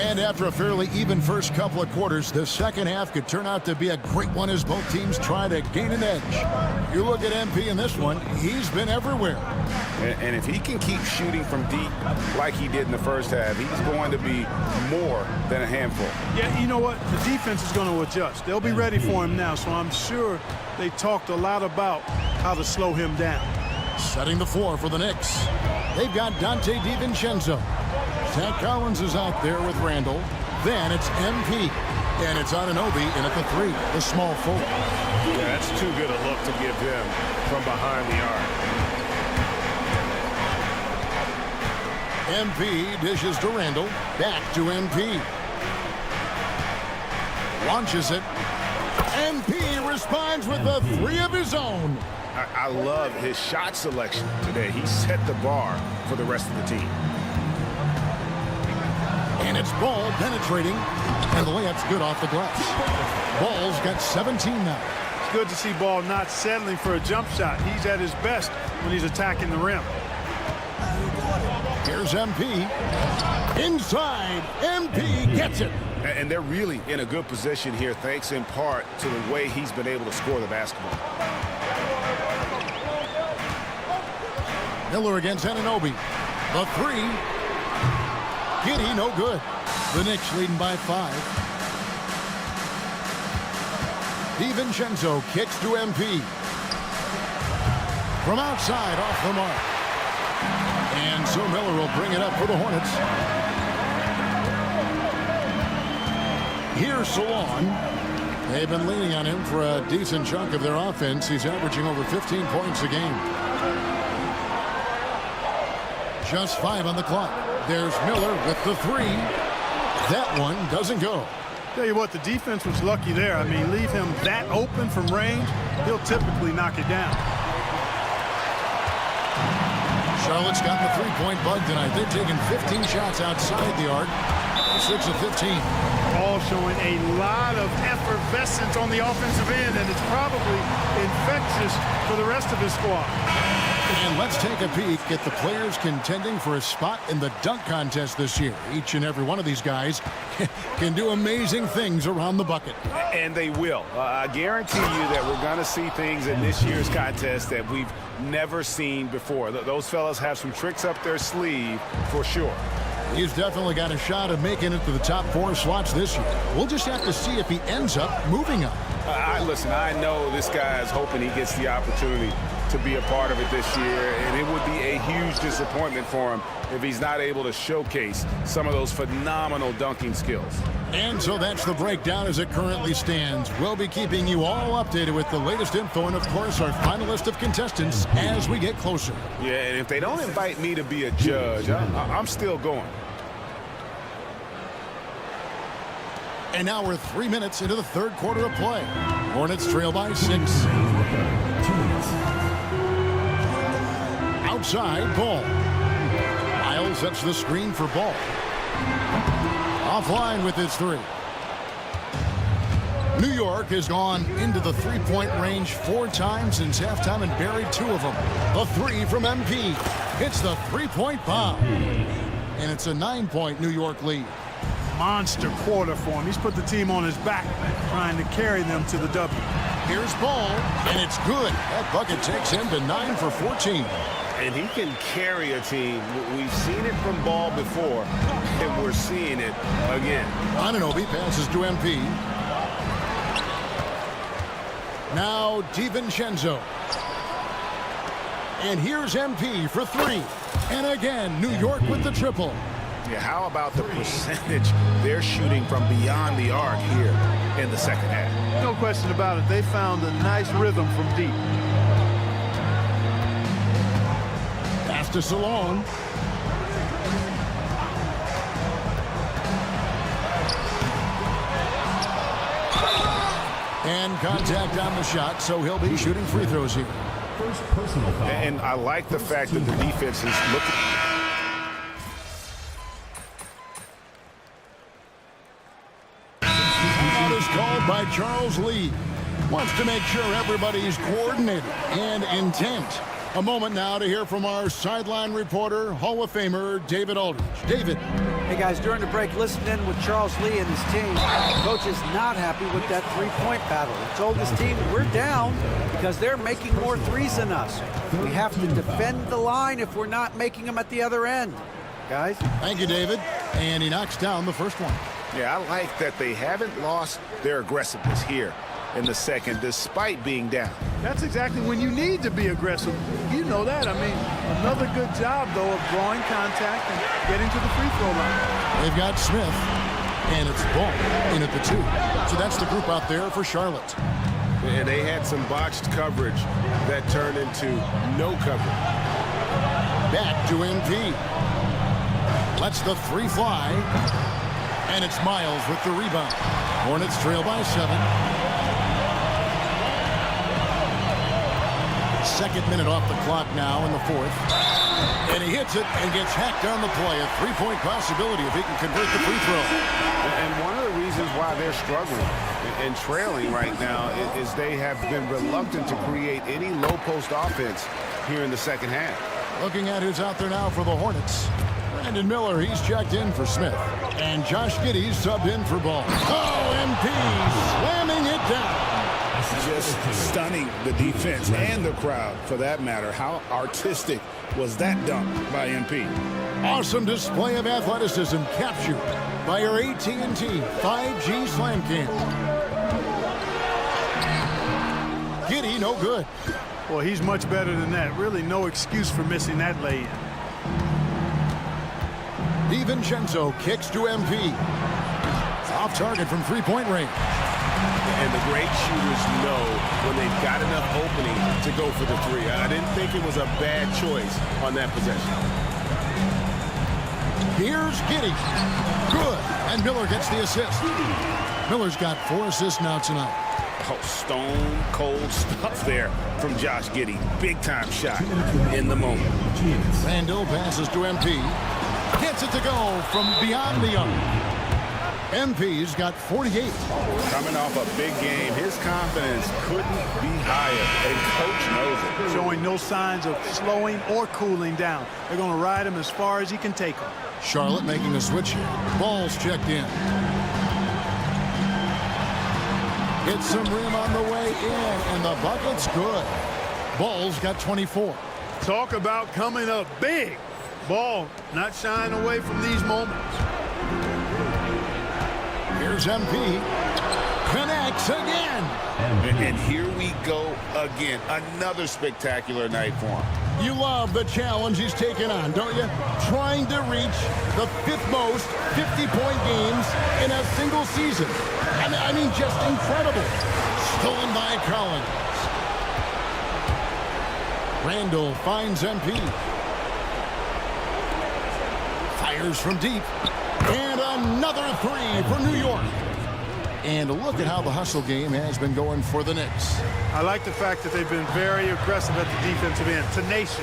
And after a fairly even first couple of quarters, the second half could turn out to be a great one as both teams try to gain an edge. You look at MP in this one, he's been everywhere. And if he can keep shooting from deep like he did in the first half, he's going to be more than a handful. Yeah, you know what? The defense is going to adjust. They'll be ready for him now, so I'm sure they talked a lot about how to slow him down. Setting the floor for the Knicks. They've got Dante DiVincenzo. Zach Collins is out there with Randall. Then it's MP. And it's Anunoby in at the 3, the small forward. Yeah, that's too good a look to give him from behind the arc. MP dishes to Randall. Back to MP. Launches it. MP responds with a 3 of his own. I love his shot selection today. He set the bar for the rest of the team. And it's Ball penetrating, and the layup's good off the glass. Ball's got 17 now. It's good to see Ball not settling for a jump shot. He's at his best when he's attacking the rim. Here's MP. Inside, MP gets it. And they're really in a good position here, thanks in part to the way he's been able to score the basketball. Miller against Anunoby. The 3. Giddy, no good. The Knicks leading by 5. DiVincenzo kicks to MP. From outside, off the mark. And so Miller will bring it up for the Hornets. Here's Salon. They've been leaning on him for a decent chunk of their offense. He's averaging over 15 points a game. Just 5 on the clock. There's Miller with the 3. That one doesn't go. Tell you what, the defense was lucky there. I mean, leave him that open from range, he'll typically knock it down. Charlotte's got the three-point bug tonight. They've taken 15 shots outside the arc. 6 of 15. All showing a lot of effervescence on the offensive end, and it's probably infectious for the rest of his squad. And let's take a peek at the players contending for a spot in the dunk contest this year. Each and every one of these guys can do amazing things around the bucket. And they will. I guarantee you that we're going to see things in this year's contest that we've never seen before. Those fellas have some tricks up their sleeve for sure. He's definitely got a shot of making it to the top 4 slots this year. We'll just have to see if he ends up moving up. Listen, I know this guy is hoping he gets the opportunity to be a part of it this year, and it would be a huge disappointment for him if he's not able to showcase some of those phenomenal dunking skills. And so that's the breakdown as it currently stands. We'll be keeping you all updated with the latest info and, of course, our final list of contestants as we get closer. Yeah, and if they don't invite me to be a judge, I'm still going. And now we're 3 minutes into the third quarter of play. Hornets trail by 6. Outside, Ball. Miles sets the screen for Ball. Offline with his 3. New York has gone into the three-point range 4 times since halftime and buried 2 of them. A 3 from MP. Hits the three-point bomb. And it's a 9-point New York lead. Monster quarter for him. He's put the team on his back, trying to carry them to the W. Here's Ball, and it's good. That bucket takes him to 9 for 14. And he can carry a team. We've seen it from Ball before, and we're seeing it again. Anunoby passes to MP. Now DiVincenzo. And here's MP for 3. And again, New York with the triple. Yeah, how about the percentage they're shooting from beyond the arc here in the second half? No question about it. They found a nice rhythm from deep. Pass to Salon. And contact on the shot, so he'll be shooting free throws here. First personal foul. And I like the fact that the defense is looking. Timeout is called by Charles Lee. Wants to make sure everybody's coordinated and intent. A moment now to hear from our sideline reporter, Hall of Famer David Aldridge. David. Hey guys, during the break, listen in with Charles Lee and his team. Coach is not happy with that three-point battle. He told his team, we're down because they're making more threes than us. We have to defend the line if we're not making them at the other end. Guys? Thank you, David. And he knocks down the first one. Yeah, I like that they haven't lost their aggressiveness here in the second, despite being down. That's exactly when you need to be aggressive. You know that. I mean, another good job, though, of drawing contact and getting to the free throw line. They've got Smith, and it's Ball in at the 2. So that's the group out there for Charlotte. And they had some botched coverage that turned into no coverage. Back to MP. Lets the 3 fly. And it's Miles with the rebound. Hornets trail by 7. Second minute off the clock now in the 4th. And he hits it and gets hacked on the play. A 3-point possibility if he can convert the free throw. And one of the reasons why they're struggling and trailing right now is they have been reluctant to create any low post offense here in the second half. Looking at who's out there now for the Hornets. Brandon Miller, he's checked in for Smith. And Josh Giddey's subbed in for Ball. MP slamming it down. Just stunning the defense and the crowd, for that matter. How artistic was that dunk by MP? Awesome display of athleticism captured by your AT&T 5G Slam Cam. Giddey, no good. Well, he's much better than that. Really no excuse for missing that lay-in. DiVincenzo kicks to MP. Off target from three-point range. And the great shooters know when they've got enough opening to go for the 3. I didn't think it was a bad choice on that possession. Here's Giddey. Good. And Miller gets the assist. Miller's got 4 assists now tonight. Oh, stone cold stuff there from Josh Giddey. Big time shot in the moment. Randall passes to MP. Gets it to go from beyond the arc. MP's got 48. Coming off a big game, his confidence couldn't be higher, and coach knows it. Showing no signs of slowing or cooling down. They're going to ride him as far as he can take him. Charlotte making a switch here. Ball's checked in. Hits some rim on the way in, and the bucket's good. Ball's got 24. Talk about coming up big. Ball not shying away from these moments. Here's MP. Connects again. And here we go again. Another spectacular night for him. You love the challenge he's taken on, don't you? Trying to reach the 5th most 50-point games in a single season. I mean, just incredible. Stolen by Collins. Randall finds MP. Fires from deep. And another 3 for New York. And look at how the hustle game has been going for the Knicks. I like the fact that they've been very aggressive at the defensive end. Tenacious.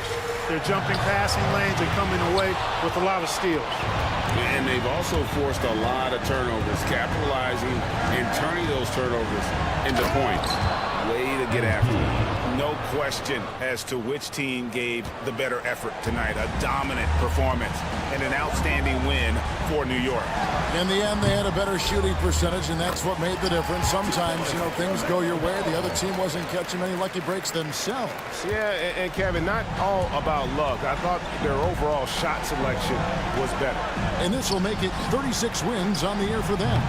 They're jumping passing lanes and coming away with a lot of steals. And they've also forced a lot of turnovers, capitalizing and turning those turnovers into points. Way to get after it. No question as to which team gave the better effort tonight. A dominant performance and an outstanding win for New York. In the end, they had a better shooting percentage, and that's what made the difference. Sometimes, you know, things go your way. The other team wasn't catching many lucky breaks themselves. Yeah, and Kevin, not all about luck. I thought their overall shot selection was better. And this will make it 36 wins on the year for them.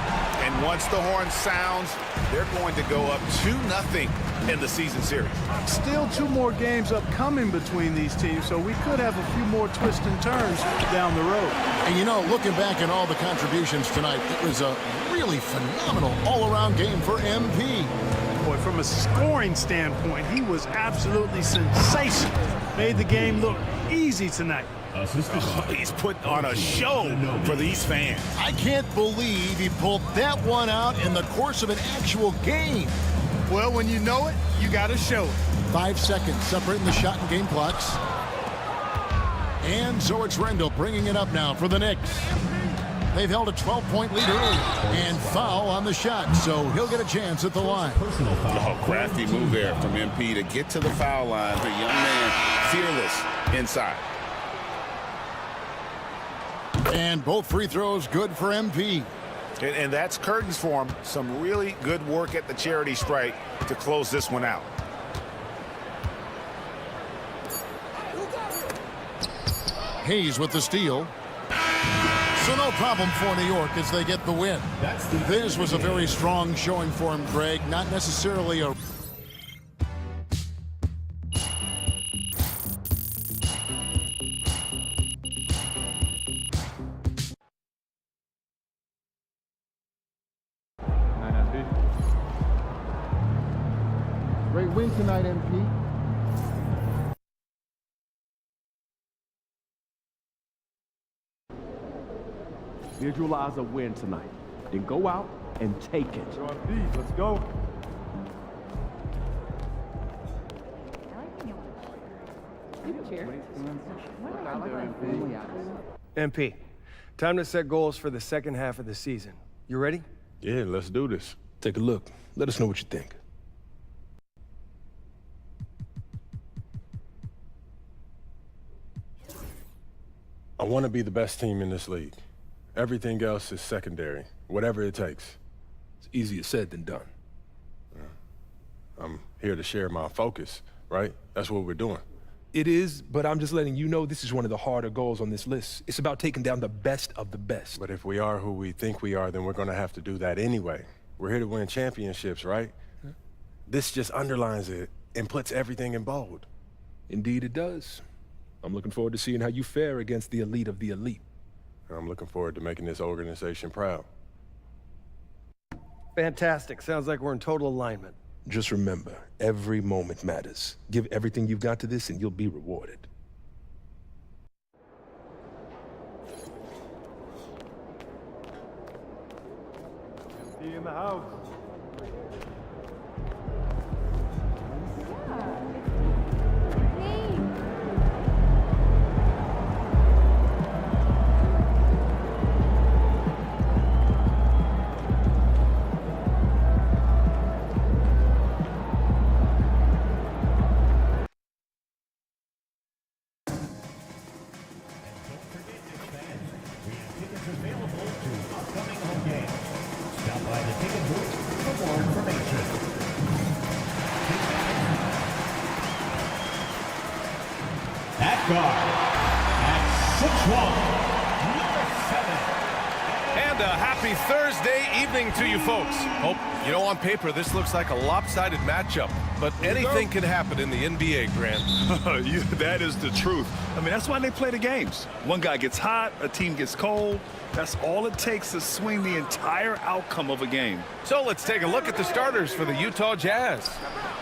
And once the horn sounds, they're going to go up 2-0 in the season series. Still 2 more games upcoming between these teams, so we could have a few more twists and turns down the road. And you know, looking back at all the contributions tonight, it was a really phenomenal all-around game for MP. Boy, from a scoring standpoint, he was absolutely sensational. Made the game look easy tonight. He's put on a show for these fans. I can't believe he pulled that one out in the course of an actual game. Well, when you know it, you got to show it. 5 seconds separating the shot and game clocks. And so it's Randall bringing it up now for the Knicks. They've held a 12-point lead early. And foul on the shot, so he'll get a chance at the line. Oh, crafty move there from MP to get to the foul line. The young man, fearless inside. And both free throws good for MP. And that's curtains for him. Some really good work at the charity stripe to close this one out. Hayes with the steal. So no problem for New York as they get the win. This was a very strong showing for him, Greg. Not necessarily a... Great win tonight, MP. Visualize a win tonight. Then go out and take it. Let's go. MP, time to set goals for the second half of the season. You ready? Yeah, let's do this. Take a look. Let us know what you think. I want to be the best team in this league. Everything else is secondary, whatever it takes. It's easier said than done. I'm here to share my focus, right? That's what we're doing. It is, but I'm just letting you know this is one of the harder goals on this list. It's about taking down the best of the best. But if we are who we think we are, then we're going to have to do that anyway. We're here to win championships, right? Huh? This just underlines it and puts everything in bold. Indeed it does. I'm looking forward to seeing how you fare against the elite of the elite. I'm looking forward to making this organization proud. Fantastic. Sounds like we're in total alignment. Just remember, every moment matters. Give everything you've got to this and you'll be rewarded. See you in the house. At guard, at 6'1", number 7. And a happy Thursday evening to you folks. Oh, you know, on paper, this looks like a lopsided matchup, but anything can happen in the NBA, Grant. That is the truth. I mean, that's why they play the games. One guy gets hot, a team gets cold. That's all it takes to swing the entire outcome of a game. So let's take a look at the starters for the Utah Jazz.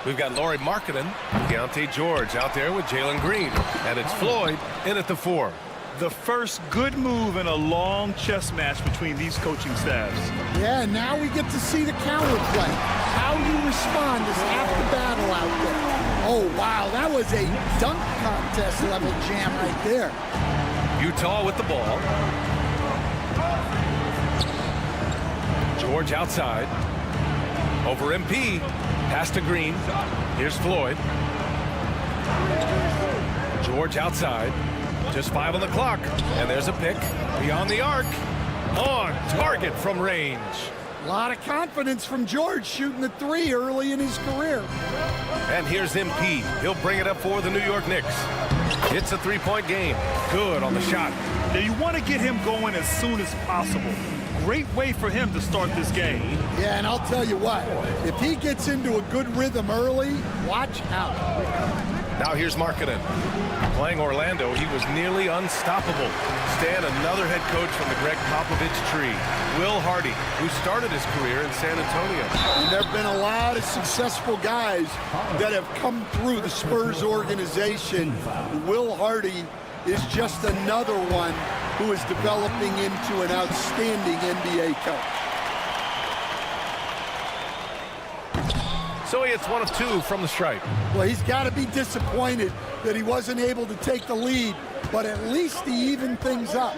We've got Lauri Markkanen, Deontay George out there with Jalen Green, and it's Floyd in at the 4. The first good move in a long chess match between these coaching staffs. Yeah, now we get to see the counter play. How you respond is half the battle out there. Oh, wow, that was a dunk contest level jam right there. Utah with the ball. George outside. Over MP. Pass to Green. Here's Floyd. George outside. Just 5 on the clock. And there's a pick. Beyond the arc. On target from range. A lot of confidence from George shooting the 3 early in his career. And here's MP. He'll bring it up for the New York Knicks. It's a 3-point game. Good on the shot. Now you want to get him going as soon as possible. Great way for him to start this game. Yeah, and I'll tell you what, if he gets into a good rhythm early, watch out. Now here's Markkanen. Playing Orlando, he was nearly unstoppable. Stan, another head coach from the Greg Popovich tree. Will Hardy, who started his career in San Antonio. And there have been a lot of successful guys that have come through the Spurs organization. Will Hardy is just another one who is developing into an outstanding NBA coach. so he hits one of two from the stripe. Well, he's got to be disappointed that he wasn't able to take the lead, but at least he evened things up.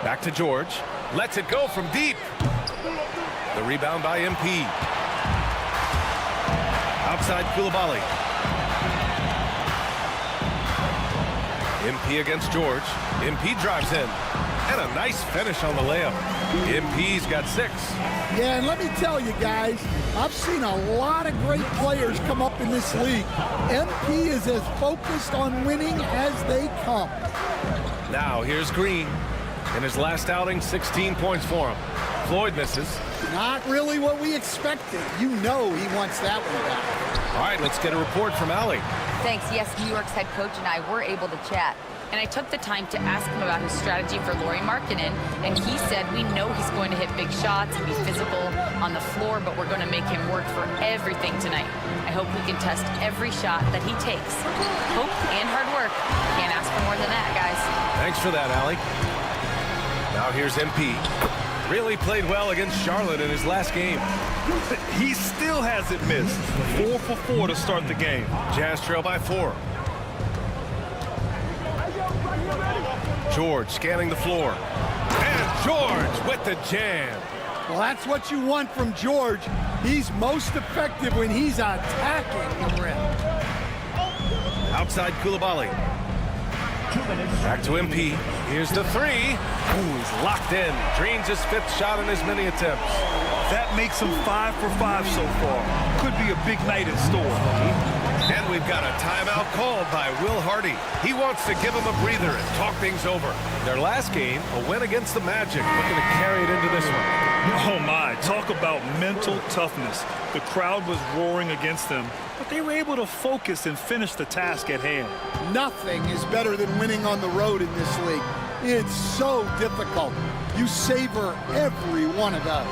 Back to George. Lets it go from deep. The rebound by MP. Outside Koulibaly. MP against George. MP drives in. And a nice finish on the layup. MP's got 6. Yeah, and let me tell you guys, I've seen a lot of great players come up in this league. MP is as focused on winning as they come. Now here's Green. In his last outing, 16 points for him. Floyd misses. Not really what we expected. You know he wants that one back. All right, let's get a report from Allie. Thanks. Yes, New York's head coach and I were able to chat. And I took the time to ask him about his strategy for Lauri Markkanen. And he said, we know he's going to hit big shots and be physical on the floor, but we're going to make him work for everything tonight. I hope we can test every shot that he takes. Hope and hard work. Can't ask for more than that, guys. Thanks for that, Allie. Now here's MP. Really played well against Charlotte in his last game. He still hasn't missed. 4 for 4 to start the game. Jazz trail by 4. George scanning the floor. And George with the jam. Well, that's what you want from George. He's most effective when he's attacking the rim. Outside Koulibaly. Back to MP. Here's the 3. Ooh, he's locked in. Drains his 5th shot in his many attempts. That makes him 5 for 5 so far. Could be a big night in store. And we've got a timeout called by Will Hardy. He wants to give him a breather and talk things over. Their last game, a win against the Magic, looking to carry it into this one. Oh my, talk about mental toughness. The crowd was roaring against them, but they were able to focus and finish the task at hand. Nothing is better than winning on the road in this league. It's so difficult. You savor every one of those.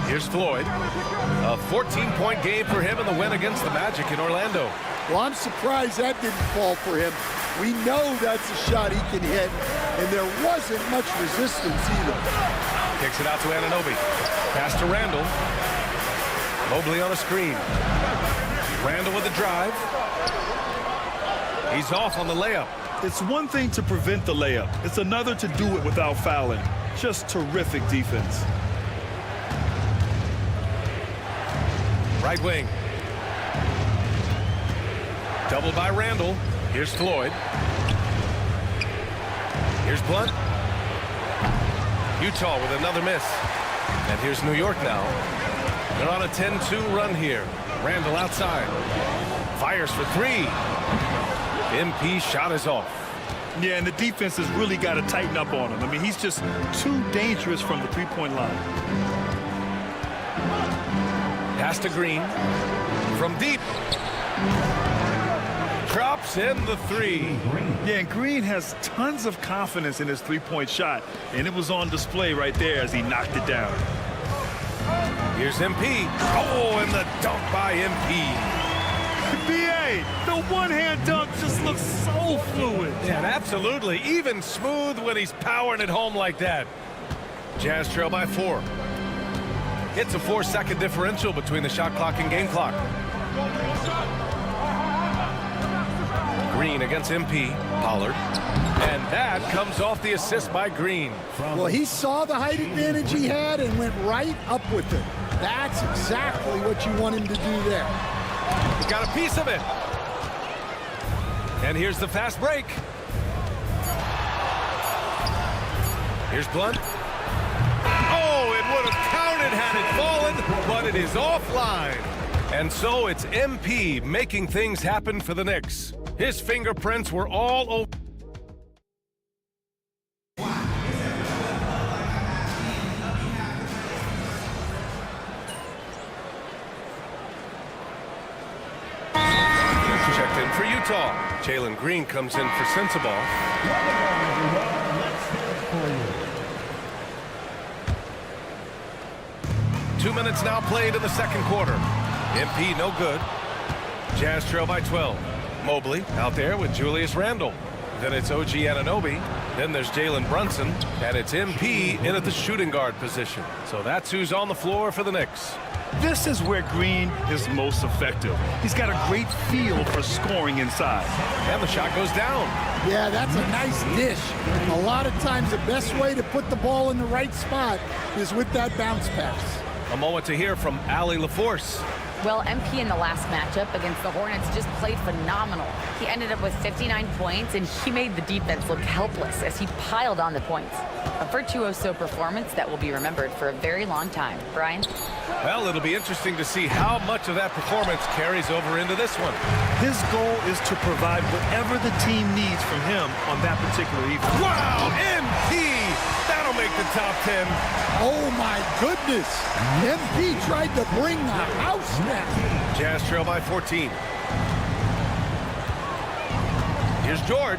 Here's Floyd. A 14-point game for him in the win against the Magic in Orlando. Well, I'm surprised that didn't fall for him. We know that's a shot he can hit, and there wasn't much resistance either. Kicks it out to Anunoby. Pass to Randall. Mobley on a screen. Randall with the drive. He's off on the layup. It's one thing to prevent the layup. It's another to do it without fouling. Just terrific defense. Right wing. Double by Randall. Here's Floyd. Here's Blunt. Utah with another miss. And here's New York now. They're on a 10-2 run here. Randall outside. Fires for 3. MP shot is off. Yeah, and the defense has really got to tighten up on him. I mean, he's just too dangerous from the three-point line. Pass to Green. From deep. Drops in the 3. Yeah, and Green has tons of confidence in his three-point shot, and it was on display right there as he knocked it down. Here's MP. Oh, and the dunk by MP. BA, the one-hand dunk just looks so fluid. Yeah, absolutely. Even smooth when he's powering it home like that. Jazz trail by 4. It's a 4-second differential between the shot clock and game clock. Green against MP. Pollard. And that comes off the assist by Green. Well, he saw the height advantage he had and went right up with it. That's exactly what you want him to do there. He got a piece of it. And here's the fast break. Here's Blunt. Oh, it would have counted had it fallen, but it is offline. And so it's MP making things happen for the Knicks. His fingerprints were all over. Checked in for Utah. Jalen Green comes in for Sensabaugh. 2 minutes now played in the second quarter. MP no good. Jazz trail by 12. Mobley out there with Julius Randle. Then it's OG Anunoby. Then there's Jalen Brunson, and it's MP in at the shooting guard position. So that's who's on the floor for the Knicks. This is where Green is most effective. He's got a great feel for scoring inside. And the shot goes down. Yeah, that's a nice dish. A lot of times the best way to put the ball in the right spot is with that bounce pass. A moment to hear from Allie LaForce. Well, MP in the last matchup against the Hornets just played phenomenal. He ended up with 59 points, and he made the defense look helpless as he piled on the points. A virtuoso performance that will be remembered for a very long time. Brian? Well, it'll be interesting to see how much of that performance carries over into this one. His goal is to provide whatever the team needs from him on that particular evening. Wow, MP! That'll make the top 10. Oh, my goodness. MP tried to bring the house down. Jazz trail by 14. Here's George.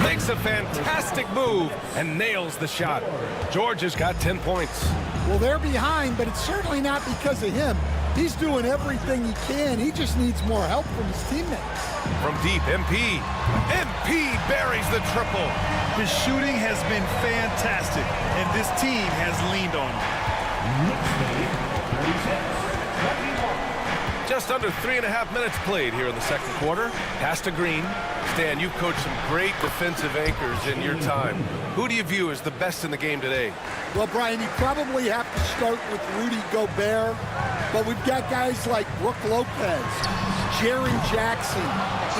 Makes a fantastic move and nails the shot. George has got 10 points. Well, they're behind, but it's certainly not because of him. He's doing everything he can. He just needs more help from his teammates. From deep, MP. MP buries the triple. His shooting has been fantastic, and this team has leaned on him. Just under 3.5 minutes played here in the second quarter. Pass to Green. Stan, you've coached some great defensive anchors in your time. Who do you view as the best in the game today? Well, Brian, you probably have to start with Rudy Gobert, but we've got guys like Brook Lopez, Jaren Jackson,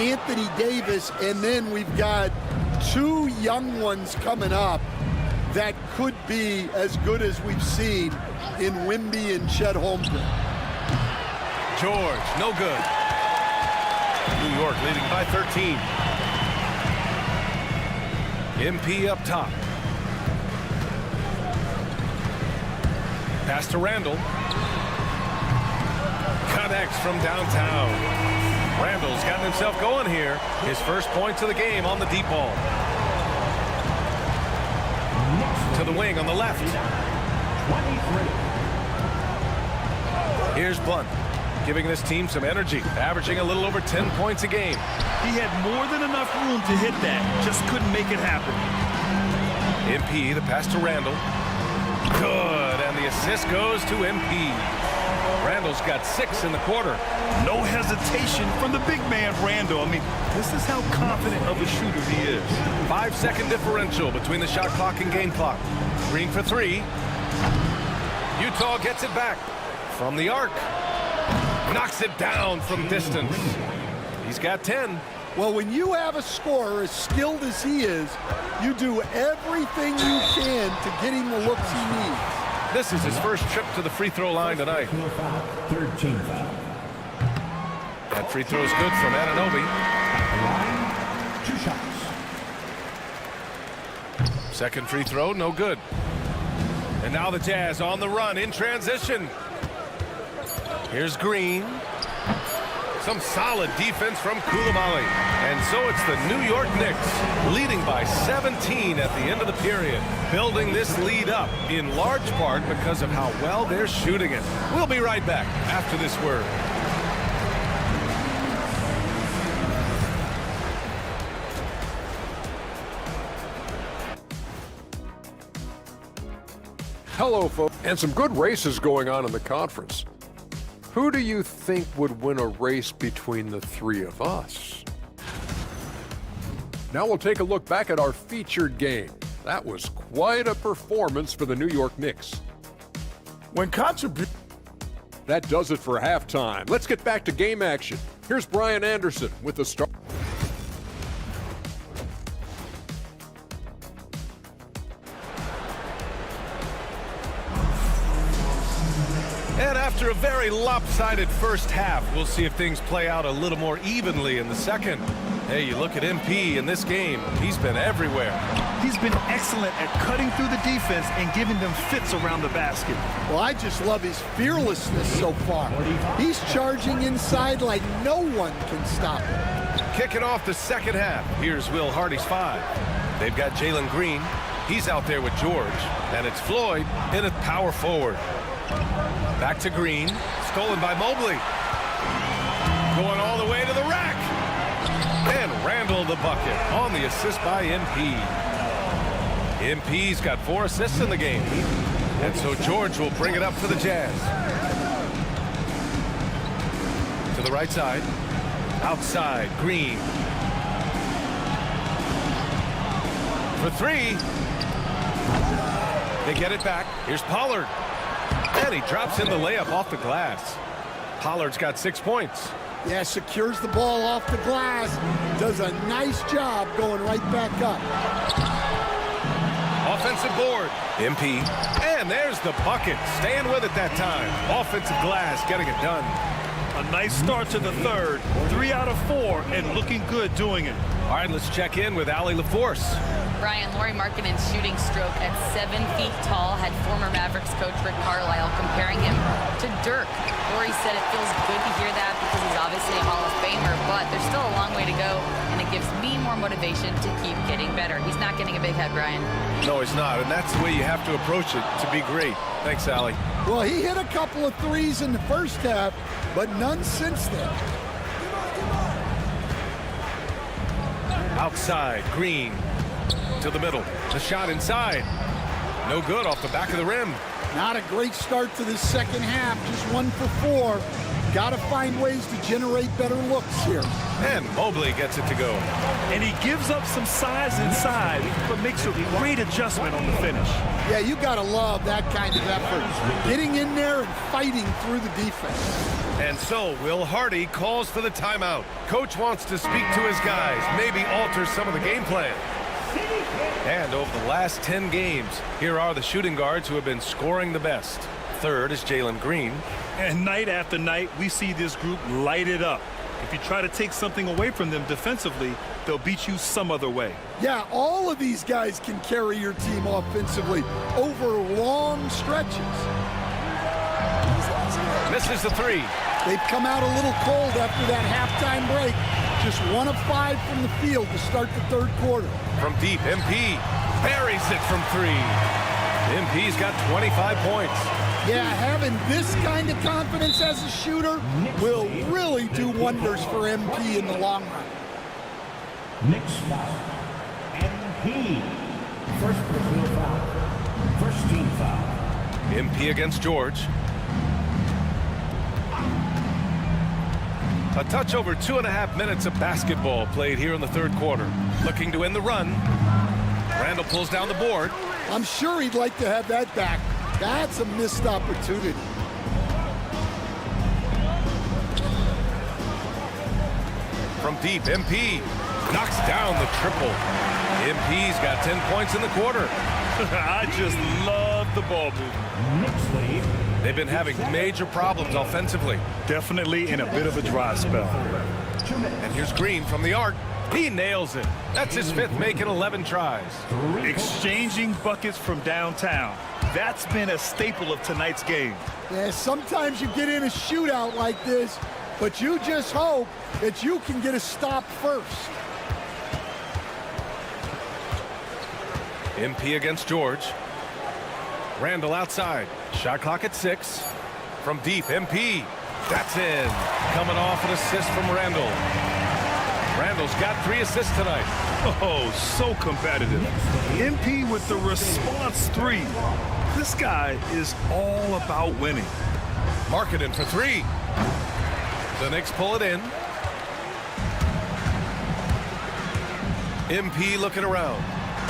Anthony Davis, and then we've got two young ones coming up that could be as good as we've seen in Wemby and Chet Holmgren. George, no good. New York leading by 13. MP up top. Pass to Randall. Connects from downtown. Randall's gotten himself going here. His first points of the game on the deep ball. To the wing on the left. 23. Here's Blunt, giving this team some energy, averaging a little over 10 points a game. He had more than enough room to hit that, just couldn't make it happen. MP, the pass to Randall. Good, and the assist goes to MP. Randall's got 6 in the quarter. No hesitation from the big man, Randall. I mean, this is how confident of a shooter he is. 5-second differential between the shot clock and game clock. Green for 3. Utah gets it back from the arc. Knocks it down from distance. He's got 10. Well, when you have a scorer as skilled as he is, you do everything you can to get him the looks he needs. This is his first trip to the free throw line tonight. Third team foul. That free throw is good from Anunoby. 2 shots. Second free throw, no good. And now the Jazz on the run in transition. Here's Green. Some solid defense from Coulibaly. And so it's the New York Knicks leading by 17 at the end of the period, building this lead up in large part because of how well they're shooting it. We'll be right back after this word. Hello, folks, and some good races going on in the conference. Who do you think would win a race between the three of us? Now we'll take a look back at our featured game. That was quite a performance for the New York Knicks. That does it for halftime. Let's get back to game action. Here's Brian Anderson with the start. And after a very lopsided first half, we'll see if things play out a little more evenly in the second. Hey, you look at MP in this game, he's been everywhere. He's been excellent at cutting through the defense and giving them fits around the basket. Well, I just love his fearlessness so far. He's charging inside like no one can stop him. Kicking off the second half, here's Will Hardy's 5. They've got Jalen Green. He's out there with George. And it's Floyd in at power forward. Back to Green, stolen by Mobley. Going all the way to the rack. And Randall the bucket on the assist by MP. MP's got 4 assists in the game. And so George will bring it up for the Jazz. To the right side. Outside, Green. For 3. They get it back. Here's Pollard. And he drops in the layup off the glass. Pollard's got 6 points. Yeah, secures the ball off the glass. Does a nice job going right back up. Offensive board. MP. And there's the bucket. Staying with it that time. Offensive glass getting it done. A nice start to the third. 3 out of 4 and looking good doing it. All right, let's check in with Allie LaForce. Brian, Lauri Markkanen's shooting stroke at 7 feet tall had former Mavericks coach Rick Carlisle comparing him to Dirk. Lauri said it feels good to hear that because he's obviously a Hall of Famer, but there's still a long way to go, and it gives me more motivation to keep getting better. He's not getting a big head, Brian. No, he's not, and that's the way you have to approach it to be great. Thanks, Allie. Well, he hit a couple of threes in the first half, but none since then. Outside, Green to the middle. The shot inside. No good off the back of the rim. Not a great start to this second half. Just 1 for 4. Got to find ways to generate better looks here. And Mobley gets it to go. And he gives up some size inside, but makes a great adjustment on the finish. Yeah, you got to love that kind of effort. Getting in there and fighting through the defense. And so Will Hardy calls for the timeout. Coach wants to speak to his guys, maybe alter some of the game plan. And over the last 10 games, here are the shooting guards who have been scoring the best. Third is Jalen Green. And night after night, we see this group light it up. If you try to take something away from them defensively, they'll beat you some other way. Yeah, all of these guys can carry your team offensively over long stretches. Misses the 3. They've come out a little cold after that halftime break. Just 1 of 5 from the field to start the third quarter. From deep, MP buries it from 3. MP's got 25 points. Yeah, having this kind of confidence as a shooter will really do wonders for MP in the long run. Next foul. MP. First personal foul. First team foul. MP against George. A touch over 2.5 minutes of basketball played here in the third quarter. Looking to end the run. Randall pulls down the board. I'm sure he'd like to have that back. That's a missed opportunity. From deep, MP knocks down the triple. MP's got 10 points in the quarter. I just love the ball movement. Next lead. They've been having major problems offensively. Definitely in a bit of a dry spell. And here's Green from the arc. He nails it. That's his 5th make in 11 tries. Exchanging buckets from downtown. That's been a staple of tonight's game. Yeah, sometimes you get in a shootout like this, but you just hope that you can get a stop first. MP against George. Randall outside. Shot clock at 6. From deep, MP. That's in. Coming off an assist from Randall. Randall's got 3 assists tonight. Oh, so competitive. MP with the response 3. This guy is all about winning. Markkanen for 3. The Knicks pull it in. MP looking around.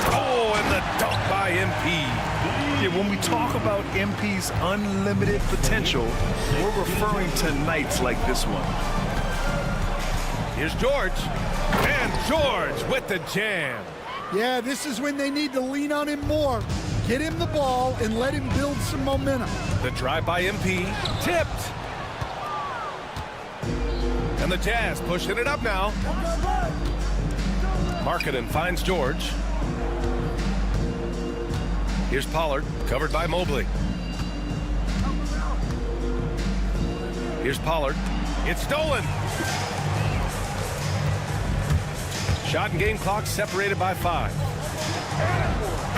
Oh, and the dunk by MP. Yeah, when we talk about MP's unlimited potential, we're referring to nights like this one. Here's George. And George with the jam. Yeah, this is when they need to lean on him more. Get him the ball and let him build some momentum. The drive by MP. Tipped. And the Jazz pushing it up now. Markkanen finds George. Here's Pollard, covered by Mobley. Here's Pollard. It's stolen. Shot and game clock separated by 5.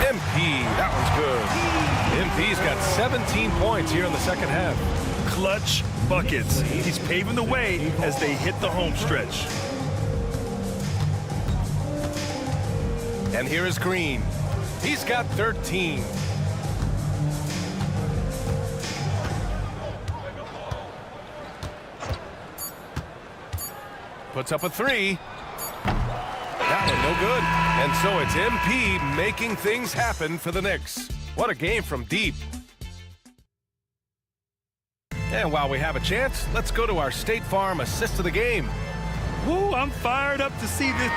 MP, that one's good. MP's got 17 points here in the second half. Clutch buckets. He's paving the way as they hit the home stretch. And here is Green. He's got 13. Puts up a three. That one no good. And so it's MP making things happen for the Knicks. What a game from deep. And while we have a chance, let's go to our State Farm assist of the game. Woo, I'm fired up to see this.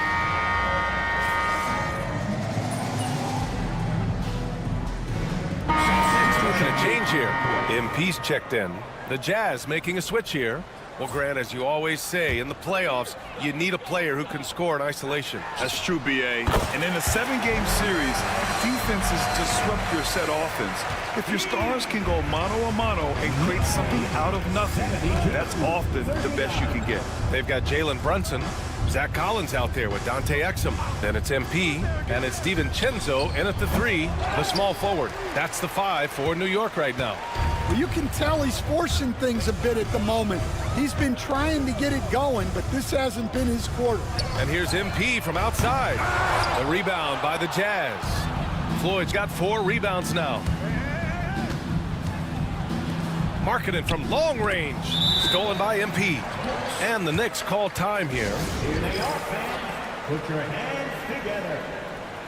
Looking at change here. MP's checked in. The Jazz making a switch here. Well, Grant, as you always say, in the playoffs, you need a player who can score in isolation. That's true, BA. And in a 7-game series, defenses disrupt your set offense. If your stars can go mano-a-mano and create something out of nothing, that's often the best you can get. They've got Jalen Brunson, Zach Collins out there with Dante Exum. Then it's MP, and it's DiVincenzo in at the 3, the small forward. That's the 5 for New York right now. Well, you can tell he's forcing things a bit at the moment. He's been trying to get it going, but this hasn't been his quarter. And here's MP from outside. The rebound by the Jazz. Floyd's got 4 rebounds now. Markkanen from long range. Stolen by MP. And the Knicks call time here. Put your hands together.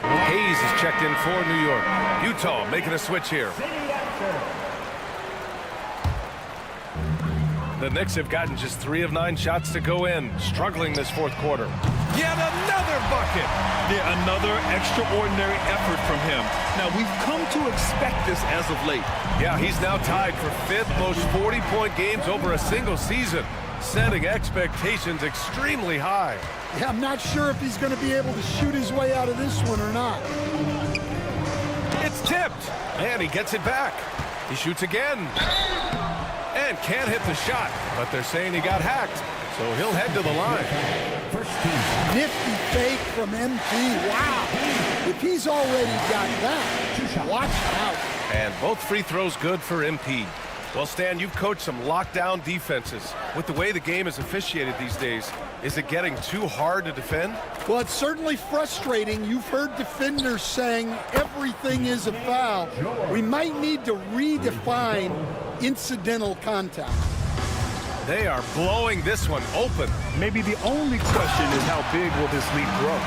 Hayes is checked in for New York. Utah making a switch here. The Knicks have gotten just 3 of 9 shots to go in, struggling this fourth quarter. Yet another bucket. Yeah, another extraordinary effort from him. Now, we've come to expect this as of late. Yeah, he's now tied for 5th most 40-point games over a single season, setting expectations extremely high. Yeah, I'm not sure if he's going to be able to shoot his way out of this one or not. It's tipped, and he gets it back. He shoots again. And can't hit the shot, but they're saying he got hacked, so he'll head to the line. Nifty fake from MP. Wow. If he's already got that, watch out. And both free throws good for MP. Well, Stan, you've coached some lockdown defenses. With the way the game is officiated these days, is it getting too hard to defend? Well, it's certainly frustrating. You've heard defenders saying everything is a foul. We might need to redefine incidental contact. They are blowing this one open. Maybe the only question is how big will this lead grow?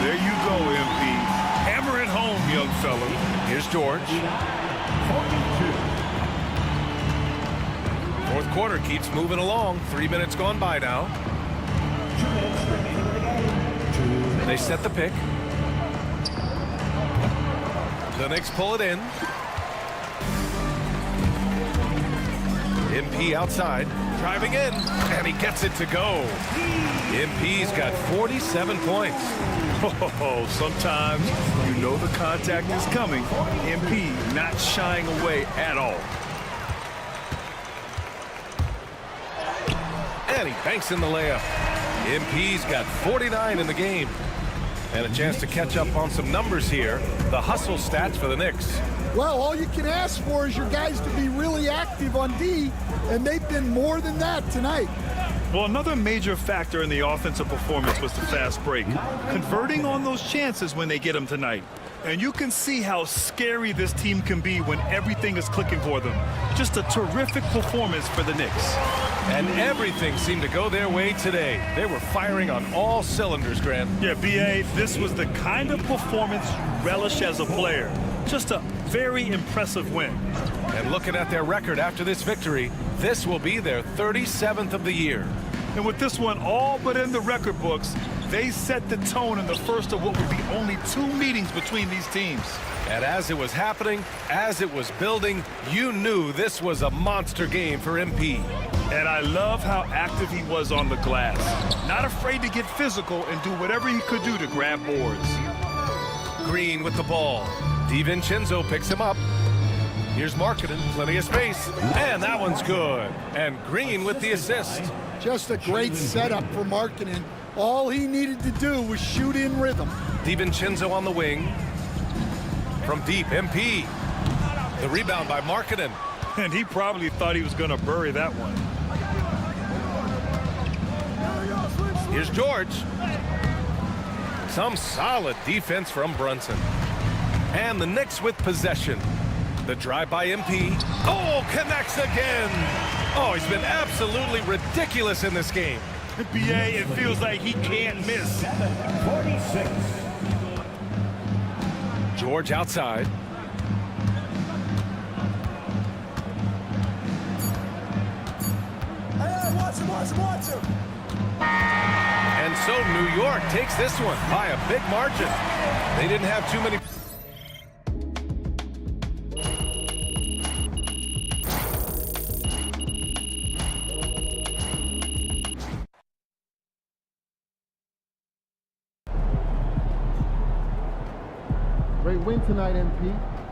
There you go, MP. Hammer it home, young fella. Here's George. 42. Fourth quarter keeps moving along. 3 minutes gone by now. 2 minutes remaining in the game. They set the pick. The Knicks pull it in. MP outside, driving in, and he gets it to go. MP's got 47 points. Oh, sometimes you know the contact is coming. MP not shying away at all. And he banks in the layup. MP's got 49 in the game. And a chance to catch up on some numbers here. The hustle stats for the Knicks. Well, all you can ask for is your guys to be really active on D, and they've been more than that tonight. Well, another major factor in the offensive performance was the fast break. Converting on those chances when they get them tonight. And you can see how scary this team can be when everything is clicking for them. Just a terrific performance for the Knicks. And everything seemed to go their way today. They were firing on all cylinders, Grant. Yeah, B.A., this was the kind of performance you relish as a player. Just a very impressive win. And looking at their record after this victory, this will be their 37th of the year. And with this one all but in the record books, they set the tone in the first of what would be only 2 meetings between these teams. And as it was happening, as it was building, you knew this was a monster game for MP. And I love how active he was on the glass. Not afraid to get physical and do whatever he could do to grab boards. Green with the ball. DiVincenzo picks him up. Here's Markkanen, plenty of space. And that one's good. And Green with the assist. Just a great setup for Markkanen. All he needed to do was shoot in rhythm. DiVincenzo on the wing. From deep, MP. The rebound by Markkanen. And he probably thought he was going to bury that one. Here's George. Some solid defense from Brunson. And the Knicks with possession. The drive by MP. Oh, connects again. Oh, he's been absolutely ridiculous in this game. NBA, it feels like he can't miss. 46. George outside. Watch him. And so New York takes this one by a big margin. They didn't have too many. Great win tonight, MP.